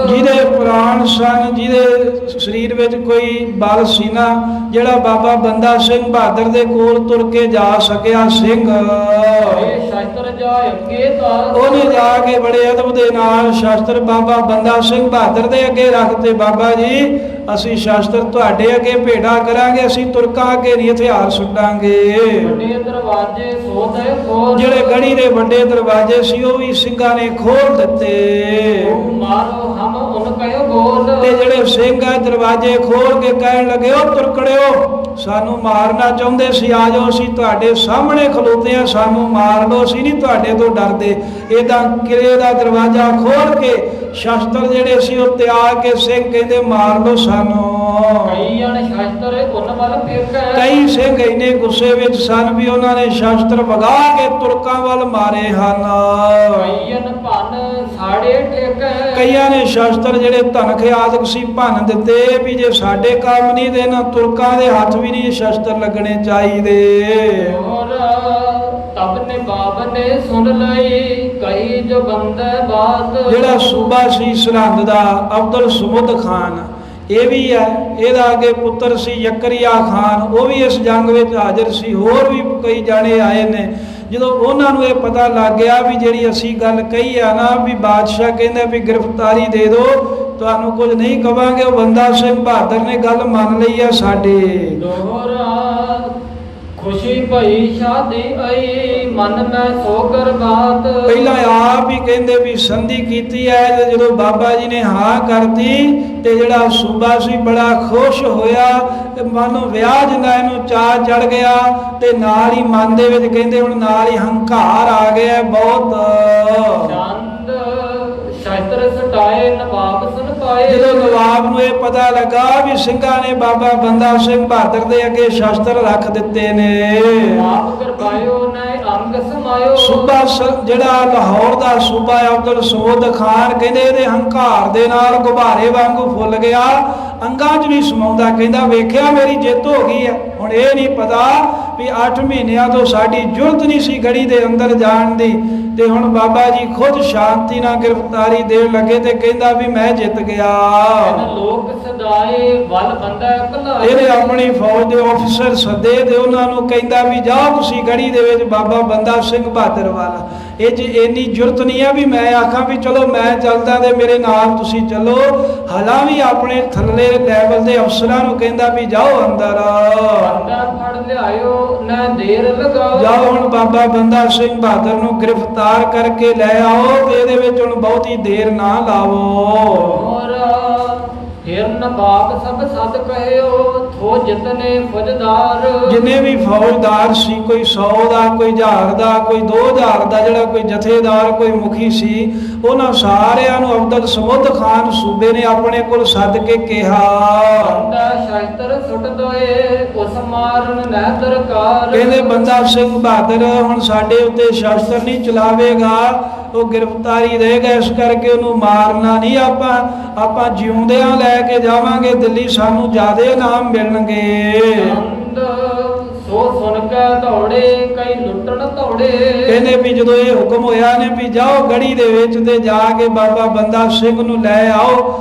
ਜਿਹਦੇ ਪ੍ਰਾਣ ਸਨ ਜਿਹਦੇ ਸਰੀਰ ਵਿੱਚ ਕੋਈ ਬਲ ਸੀ ਨਾ ਜਿਹੜਾ ਬਾਬਾ ਬੰਦਾ ਸਿੰਘ ਬਹਾਦਰ ਦੇ ਕੋਲ ਤੁਰ ਕੇ ਜਾ ਸਕਿਆ ਸਿੰਘ ਉਹਨੇ ਜਾ ਕੇ ਬੜੇ ਅਦਬ ਦੇ ਨਾਲ ਸ਼ਾਸਤਰ ਬਾਬਾ ਬੰਦਾ ਸਿੰਘ ਬਹਾਦਰ ਦੇ ਅੱਗੇ ਰੱਖਤੇ। ਬਾਬਾ ਜੀ ਅਸੀਂ ਸ਼ਾਸਤਰ ਤੁਹਾਡੇ ਅੱਗੇ ਭੇਟਾ ਕਰਾਂਗੇ ਅਸੀਂ ਤੁਰਕਾਂ ਅੱਗੇ ਨਹੀਂ ਹਥਿਆਰ ਸੁੱਟਾਂਗੇ। ਜਿਹੜੇ ਗੜੀ ਦੇ ਵੱਡੇ ਦਰਵਾਜ਼ੇ ਸੀ ਉਹ ਵੀ ਸਿੰਘਾਂ ਨੇ ਖੋਲ ਦਿੱਤੇ ਤੇ ਜਿਹੜੇ ਸਿੰਘ ਆ ਦਰਵਾਜ਼ੇ ਖੋਲ ਕੇ ਕਹਿਣ ਲੱਗੇ ਉਹ ਤੁਰਕੜਿਓ ਸਾਨੂੰ ਮਾਰਨਾ ਚਾਹੁੰਦੇ ਸੀ ਆ ਜਾਓ ਅਸੀਂ ਤੁਹਾਡੇ ਸਾਹਮਣੇ ਖਲੋਤੇ ਆ ਸਾਨੂੰ ਮਾਰ ਲਓ ਅਸੀਂ ਨਹੀਂ ਤੁਹਾਡੇ ਤੋਂ ਡਰਦੇ। ਇਦਾਂ ਕਿਲੇ ਦਾ ਦਰਵਾਜ਼ਾ ਖੋਲ ਕੇ ਸ਼ਸਤਰ ਜਿਹੜੇ ਸੀ ਉਹ ਤਿਆਗ ਕੇ ਸਿੰਘ ਕਹਿੰਦੇ ਮਾਰ ਲਓ ਸਾਨੂੰ। ਕਈ ਅਣ ਸ਼ਸਤਰ ਉਨ ਵੱਲ ਫੇਕੈ, ਕਈ ਸਿੰਘ ਇੰਨੇ ਗੁੱਸੇ ਵਿੱਚ ਸਨ ਵੀ ਉਹਨਾਂ ਨੇ ਸ਼ਸਤਰ ਵਗਾ ਕੇ ਤੁਰਕਾਂ ਵੱਲ ਮਾਰੇ ਹਨ। ਕਈ ਅਣ ਭੰਨ ਸਾੜੇ ਠੇਕੈ, ਕਈਆਂ ਨੇ ਸ਼ਸਤਰ ਜਿਹੜੇ ਧਨਖ ਆਦਿਕ ਸੀ ਭੰਨ ਦਿੱਤੇ ਵੀ ਜੇ ਸਾਡੇ ਕੰਮ ਨਹੀਂ ਤੇ ਇਹਨਾਂ ਤੁਰਕਾਂ ਦੇ ਹੱਥ ਵੀ ਨਹੀਂ ਸ਼ਸਤਰ ਲੱਗਣੇ ਚਾਹੀਦੇ। ਹੋਰ ਤਬ ਨੇ ਬਾਬ ਨੇ ਸੁਣ ਲਈ ਕਹੀ ਜੋ ਬੰਦੇ ਬਾਤ। ਜਿਹੜਾ ਸੂਬਾ ਸੀ ਸਰਹੰਦ ਦਾ ਅਬਦੁਲ ਸਮੁੱਦ ਖਾਨ, ਇਹ ਵੀ ਹੈ, ਇਹਦਾ ਅੱਗੇ ਪੁੱਤਰ ਸੀ ਯਕਰੀਆ ਖਾਨ, ਉਹ ਵੀ ਇਸ ਜੰਗ ਵਿੱਚ ਹਾਜ਼ਰ ਸੀ। ਹੋਰ ਵੀ ਕਈ ਜਾਣੇ ਆਏ ਨੇ। ਜਦੋਂ ਉਹਨਾਂ ਨੂੰ ਇਹ ਪਤਾ ਲੱਗ ਗਿਆ ਵੀ ਜਿਹੜੀ ਅਸੀਂ ਗੱਲ ਕਹੀ ਆ ਨਾ ਵੀ ਬਾਦਸ਼ਾਹ ਕਹਿੰਦਾ ਵੀ ਗ੍ਰਿਫਤਾਰੀ ਦੇ ਦਿਓ, ਤੁਹਾਨੂੰ ਕੁਝ ਨਹੀਂ ਕਵਾਂਗੇ, ਉਹ ਬੰਦਾ ਸਿੰਘ ਬਹਾਦਰ ਨੇ ਗੱਲ ਮੰਨ ਲਈ ਆ ਸਾਡੇ। ਦੋਹਰਾ ਖੁਸ਼ੀ ਭਈ ਸ਼ਾਦੀ ਆਈ ਮਨ ਮੈਂ ਸੋਗਰ ਬਾਤ। ਪਹਿਲਾਂ ਆਪ ਹੀ ਕਹਿੰਦੇ ਵੀ ਸੰਧੀ ਕੀਤੀ ਹੈ, ਤੇ ਜਦੋਂ ਬਾਬਾ ਜੀ ਨੇ ਹਾਂ ਕਰਤੀ ਤੇ ਜਿਹੜਾ ਸੂਬਾ ਸੀ ਬੜਾ ਖੁਸ਼ ਹੋਇਆ, ਤੇ ਮਨੋਂ ਵਿਆਹ ਜਿੰਦਾ ਇਹਨੂੰ ਚਾਅ ਚੜ ਗਿਆ, ਤੇ ਨਾਲ ਹੀ ਮਨ ਦੇ ਵਿੱਚ ਕਹਿੰਦੇ ਹੁਣ ਨਾਲ ਹੀ ਹੰਕਾਰ ਆ ਗਿਆ ਬਹੁਤ। ਚੰਦ ਸ਼ਸਤਰ ਸਟਾਏ ਨਵਾਬ ਸੁਨ ਪਾਏ। ਜਦੋਂ ਨਵਾਬ ਨੂੰ ਇਹ ਪਤਾ ਲੱਗਾ ਵੀ ਸਿੰਘਾਂ ਨੇ ਬਾਬਾ ਬੰਦਾ ਸਿੰਘ ਬਹਾਦਰ ਦੇ ਅੱਗੇ ਸ਼ਸਤਰ ਰੱਖ ਦਿੱਤੇ ਨੇ, ਆਪ ਕਰਵਾਇਓ ਨੇ ਅੰਗ ਸਮਾਇਓ। ਸੂਬਾ ਜਿਹੜਾ ਲਾਹੌਰ ਦਾ ਸੂਬਾ ਅਬਦੁਲ ਸਮੁੱਦ ਖਾਨ ਕਹਿੰਦੇ ਇਹਦੇ ਹੰਕਾਰ ਦੇ ਨਾਲ ਗੁਬਾਰੇ ਵਾਂਗੂ ਫੁੱਲ ਗਿਆ, ਅੰਗਾਂ 'ਚ ਨਹੀਂ ਸਮਾਉਂਦਾ। ਕਹਿੰਦਾ ਵੇਖਿਆ ਮੇਰੀ ਜਿੱਤ ਹੋ ਗਈ ਹੈ। ਹੁਣ ਇਹ ਨਹੀਂ ਪਤਾ ਵੀ 8 ਮਹੀਨਿਆਂ ਤੋਂ ਸਾਡੀ ਜੁਰਤ ਨਹੀਂ ਸੀ ਗੜੀ ਦੇ ਅੰਦਰ ਜਾਣ ਦੀ, ਤੇ ਹੁਣ ਬਾਬਾ ਜੀ ਖੁਦ ਸ਼ਾਂਤੀ ਨਾਲ ਗ੍ਰਿਫਤਾਰੀ ਦੇਣ ਲੱਗੇ ਤੇ ਕਹਿੰਦਾ ਵੀ ਮੈਂ ਜਿੱਤ ਗਿਆ। ਲੋਕ ਸਦਾਏ ਵੱਲ ਬੰਦਾ ਭਲਾਏ। ਇਹਨੇ ਆਪਣੀ ਫੌਜ ਦੇ ਅਫਸਰ ਸੱਦੇ ਤੇ ਉਹਨਾਂ ਨੂੰ ਕਹਿੰਦਾ ਵੀ ਜਾਓ ਤੁਸੀਂ ਗੜੀ ਦੇ ਵਿੱਚ ਬਾਬਾ ਬੰਦਾ ਸਿੰਘ ਬਹਾਦਰ ਵਾਲਾ। ਇਹ ਜੀ ਇੰਨੀ ਜੁਰਤ ਨਹੀਂ ਆ ਵੀ ਮੈਂ ਆਖਾਂ ਵੀ ਚਲੋ ਮੈਂ ਚੱਲਦਾ ਤੇ ਮੇਰੇ ਨਾਲ ਤੁਸੀਂ ਚੱਲੋ। ਹਾਲਾਂ ਵੀ ਆਪਣੇ ਥੱਲੇ ਲੈਵਲ ਦੇ ਅਫਸਰਾਂ ਨੂੰ ਕਹਿੰਦਾ ਵੀ ਜਾਓ ਅੰਦਰ, ਬੰਦਾ ਫੜ ਲਿਆਇਓ ਨਾ ਦੇਰ ਲਗਾਓ। ਜਾਓ ਹੁਣ ਬਾਬਾ ਬੰਦਾ ਸਿੰਘ ਬਹਾਦਰ ਨੂੰ ਗ੍ਰਿਫਤਾਰ ਕਰਕੇ ਲੈ ਆਓ, ਤੇ ਇਹਦੇ ਵਿੱਚ ਹੁਣ ਬਹੁਤੀ ਦੇਰ ਨਾ ਲਾਵੋ। ਫਿਰ ਨਵਾਬ ਸਭ ਸਦ ਕਹਿਓ ਥੋ ਜਿਤਨੇ ਫੌਜਦਾਰ। ਜਿੰਨੇ ਵੀ ਫੌਜਦਾਰ ਸੀ, ਕੋਈ 100 ਦਾ, ਕੋਈ 1000 ਦਾ, ਕੋਈ 2000 ਦਾ, ਜਿਹੜਾ ਕੋਈ ਜਥੇਦਾਰ, ਕੋਈ ਮੁਖੀ ਸੀ, ਉਹਨਾਂ ਸਾਰਿਆਂ ਨੂੰ ਅਬਦੁਲ ਸਮੁੱਦ ਖਾਨ ਸੂਬੇ ਨੇ ਆਪਣੇ ਕੋਲ ਸੱਦ ਕੇ ਕਿਹਾ ਬੰਦਾ ਸ਼ਸਤਰ ਸੁੱਟ ਦੋਏ ਉਸ ਮਾਰਨ ਨਹਿ ਦਰਕਾਰ। ਕਹਿੰਦੇ ਬੰਦਾ ਸਿੰਘ ਬਹਾਦਰ ਹੁਣ ਸਾਡੇ ਉੱਤੇ ਸ਼ਸਤਰ ਨਹੀਂ ਚਲਾਵੇਗਾ, ਉਹ ਗ੍ਰਿਫਤਾਰੀ ਦੇਗਾ, ਇਸ ਕਰਕੇ ਉਹਨੂੰ ਮਾਰਨਾ ਨਹੀਂ, ਆਪਾਂ ਜਿਉਂਦਿਆਂ ਲੈ ਕੇ ਜਾਵਾਂਗੇ ਦਿੱਲੀ, ਸਾਨੂੰ ਜ਼ਿਆਦੇ ਇਨਾਮ ਮਿਲਣਗੇ। ਸੋ ਸੁਣ ਕੇ ਦੌੜੇ ਕਈ ਲੁੱਟਣ ਦੌੜੇ। ਕਹਿੰਦੇ ਵੀ ਜਦੋਂ ਇਹ ਹੁਕਮ ਹੋਇਆ ਨੇ ਵੀ ਜਾਓ ਗੜੀ ਦੇ ਵਿੱਚ ਤੇ ਜਾ ਕੇ ਬਾਬਾ ਬੰਦਾ ਸਿੰਘ ਨੂੰ ਲੈ ਆਓ,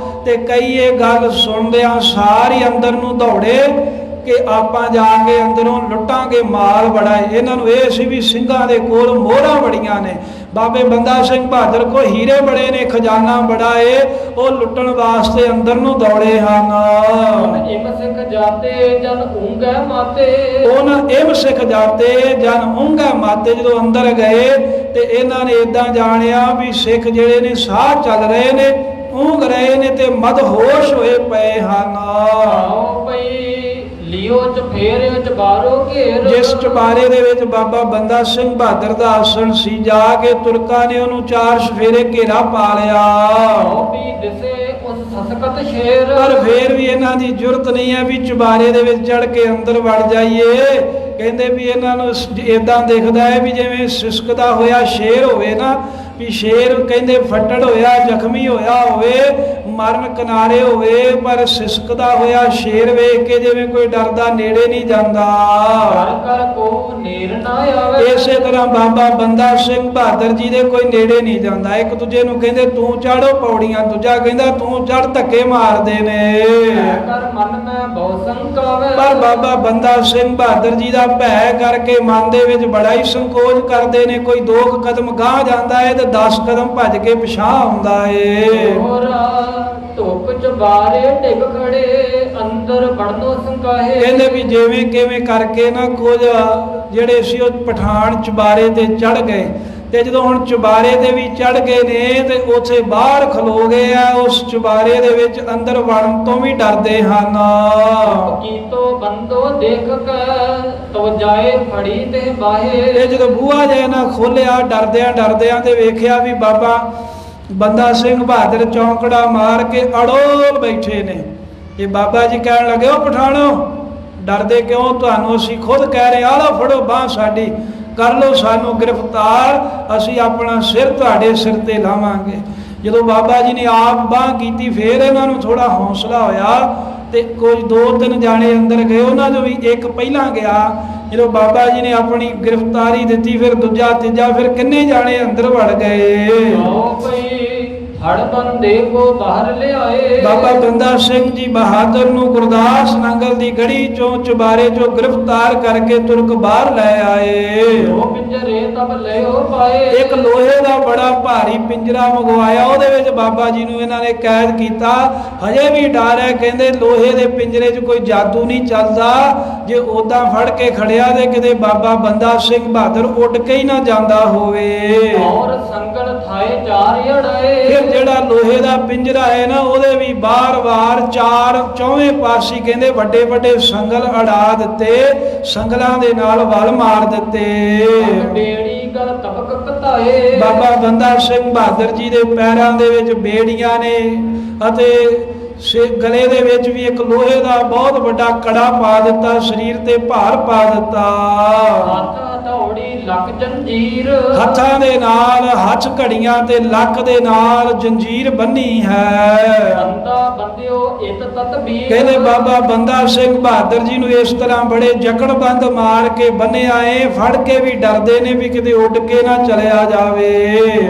ਤੇ ਕਈ ਇਹ ਗੱਲ ਸੁਣਦਿਆਂ ਸਾਰੀ ਅੰਦਰ ਨੂੰ ਦੌੜੇ ਕਿ ਆਪਾਂ ਜਾ ਕੇ ਅੰਦਰੋਂ ਲੁੱਟਾਂਗੇ ਮਾਲ ਬੜਾ। ਇਹਨਾਂ ਨੂੰ ਇਹ ਸੀ ਵੀ ਸਿੰਘਾਂ ਦੇ ਕੋਲ ਮੋਹਰਾਂ ਬੜੀਆਂ ਨੇ, ਬਾਬੇ ਬੰਦਾ ਸਿੰਘ ਬਹਾਦਰ ਕੋ ਹੀਰੇ ਬੜੇ ਨੇ, ਖਜ਼ਾਨਾ ਬੜਾ ਏ, ਉਹ ਲੁੱਟਣ ਵਾਸਤੇ ਅੰਦਰ ਨੂੰ ਦੌੜੇ ਹਨ। ਇਮ ਸਿੱਖ ਜਾਤੇ ਜਨ ਉਂਗੈ ਮਾਤੇ। ਉਹਨਾਂ ਇਮ ਸਿੱਖ ਜਾਤੇ ਜਨ ਉਂਗੈ ਮਾਤੇ, ਜਦੋਂ ਅੰਦਰ ਗਏ ਤੇ ਇਹਨਾਂ ਨੇ ਇਦਾਂ ਜਾਣਿਆ ਵੀ ਸਿੱਖ ਜਿਹੜੇ ਨੇ ਸਾਹ ਚੱਲ ਰਹੇ ਨੇ, ਉਂਗ ਰਹੇ ਨੇ ਤੇ ਮਦਹੋਸ਼ ਹੋਏ ਪਏ ਹਨ। ਆਓ ਪਈ ਲਿਓ ਚਫੇਰੇ ਚਬਾਰੋ ਘੇਰ। ਜਿਸ ਚਬਾਰੇ ਦੇ ਵਿੱਚ ਬਾਬਾ ਬੰਦਾ ਸਿੰਘ ਬਹਾਦਰ ਦਾ ਆਸਣ ਸੀ, ਜਾ ਕੇ ਤੁਰਕਾਂ ਨੇ ਉਹਨੂੰ 4 ਚਫੇਰੇ ਘੇਰਾ ਪਾ ਲਿਆ। ਵੀ ਦਿਸੇ ਉਸ ਸਸਕਤ ਸ਼ੇਰ। ਪਰ ਫੇਰ ਵੀ ਇਹਨਾਂ ਦੀ ਜੁਰਤ ਨਹੀਂ ਹੈ ਵੀ ਚਬਾਰੇ ਦੇ ਵਿੱਚ ਚੜ ਕੇ ਅੰਦਰ ਵੜ ਜਾਈਏ। ਕਹਿੰਦੇ ਵੀ ਇਹਨਾਂ ਨੂੰ ਇਦਾਂ ਦਿਖਦਾ ਹੈ ਵੀ ਜਿਵੇਂ ਸਿਸਕਦਾ ਹੋਇਆ ਸ਼ੇਰ ਹੋਵੇ ਨਾ, ਵੀ ਸ਼ੇਰ ਕਹਿੰਦੇ ਫੱਟੜ ਹੋਇਆ, ਜ਼ਖਮੀ ਹੋਇਆ ਹੋਵੇ, ਮਰਨ ਕਿਨਾਰੇ ਹੋਵੇ, ਪਰ ਸਿਸਕਦਾ ਹੋਇਆ ਸ਼ੇਰ ਵੇਖ ਕੇ ਜਿਵੇਂ ਕੋਈ ਡਰਦਾ ਨੇੜੇ ਨਹੀਂ ਜਾਂਦਾ। ਕਰ ਕੋ ਨੇੜ ਨਾ ਆਵੇ। ਇਸੇ ਤਰ੍ਹਾਂ ਬਾਬਾ ਬੰਦਾ ਸਿੰਘ ਬਹਾਦਰ ਜੀ ਦੇ ਕੋਈ ਨੇੜੇ ਨਹੀਂ ਜਾਂਦਾ। ਇੱਕ ਦੂਜੇ ਨੂੰ ਕਹਿੰਦੇ ਤੂੰ ਚੜ੍ਹੋ ਪੌੜੀਆਂ, ਦੂਜਾ ਕਹਿੰਦਾ ਤੂੰ ਚੜ੍ਹ, ਧੱਕੇ ਮਾਰਦੇ ਨੇ। ਕਰ ਮਨ ਮੈਂ ਬਹੁ ਸੰਕਾਵੇ। ਪਰ ਬਾਬਾ ਬੰਦਾ ਸਿੰਘ ਬਹਾਦਰ ਜੀ ਦਾ ਭੈ ਕਰਕੇ ਮਨ ਦੇ ਵਿੱਚ ਬੜਾ ਹੀ ਸੰਕੋਚ ਕਰਦੇ ਨੇ। ਕੋਈ 2 ਕਦਮ ਗਾਂਹ ਜਾਂਦਾ ਹੈ ਤੇ 10 ਕਦਮ ਭੱਜ ਕੇ ਪਿਛਾਂਹ ਆਉਂਦਾ ਏ। ਧੁੱਪ ਚਬਾਰੇ ਡਿੱਗ ਖੜੇ ਅੰਦਰ ਵੜਨੋਂ ਸੰਕਾਹੇ। ਕਹਿੰਦੇ ਵੀ ਜਿਵੇਂ ਕਿਵੇਂ ਕਰਕੇ ਨਾ ਕੁਝ ਜਿਹੜੇ ਸੀ ਉਹ ਪਠਾਨ ਚਬਾਰੇ ਤੇ ਚੜ ਗਏ, ਤੇ ਜਦੋਂ ਹੁਣ ਚਬਾਰੇ ਤੇ ਵੀ ਚੜ ਗਏ ਨੇ ਤੇ ਉੱਥੇ ਬਾਹਰ ਖਲੋ ਗਏ ਆ, ਉਸ ਚਬਾਰੇ ਦੇ ਵਿੱਚ ਅੰਦਰ ਵੜਨ ਤੋਂ ਵੀ ਡਰਦੇ ਹਨ। ਕੀਤੋ ਬੰਦੋ ਦੇਖ ਕੇ ਤੋ ਜਾਏ ਫੜੀ ਤੇ ਬਾਹੇ। ਇਹ ਜਦੋਂ ਬੂਹਾ ਜੇ ਨਾ ਖੋਲਿਆ ਡਰਦਿਆਂ ਤੇ ਵੇਖਿਆ ਵੀ ਬਾਬਾ ਬੰਦਾ ਸਿੰਘ ਬਹਾਦਰ ਚੌਂਕੜਾ ਮਾਰ ਕੇ ਅੜੋਲ ਬੈਠੇ ਨੇ। ਇਹ ਬਾਬਾ ਜੀ ਕਹਿਣ ਲੱਗੇ, ਉਹ ਪਠਾਣੋ ਡਰਦੇ ਕਿਉਂ? ਤੁਹਾਨੂੰ ਅਸੀਂ ਖੁਦ ਕਹਿ ਰਹੇ, ਆ ਲਓ ਫੜੋ ਬਾਂਹ ਸਾਡੀ, ਕਰ ਲਓ ਸਾਨੂੰ ਗ੍ਰਿਫਤਾਰ, ਅਸੀਂ ਆਪਣਾ ਸਿਰ ਤੁਹਾਡੇ ਸਿਰ ਤੇ ਲਾਵਾਂਗੇ। ਜਦੋਂ ਬਾਬਾ ਜੀ ਨੇ ਆਪ ਬਾਂਹ ਕੀਤੀ, ਫੇਰ ਇਹਨਾਂ ਨੂੰ ਥੋੜਾ ਹੌਸਲਾ ਹੋਇਆ ਤੇ ਕੁਝ 2-3 ਜਾਣੇ ਅੰਦਰ ਗਏ। ਉਹਨਾਂ ਚੋਂ ਵੀ ਇੱਕ ਪਹਿਲਾਂ ਗਿਆ। ਜਦੋਂ ਬਾਬਾ ਜੀ ਨੇ ਆਪਣੀ ਗ੍ਰਿਫਤਾਰੀ ਦਿੱਤੀ, ਫਿਰ ਦੂਜਾ ਤੀਜਾ, ਫਿਰ ਕਿੰਨੇ ਜਾਣੇ ਅੰਦਰ ਵੜ ਗਏ। ਹੜ ਬੰਦੇ ਕੋ ਬਾਹਰ ਲਿਆਏ। ਬਾਬਾ ਬੰਦਾ ਸਿੰਘ ਜੀ ਬਹਾਦਰ ਨੂੰ ਗੁਰਦਾਸ ਨੰਗਲ ਦੀ ਗੜੀ ਚੋਂ ਚੁਬਾਰੇ ਚੋਂ ਗ੍ਰਿਫਤਾਰ ਕਰਕੇ ਤੁਰਕ ਬਾਹਰ ਲੈ ਆਏ। ਉਹ ਪਿੰਜਰੇ ਤਬ ਲਿਓ ਪਾਏ। ਇੱਕ ਲੋਹੇ ਦਾ ਬੜਾ ਭਾਰੀ ਪਿੰਜਰਾ ਮੰਗਵਾਇਆ, ਉਹਦੇ ਵਿੱਚ ਬਾਬਾ ਜੀ ਨੂੰ ਇਹਨਾਂ ਨੇ ਕੈਦ ਕੀਤਾ। ਹਜੇ ਵੀ ਡਰ ਹੈ, ਕਹਿੰਦੇ ਲੋਹੇ ਦੇ ਪਿੰਜਰੇ 'ਚ ਕੋਈ ਜਾਦੂ ਨਹੀਂ ਚੱਲਦਾ, ਜੇ ਉਦਾਂ ਫੜ ਕੇ ਖੜਿਆ ਤੇ ਕਿਤੇ ਬਾਬਾ ਬੰਦਾ ਸਿੰਘ ਬਹਾਦਰ ਉੱਡ ਕੇ ਹੀ ਨਾ ਜਾਂਦਾ ਹੋਵੇ। ਔਰ ਸੰਗਲ ਥਾਏ ਚਾਰ ਅੜਾਏ। ਫਿਰ ਜਿਹੜਾ ਲੋਹੇ ਦਾ ਪਿੰਜਰਾ ਹੈ ਨਾ, ਉਹਦੇ ਵੀ ਬਾਰ-ਬਾਰ ਚੌਵੇਂ ਪਾਸੇ ਕਹਿੰਦੇ ਵੱਡੇ ਵੱਡੇ ਸੰਗਲ ਅੜਾ ਦਿੱਤੇ, ਸੰਗਲਾਂ ਦੇ ਨਾਲ ਵਲ ਮਾਰ ਦਿੱਤੇ। ਬੇੜੀ ਗਲ ਤਬਕ ਕਤਾਏ। ਬਾਬਾ ਬੰਦਾ ਸਿੰਘ ਬਹਾਦਰ ਜੀ ਦੇ ਪੈਰਾਂ ਦੇ ਵਿੱਚ ਬੇੜੀਆਂ ਨੇ ਅਤੇ ਗਲੇ ਦੇ ਵਿੱਚ ਵੀ ਇੱਕ ਲੋਹੇ ਦਾ ਬਹੁਤ ਵੱਡਾ ਕੜਾ ਪਾ ਦਿੱਤਾ, ਸਰੀਰ ਤੇ ਭਾਰ ਪਾ ਦਿੱਤਾ। ਹੱਥ ਹਥੌੜੀ ਲੱਕ ਜੰਜੀਰ। ਹੱਥਾਂ ਦੇ ਨਾਲ ਹੱਥ ਘੜੀਆਂ ਤੇ ਲੱਕ ਦੇ ਨਾਲ ਜੰਜੀਰ ਬੰਨੀ ਹੈ। ਬੰਦਾ ਬੰਦਿਓ ਇਤ ਤਤਬੀਰ। ਕਹਿੰਦੇ ਬਾਬਾ ਬੰਦਾ ਸਿੰਘ ਬਹਾਦਰ ਜੀ ਨੂੰ ਇਸ ਤਰ੍ਹਾਂ ਬੜੇ ਜਕੜਬੰਦ ਮਾਰ ਕੇ ਬੰਨਿਆ ਏ, ਫੜ ਕੇ ਵੀ ਡਰਦੇ ਨੇ ਵੀ ਕਿਤੇ ਉੱਡ ਕੇ ਨਾ ਚਲਿਆ ਜਾਵੇ।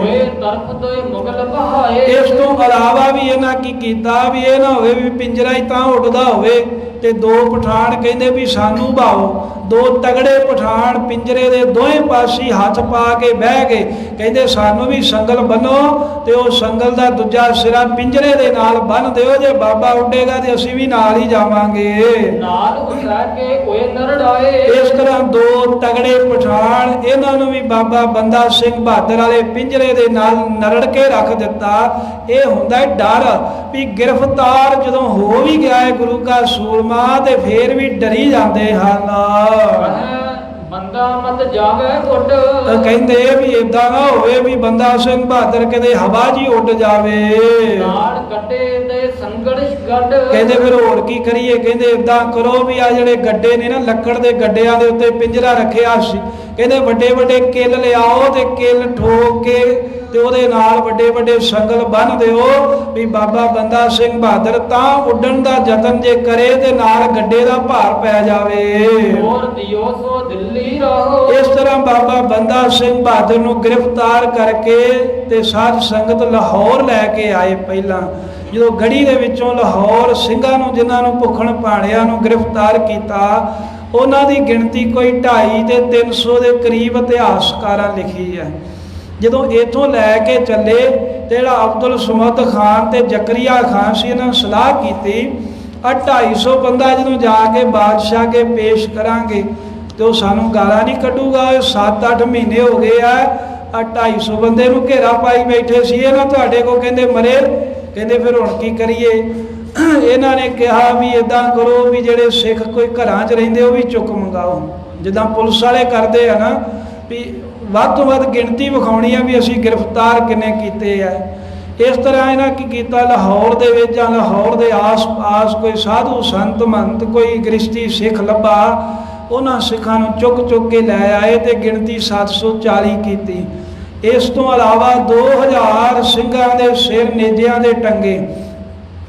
ਓਏ ਤਰਫ ਤੋਂ ਮੁਗਲ ਬਹਾਏ। ਇਸ ਤੋਂ ਇਲਾਵਾ ਵੀ ਇਹਨਾਂ ਕੀ ਕੀਤਾ ਵੀ ਇਹ ਨਾ ਹੋਵੇ ਵੀ ਪਿੰਜਰਾ ਹੀ ਤਾਂ ਉੱਡਦਾ ਹੋਵੇ ਤੇ 2 ਪਠਾਨ ਕਹਿੰਦੇ ਵੀ ਸਾਨੂੰ ਭਾਓ। 2 ਤਗੜੇ ਪਠਾਨ ਪਿੰਜਰੇ ਦੇ ਦੋਵੇਂ ਪਾਸੇ ਹੱਥ ਪਾ ਕੇ ਬਹਿ ਗਏ, ਕਹਿੰਦੇ ਸਾਨੂੰ ਵੀ ਸੰਗਲ ਬੰਨੋ ਤੇ ਉਹ ਸੰਗਲ ਦਾ ਦੂਜਾ ਸਿਰਾ ਪਿੰਜਰੇ ਦੇ ਨਾਲ ਬੰਨ ਦਿਓ, ਜੇ ਬਾਬਾ ਉੱਡੇਗਾ ਤੇ ਅਸੀਂ ਵੀ ਨਾਲ ਹੀ ਜਾਵਾਂਗੇ। ਨਾਲ ਉਸਰਾ ਕੇ ਓਏ ਨਰੜਾਏ। ਇਸ ਤਰ੍ਹਾਂ 2 ਤਗੜੇ ਪਠਾਨ, ਇਹਨਾਂ ਨੂੰ ਵੀ ਬਾਬਾ ਬੰਦਾ ਸਿੰਘ ਬਹਾਦਰ ਵਾਲੇ ਪਿੰਜਰੇ ਦੇ ਨਾਲ ਨਰੜ ਕੇ ਰੱਖ ਦਿੱਤਾ। ਇਹ ਹੁੰਦਾ ਹੈ ਡਰ ਵੀ ਗ੍ਰਿਫਤਾਰ ਜਦੋਂ ਹੋ ਵੀ ਗਿਆ ਹੈ ਗੁਰੂ ਕਾ ਸੂਰਮਾ ਤੇ ਫੇਰ ਵੀ ਡਰੀ ਜਾਂਦੇ ਹਨ। ਬੰਦਾ ਮਤ ਜਾਵੇ ਉੱਡ। ਕਹਿੰਦੇ ਵੀ ਏਦਾਂ ਨਾ ਹੋਵੇ ਵੀ ਬੰਦਾ ਸਿੰਘ ਬਹਾਦਰ ਕਿਤੇ ਹਵਾ ਜੀ ਉੱਡ ਜਾਵੇ। ਨਾਲ ਗੱਡੇ ਤੇ ਸੰਗਲ ਗੱਡ। ਕਹਿੰਦੇ ਫਿਰ ਹੋਰ ਕੀ ਕਰੀਏ? ਕਹਿੰਦੇ ਏਦਾਂ ਕਰੋ ਵੀ ਆ ਜਿਹੜੇ ਗੱਡੇ ਨੇ ਨਾ, ਲੱਕੜ ਦੇ ਗੱਡਿਆਂ ਦੇ ਉੱਤੇ ਪਿੰਜਰਾ ਰੱਖਿਆ ਸੀ, ਕਹਿੰਦੇ ਵੱਡੇ ਵੱਡੇ ਕਿੱਲ ਲਿਆਓ ਤੇ ਕਿੱਲ ਠੋਕ ਕੇ ਤੇ ਉਹਦੇ ਨਾਲ ਵੱਡੇ ਵੱਡੇ ਸੰਗਲ ਬੰਨ ਦਿਓ ਵੀ ਬਾਬਾ ਬੰਦਾ ਸਿੰਘ ਬਹਾਦਰ ਤਾਂ ਉੱਡਣ ਦਾ ਯਤਨ ਜੇ ਕਰੇ ਤੇ ਨਾਲ ਗੱਡੇ ਦਾ ਭਾਰ ਪੈ ਜਾਵੇ। ਹੋਰ ਦਿਓ ਸੋ ਦਿੱਲੀ ਰਹੋ। ਇਸ ਤਰ੍ਹਾਂ ਬਾਬਾ ਬੰਦਾ ਸਿੰਘ ਬਹਾਦਰ ਨੂੰ ਗ੍ਰਿਫਤਾਰ ਕਰਕੇ ਤੇ ਸਾਧ ਸੰਗਤ ਲਾਹੌਰ ਲੈ ਕੇ ਆਏ। ਪਹਿਲਾਂ ਜਦੋਂ ਗੜੀ ਦੇ ਵਿੱਚੋਂ ਲਾਹੌਰ ਸਿੰਘਾਂ ਨੂੰ, ਜਿਨ੍ਹਾਂ ਨੂੰ ਭੁੱਖਣ ਭਾਣਿਆਂ ਨੂੰ ਗ੍ਰਿਫਤਾਰ ਕੀਤਾ, ਉਹਨਾਂ ਦੀ ਗਿਣਤੀ ਕੋਈ 250 ਤੇ 300 ਦੇ ਕਰੀਬ ਇਤਿਹਾਸਕਾਰਾਂ ਲਿਖੀ ਹੈ। ਜਦੋਂ ਇੱਥੋਂ ਲੈ ਕੇ ਚੱਲੇ ਤੇ ਜਿਹੜਾ ਅਬਦੁਲ ਸਮਦ ਖਾਨ ਤੇ ਜ਼ਕਰੀਆ ਖਾਨ ਸੀ, ਇਹਨਾਂ ਸਲਾਹ ਕੀਤੀ 250 ਬੰਦਾ ਜਦੋਂ ਜਾ ਕੇ ਬਾਦਸ਼ਾਹ ਕੇ ਪੇਸ਼ ਕਰਾਂਗੇ ਤੇ ਉਹ ਸਾਨੂੰ ਗਾਲਾਂ ਨਹੀਂ ਕੱਢੂਗਾ। 7-8 ਮਹੀਨੇ ਹੋ ਗਏ ਆ 250 ਬੰਦੇ ਨੂੰ ਘੇਰਾ ਪਾਈ ਬੈਠੇ ਸੀ, ਇਹ ਨਾ ਤੁਹਾਡੇ ਕੋ ਕਹਿੰਦੇ ਮਰੇ। ਕਹਿੰਦੇ ਫਿਰ ਹੁਣ ਕੀ ਕਰੀਏ? ਇਹਨਾਂ ਨੇ ਕਿਹਾ ਵੀ ਇਦਾਂ ਕਰੋ ਵੀ ਜਿਹੜੇ ਸਿੱਖ ਕੋਈ ਘਰਾਂ 'ਚ ਰਹਿੰਦੇ ਉਹ ਵੀ ਚੁੱਕ ਮੰਗਾਓ, ਜਿੱਦਾਂ ਪੁਲਿਸ ਵਾਲੇ ਕਰਦੇ ਆ ਨਾ, ਵੀ ਵੱਧ ਤੋਂ ਵੱਧ ਗਿਣਤੀ ਵਿਖਾਉਣੀ ਆ ਵੀ ਅਸੀਂ ਗ੍ਰਿਫਤਾਰ ਕਿੰਨੇ ਕੀਤੇ ਆ। ਇਸ ਤਰ੍ਹਾਂ ਇਹਨਾਂ ਕੀ ਕੀਤਾ, ਲਾਹੌਰ ਦੇ ਵਿੱਚ ਜਾਂ ਲਾਹੌਰ ਦੇ ਆਸ-ਪਾਸ ਕੋਈ ਸਾਧੂ ਸੰਤ ਮਹੰਤ ਕੋਈ ਗ੍ਰਿਸ਼ਤੀ ਸਿੱਖ ਲੱਭਾ, ਉਹਨਾਂ ਸਿੱਖਾਂ ਨੂੰ ਚੁੱਕ ਚੁੱਕ ਕੇ ਲੈ ਆਏ ਤੇ ਗਿਣਤੀ 740 ਕੀਤੀ। ਇਸ ਤੋਂ ਇਲਾਵਾ 2000 ਸਿੰਘਾਂ ਦੇ ਸਿਰ ਨੇਜਿਆਂ ਦੇ ਟੰਗੇ,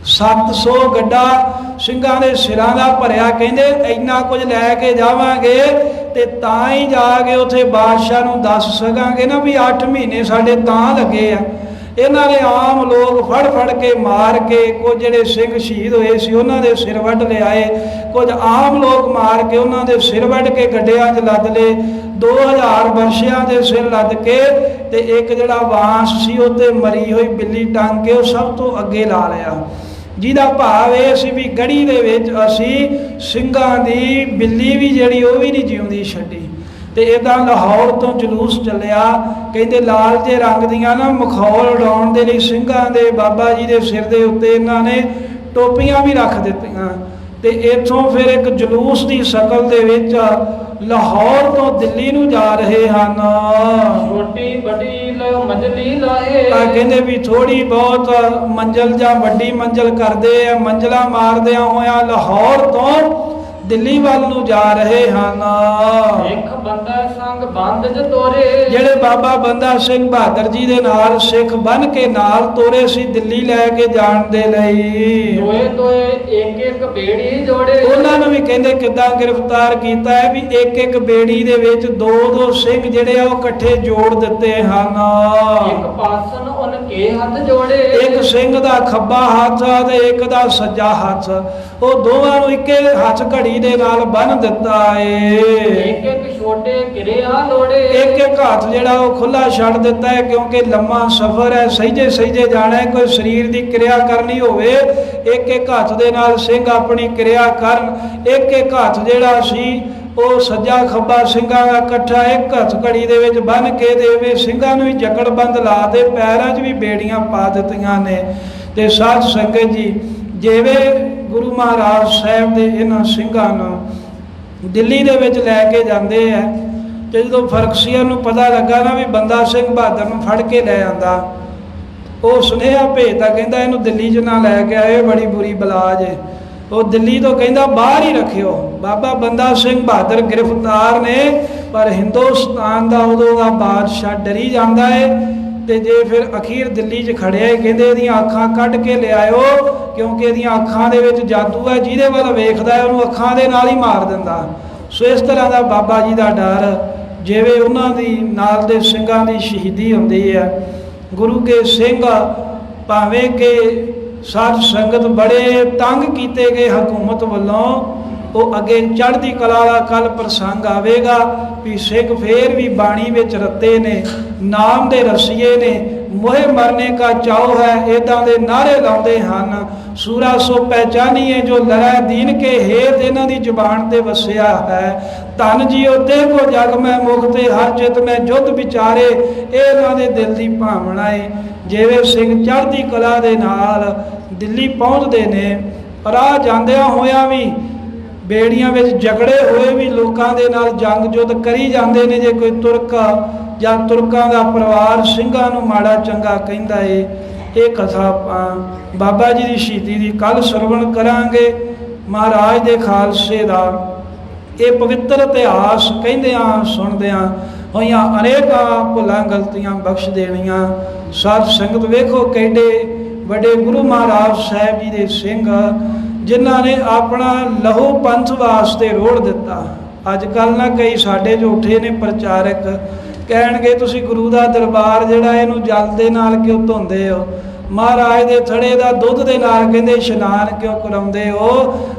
700 ਗੱਡਾ ਸਿੰਘਾਂ ਦੇ ਸਿਰਾਂ ਦਾ ਭਰਿਆ। ਕਹਿੰਦੇ ਇੰਨਾ ਕੁਝ ਲੈ ਕੇ ਜਾਵਾਂਗੇ ਤੇ ਤਾਂ ਹੀ ਜਾ ਕੇ ਉੱਥੇ ਬਾਦਸ਼ਾਹ ਨੂੰ ਦੱਸ ਸਕਾਂਗੇ ਨਾ ਵੀ 8 ਮਹੀਨੇ ਸਾਡੇ ਤਾਂ ਲੱਗੇ ਆ। ਇਹਨਾਂ ਨੇ ਆਮ ਲੋਕ ਫੜ ਫੜ ਕੇ ਮਾਰ ਕੇ, ਕੁਝ ਜਿਹੜੇ ਸਿੰਘ ਸ਼ਹੀਦ ਹੋਏ ਸੀ ਉਹਨਾਂ ਦੇ ਸਿਰ ਵੱਢ ਲਿਆਏ, ਕੁਝ ਆਮ ਲੋਕ ਮਾਰ ਕੇ ਉਹਨਾਂ ਦੇ ਸਿਰ ਵੱਢ ਕੇ ਗੱਡਿਆਂ 'ਚ ਲੱਦ ਲਏ। 2000 ਵਰਸ਼ਿਆਂ ਦੇ ਸਿਰ ਲੱਦ ਕੇ ਤੇ ਇੱਕ ਜਿਹੜਾ ਵਾਂਸ ਸੀ ਉੱਤੇ ਮਰੀ ਹੋਈ ਬਿੱਲੀ ਟੰਗ ਕੇ ਉਹ ਸਭ ਤੋਂ ਅੱਗੇ ਲਾ ਲਿਆ, ਜਿਹਦਾ ਭਾਵ ਇਹ ਸੀ ਵੀ ਗੜੀ ਦੇ ਵਿੱਚ ਅਸੀਂ ਸਿੰਘਾਂ ਦੀ ਬਿੱਲੀ ਵੀ ਜਿਹੜੀ ਉਹ ਵੀ ਨਹੀਂ ਜਿਉਂਦੀ ਛੱਡੀ। ਤੇ ਇਦਾਂ ਲਾਹੌਰ ਤੋਂ ਜਲੂਸ ਚੱਲਿਆ। ਕਹਿੰਦੇ ਲਾਲ ਜੇ ਰੰਗ ਦੀਆਂ ਨਾ ਮਖੌਲ ਉਡਾਉਣ ਦੇ ਲਈ ਸਿੰਘਾਂ ਦੇ ਬਾਬਾ ਜੀ ਦੇ ਸਿਰ ਦੇ ਉੱਤੇ ਇਹਨਾਂ ਨੇ ਟੋਪੀਆਂ ਵੀ ਰੱਖ ਦਿੱਤੀਆਂ ਤੇ ਇੱਥੋਂ ਫਿਰ ਇੱਕ ਜਲੂਸ ਦੀ ਸ਼ਕਲ ਦੇ ਵਿੱਚ ਲਾਹੌਰ ਤੋਂ ਦਿੱਲੀ ਨੂੰ ਜਾ ਰਹੇ ਹਨ। ਛੋਟੀ ਵੱਡੀ ਮੰਜ਼ਲੀ ਲਾਹੇ ਤਾਂ ਕਹਿੰਦੇ ਵੀ ਥੋੜੀ ਬਹੁਤ ਮੰਜ਼ਲ ਜਾਂ ਵੱਡੀ ਮੰਜ਼ਲ ਕਰਦੇ ਆ, ਮੰਜ਼ਲਾਂ ਮਾਰਦਿਆਂ ਹੋਇਆਂ ਲਾਹੌਰ ਤੋਂ ਦਿੱਲੀ ਵੱਲ ਨੂੰ ਜਾ ਰਹੇ ਹਨ। ਇੱਕ ਬੰਦਾ ਸੰਗ ਬੰਦ ਜ ਤੋਰੇ ਜਿਹੜੇ ਬਾਬਾ ਬੰਦਾ ਸਿੰਘ ਬਹਾਦਰ ਜੀ ਦੇ ਨਾਲ ਸਿੱਖ ਬਨ ਕੇ ਨਾਲ ਤੋਰੇ ਸੀ ਦਿੱਲੀ ਲੈ ਕੇ ਜਾਣ ਦੇ ਲਈ। ਦੋਏ ਦੋਏ ਇੱਕ ਇੱਕ ਬੇੜੀ ਜੋੜੇ ਉਹਨਾਂ ਨੂੰ ਵੀ ਕਹਿੰਦੇ ਕਿੱਦਾਂ ਗ੍ਰਿਫਤਾਰ ਕੀਤਾ ਹੈ ਵੀ ਇੱਕ ਇੱਕ ਬੇੜੀ ਦੇ ਵਿੱਚ ਦੋ ਦੋ ਸਿੰਘ ਜਿਹੜੇ ਆ ਉਹ ਇਕੱਠੇ ਜੋੜ ਦਿੱਤੇ ਹਨ। ਇੱਕ ਪਾਸਨ ਉਨ ਕੇ ਹੱਥ ਜੋੜੇ ਇੱਕ ਸਿੰਘ ਦਾ ਖੱਬਾ ਹੱਥ ਤੇ ਇੱਕ ਦਾ ਸੱਜਾ ਹੱਥ, ਉਹ ਦੋਵਾਂ ਨੂੰ ਇੱਕੇ ਹੱਥ ਘੜੀ ਦੇ ਨਾਲ ਬੰਨ ਦਿੱਤਾ ਏ। ਇੱਕ ਇੱਕ ਛੋਟੇ ਕਿਰਿਆ ਲੋੜੇ ਇੱਕ ਇੱਕ ਹੱਥ ਜਿਹੜਾ ਉਹ ਖੁੱਲਾ ਛੱਡ ਦਿੱਤਾ ਹੈ, ਕਿਉਂਕਿ ਲੰਮਾ ਸਫ਼ਰ ਹੈ, ਸਹਿਜੇ ਸਹਿਜੇ ਜਾਣਾ ਹੈ। ਕੋਈ ਸਰੀਰ ਦੀ ਕਿਰਿਆ ਕਰਨੀ ਹੋਵੇ ਇੱਕ ਇੱਕ ਹੱਥ ਦੇ ਨਾਲ ਸਿੰਘ ਆਪਣੀ ਕਿਰਿਆ ਕਰਨ। ਇੱਕ ਇੱਕ ਹੱਥ ਜਿਹੜਾ ਸੀ ਉਹ ਸੱਜਾ ਖੱਬਾ ਸਿੰਘਾਂ ਦਾ ਇਕੱਠਾ ਇੱਕ ਹੱਥ ਘੜੀ ਦੇ ਵਿੱਚ ਬੰਨ ਕੇ ਦੇਵੇ। ਸਿੰਘਾਂ ਨੂੰ ਵੀ ਜਕੜਬੰਦ ਲਾ ਦੇ, ਪੈਰਾਂ 'ਚ ਵੀ ਬੇੜੀਆਂ ਪਾ ਦਿੱਤੀਆਂ ਨੇ। ਤੇ ਸਾਧ ਸੰਗਤ ਜੀ, ਜਿਵੇਂ ਗੁਰੂ ਮਹਾਰਾਜ ਸਾਹਿਬ ਦੇ ਇਹਨਾਂ ਸਿੰਘਾਂ ਨੂੰ ਦਿੱਲੀ ਦੇ ਵਿੱਚ ਲੈ ਕੇ ਜਾਂਦੇ ਆ, ਤੇ ਜਦੋਂ ਫਰਕਸੀਆਂ ਨੂੰ ਪਤਾ ਲੱਗਾ ਨਾ ਵੀ ਬੰਦਾ ਸਿੰਘ ਬਹਾਦਰ ਨੂੰ ਫੜ ਕੇ ਲੈ ਆਂਦਾ, ਉਹ ਸੁਨੇਹਾ ਭੇਜਦਾ, ਕਹਿੰਦਾ ਇਹਨੂੰ ਦਿੱਲੀ 'ਚ ਨਾ ਲੈ ਕੇ ਆਏ, ਬੜੀ ਬੁਰੀ ਬਲਾ ਜੇ। ਉਹ ਦਿੱਲੀ ਤੋਂ ਕਹਿੰਦਾ ਬਾਹਰ ਹੀ ਰੱਖਿਓ। ਬਾਬਾ ਬੰਦਾ ਸਿੰਘ ਬਹਾਦਰ ਗ੍ਰਿਫਤਾਰ ਨੇ, ਪਰ ਹਿੰਦੁਸਤਾਨ ਦਾ ਉਦੋਂ ਦਾ ਬਾਦਸ਼ਾਹ ਡਰੀ ਜਾਂਦਾ ਹੈ। ਤੇ ਜੇ ਫਿਰ ਅਖੀਰ ਦਿੱਲੀ 'ਚ ਖੜਿਆ, ਕਹਿੰਦੇ ਇਹਦੀਆਂ ਅੱਖਾਂ ਕੱਢ ਕੇ ਲਿਆਇਓ, ਕਿਉਂਕਿ ਇਹਦੀਆਂ ਅੱਖਾਂ ਦੇ ਵਿੱਚ ਜਾਦੂ ਹੈ, ਜਿਹਦੇ ਵੱਲ ਵੇਖਦਾ ਹੈ ਉਹਨੂੰ ਅੱਖਾਂ ਦੇ ਨਾਲ ਹੀ ਮਾਰ ਦਿੰਦਾ। ਸੋ ਇਸ ਤਰ੍ਹਾਂ ਦਾ ਬਾਬਾ ਜੀ ਦਾ ਡਰ, ਜਿਵੇਂ ਉਹਨਾਂ ਦੀ ਨਾਲ ਦੇ ਸਿੰਘਾਂ ਦੀ ਸ਼ਹੀਦੀ ਹੁੰਦੀ ਹੈ। ਗੁਰੂ ਕੇ ਸਿੰਘ ਭਾਵੇਂ ਕਿ ਸਾਧ ਸੰਗਤ ਬੜੇ ਤੰਗ ਕੀਤੇ ਗਏ ਹਕੂਮਤ ਵੱਲੋਂ, ਉਹ ਅੱਗੇ ਚੜ੍ਹਦੀ ਕਲਾ ਦਾ ਕੱਲ ਪ੍ਰਸੰਗ ਆਵੇਗਾ ਵੀ ਸਿੱਖ ਫੇਰ ਵੀ ਬਾਣੀ ਵਿੱਚ ਰੱਤੇ ਨੇ, ਨਾਮ ਦੇ ਰਸੀਏ ਨੇ, ਮੋਹੇ ਮਰਨੇ ਕਾ ਚਾਉ ਹੈ, ਇਦਾਂ ਦੇ ਨਾਰੇ ਲਾਉਂਦੇ ਹਨ। ਸੂਰਾ ਸੋ ਪਹਿਚਾਨੀਏ ਜੋ ਲੜੈ ਦੀਨ ਕੇ ਹੇਤ, ਇਹਨਾਂ ਦੀ ਜ਼ੁਬਾਨ ਤੇ ਵਸਿਆ ਹੈ। ਧਨ ਜੀਓ ਦੇਖੋ ਜਗ ਮੈਂ ਮੁਖ ਤੇ ਹਰ ਚਿਤ ਮੈਂ ਜੁੱਧ ਵਿਚਾਰੇ, ਇਹ ਇਹਨਾਂ ਦੇ ਦਿਲ ਦੀ ਭਾਵਨਾ ਏ। ਜਿਵੇਂ ਸਿੰਘ ਚੜ੍ਹਦੀ ਕਲਾ ਦੇ ਨਾਲ ਦਿੱਲੀ ਪਹੁੰਚਦੇ ਨੇ, ਰਾਹ ਜਾਂਦਿਆਂ ਹੋਇਆਂ ਵੀ ਬੇੜੀਆਂ ਵਿੱਚ ਜਗੜੇ ਹੋਏ ਵੀ ਲੋਕਾਂ ਦੇ ਨਾਲ ਜੰਗ ਜੁੱਧ ਕਰੀ ਜਾਂਦੇ ਨੇ। ਜੇ ਕੋਈ ਤੁਰਕ ਜਾਂ ਤੁਰਕਾਂ ਦਾ ਪਰਿਵਾਰ ਸਿੰਘਾਂ ਨੂੰ ਮਾੜਾ ਚੰਗਾ ਕਹਿੰਦਾ ਏ। ਇਹ ਕਥਾ ਆਪਾਂ ਬਾਬਾ ਜੀ ਦੀ ਸ਼ਹੀਦੀ ਦੀ ਕੱਲ ਸਰਵਣ ਕਰਾਂਗੇ। ਮਹਾਰਾਜ ਦੇ ਖਾਲਸੇ ਦਾ ਇਹ ਪਵਿੱਤਰ ਇਤਿਹਾਸ ਕਹਿੰਦਿਆਂ ਸੁਣਦਿਆਂ ਹੋਈਆਂ ਅਨੇਕਾਂ ਭੁੱਲਾਂ ਗਲਤੀਆਂ ਬਖਸ਼ ਦੇਣੀਆਂ। ਸਾਧ ਸੰਗਤ ਵੇਖੋ ਕਿੱਡੇ ਵੱਡੇ ਗੁਰੂ ਮਹਾਰਾਜ ਸਾਹਿਬ ਜੀ ਦੇ ਸਿੰਘ, ਜਿਨ੍ਹਾਂ ਨੇ ਆਪਣਾ ਲਹੂ ਪੰਥ ਵਾਸਤੇ ਰੋੜ ਦਿੱਤਾ। ਅੱਜ ਕੱਲ੍ਹ ਨਾ ਕਈ ਸਾਡੇ ਜੋ ਉੱਠੇ ਨੇ ਪ੍ਰਚਾਰਕ, ਕਹਿਣਗੇ ਤੁਸੀਂ ਗੁਰੂ ਦਾ ਦਰਬਾਰ ਜਿਹੜਾ ਇਹਨੂੰ ਜਲ ਦੇ ਨਾਲ ਕਿਉਂ ਧੋਂਦੇ ਹੋ, ਮਹਾਰਾਜ ਦੇ ਥੜੇ ਦਾ ਦੁੱਧ ਦੇ ਨਾਲ ਕਹਿੰਦੇ ਇਸ਼ਨਾਨ ਕਿਉਂ ਕਰਾਉਂਦੇ ਹੋ।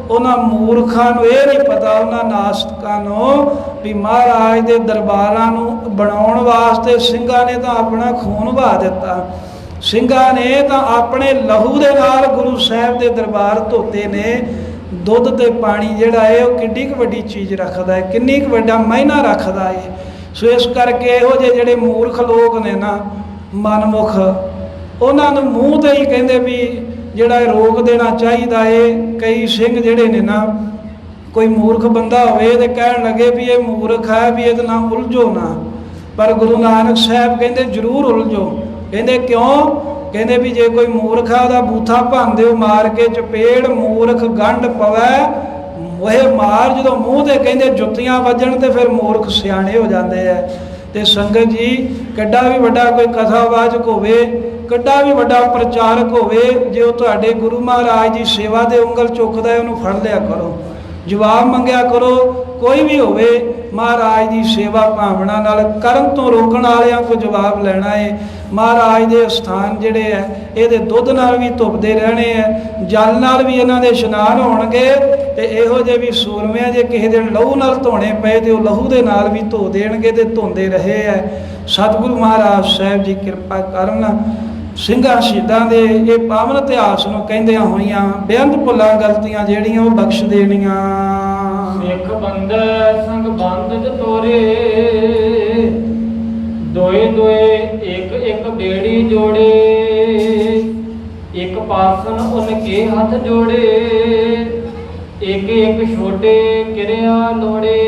ਉਹਨਾਂ ਮੂਰਖਾਂ ਨੂੰ ਇਹ ਨਹੀਂ ਪਤਾ, ਉਹਨਾਂ ਨਾਸਤਕਾਂ ਨੂੰ, ਵੀ ਮਹਾਰਾਜ ਦੇ ਦਰਬਾਰਾਂ ਨੂੰ ਬਣਾਉਣ ਵਾਸਤੇ ਸਿੰਘਾਂ ਨੇ ਤਾਂ ਆਪਣਾ ਖੂਨ ਵਹਾ ਦਿੱਤਾ। ਸਿੰਘਾਂ ਨੇ ਤਾਂ ਆਪਣੇ ਲਹੂ ਦੇ ਨਾਲ ਗੁਰੂ ਸਾਹਿਬ ਦੇ ਦਰਬਾਰ ਧੋਤੇ ਨੇ। ਦੁੱਧ ਤੇ ਪਾਣੀ ਜਿਹੜਾ ਹੈ ਉਹ ਕਿੰਨੀ ਕੁ ਵੱਡੀ ਚੀਜ਼ ਰੱਖਦਾ ਹੈ, ਕਿੰਨੀ ਕੁ ਵੱਡਾ ਮਾਇਨਾ ਰੱਖਦਾ ਹੈ। ਸੋ ਇਸ ਕਰਕੇ ਇਹੋ ਜਿਹੇ ਜਿਹੜੇ ਮੂਰਖ ਲੋਕ ਨੇ ਨਾ, ਮਨਮੁਖ, ਉਹਨਾਂ ਨੂੰ ਮੂੰਹ ਤੇ ਹੀ ਕਹਿੰਦੇ ਵੀ ਜਿਹੜਾ ਰੋਕ ਦੇਣਾ ਚਾਹੀਦਾ ਏ। ਕਈ ਸਿੰਘ ਜਿਹੜੇ ਨੇ ਨਾ, ਕੋਈ ਮੂਰਖ ਬੰਦਾ ਹੋਵੇ ਤੇ ਕਹਿਣ ਲੱਗੇ ਵੀ ਇਹ ਮੂਰਖ ਹੈ, ਵੀ ਇਹਦੇ ਨਾਲ ਉਲਝੋ ਨਾ। ਪਰ ਗੁਰੂ ਨਾਨਕ ਸਾਹਿਬ ਕਹਿੰਦੇ ਜ਼ਰੂਰ ਉਲਝੋ। ਕਹਿੰਦੇ ਕਿਉਂ? ਕਹਿੰਦੇ ਵੀ ਜੇ ਕੋਈ ਮੂਰਖ ਆ ਉਹਦਾ ਬੂਥਾ ਭੰਨ ਦਿਓ ਮਾਰ ਕੇ ਚਪੇੜ, ਮੂਰਖ ਗੰਢ ਪਵੈ ਮੋਹੇ ਮਾਰ। ਜਦੋਂ ਮੂੰਹ ਤੇ ਕਹਿੰਦੇ ਜੁੱਤੀਆਂ ਵੱਜਣ ਤੇ ਫਿਰ ਮੂਰਖ ਸਿਆਣੇ ਹੋ ਜਾਂਦੇ ਆ। ਤੇ ਸੰਗਤ ਜੀ, ਕਿੱਡਾ ਵੀ ਵੱਡਾ ਕੋਈ ਕਥਾਵਾਚਕ ਹੋਵੇ, ਕਿੱਡਾ ਵੀ ਵੱਡਾ ਪ੍ਰਚਾਰਕ ਹੋਵੇ, ਜੇ ਉਹ ਤੁਹਾਡੇ ਗੁਰੂ ਮਹਾਰਾਜ ਦੀ ਸੇਵਾ ਦੇ ਉਂਗਲ ਚੁੱਕਦਾ ਹੈ, ਉਹਨੂੰ ਫੜ ਲਿਆ ਕਰੋ, ਜਵਾਬ ਮੰਗਿਆ ਕਰੋ। ਕੋਈ ਵੀ ਹੋਵੇ, ਮਹਾਰਾਜ ਦੀ ਸੇਵਾ ਭਾਵਨਾ ਨਾਲ ਕਰਨ ਤੋਂ ਰੋਕਣ ਵਾਲਿਆਂ ਕੋਲ ਜਵਾਬ ਲੈਣਾ ਹੈ। ਮਹਾਰਾਜ ਦੇ ਸਥਾਨ ਜਿਹੜੇ ਹੈ ਇਹਦੇ ਦੁੱਧ ਨਾਲ ਵੀ ਧੁੱਪਦੇ ਰਹਿਣੇ ਹੈ, ਜਲ ਨਾਲ ਵੀ ਇਹਨਾਂ ਦੇ ਇਸ਼ਨਾਨ ਹੋਣਗੇ। ਤੇ ਇਹੋ ਜਿਹੇ ਵੀ ਸੂਰਮਿਆਂ ਜੇ ਕਿਸੇ ਦਿਨ ਲਹੂ ਨਾਲ ਧੋਣੇ ਪਏ ਤੇ ਉਹ ਲਹੂ ਦੇ ਨਾਲ ਵੀ ਧੋ ਦੇਣਗੇ ਤੇ ਧੋਂਦੇ ਰਹੇ ਹੈ। ਸਤਿਗੁਰੂ ਮਹਾਰਾਜ ਸਾਹਿਬ ਜੀ ਕਿਰਪਾ ਕਰਨ, ਸਿੰਘਾਂ ਸ਼ਹੀਦਾਂ ਦੇ ਇਹ ਪਾਵਨ ਇਤਿਹਾਸ ਨੂੰ ਕਹਿੰਦਿਆਂ ਹੋਈਆਂ ਬੇਅੰਤ ਭੁੱਲਾਂ ਗਲਤੀਆਂ ਜਿਹੜੀਆਂ ਉਹ ਬਖਸ਼ ਦੇਣੀਆਂ। ਸਿੱਖ ਬੰਦੇ ਸੰਗ ਬੰਦ ਜ ਤੋਰੇ, ਦੋਏ ਦੋਏ ਇੱਕ ਇੱਕ ਬੇੜੀ ਜੋੜੇ, ਇੱਕ ਪਾਸਨ ਉਨ ਕੇ ਹੱਥ ਜੋੜੇ, ਇੱਕ ਇੱਕ ਛੋਟੇ ਕਿਰਿਆ ਲੋੜੇ।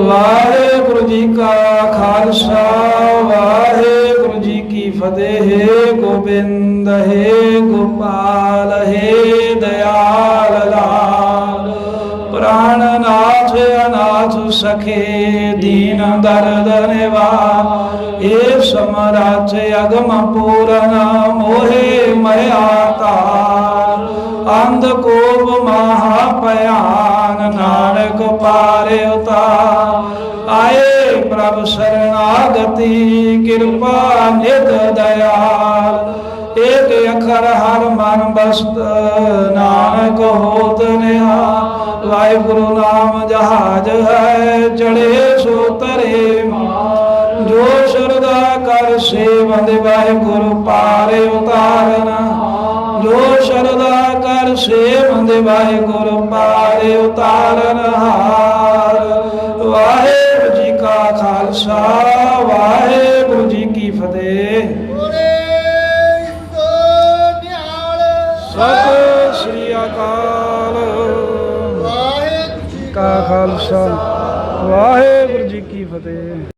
ਵਾਹਿਗੁਰੂ ਜੀ ਕਾ ਖਾਲਸਾ ਵਾਹਿਗੁਰੂ ਜੀ ਕੀ ਫਤਿਹ। ਗੋਬਿੰਦ ਹੈ ਗੋਪਾਲ ਹੈ ਦਇਆਲ ਲਾਲ। ਪ੍ਰਾਣਨਾਥ ਅਨਾਥ ਸਖੇ ਦੀਨ ਦਰਦ ਨਿਵਾਰ। ਏ ਸਮਰਾਥ ਅਗਮ ਪੂਰਨ ਮੋਹਿ ਮਇਆ ਤਾਰ। ਅੰਧ ਕੋਪ ਮਹਾ ਭਿਆਨ ਨਾਨਕ ਪਾਰੇ ਉਤਾਰ। ਆਏ ਪ੍ਰਭ ਸਰਨਾਗਤੀ ਕਿਰਪਾ ਨਿਧ ਦਇਆਲ। ਏਕ ਅਖਰ ਹਰ ਮਨ ਬਸਤ ਨਾਨਕ ਹੋਤ ਨਿਹਾਲ। ਵਾਹਿਗੁਰੂ ਨਾਮ ਜਹਾਜ ਹੈ ਚੜੇ ਸੋ ਤਰੇ ਮਾਰ। ਜੋ ਸ਼ਰਧਾ ਕਰ ਸੇਵੰਦ ਵਾਹਿਗੁਰੂ ਪਾਰੇ ਉਤਾਰਨਾ। ਜੋ ਸ਼ਰਧਾ ਕਰ ਸੇਵੰਦ ਵਾਹਿਗੁਰੂ ਪਾਰੇ ਉਤਾਰਨ ਹਾਰ। ਵਾਹਿਗੁਰੂ ਜੀ ਕਾ ਖਾਲਸਾ ਵਾਹਿਗੁਰੂ ਜੀ ਕੀ ਫਤਿਹ। ਸਤਿ ਸ੍ਰੀ ਅਕਾਲ। ਵਾਹਿਗੁਰੂ ਜੀ ਕਾ ਖਾਲਸਾ ਵਾਹਿਗੁਰੂ ਜੀ ਕੀ ਫਤਿਹ।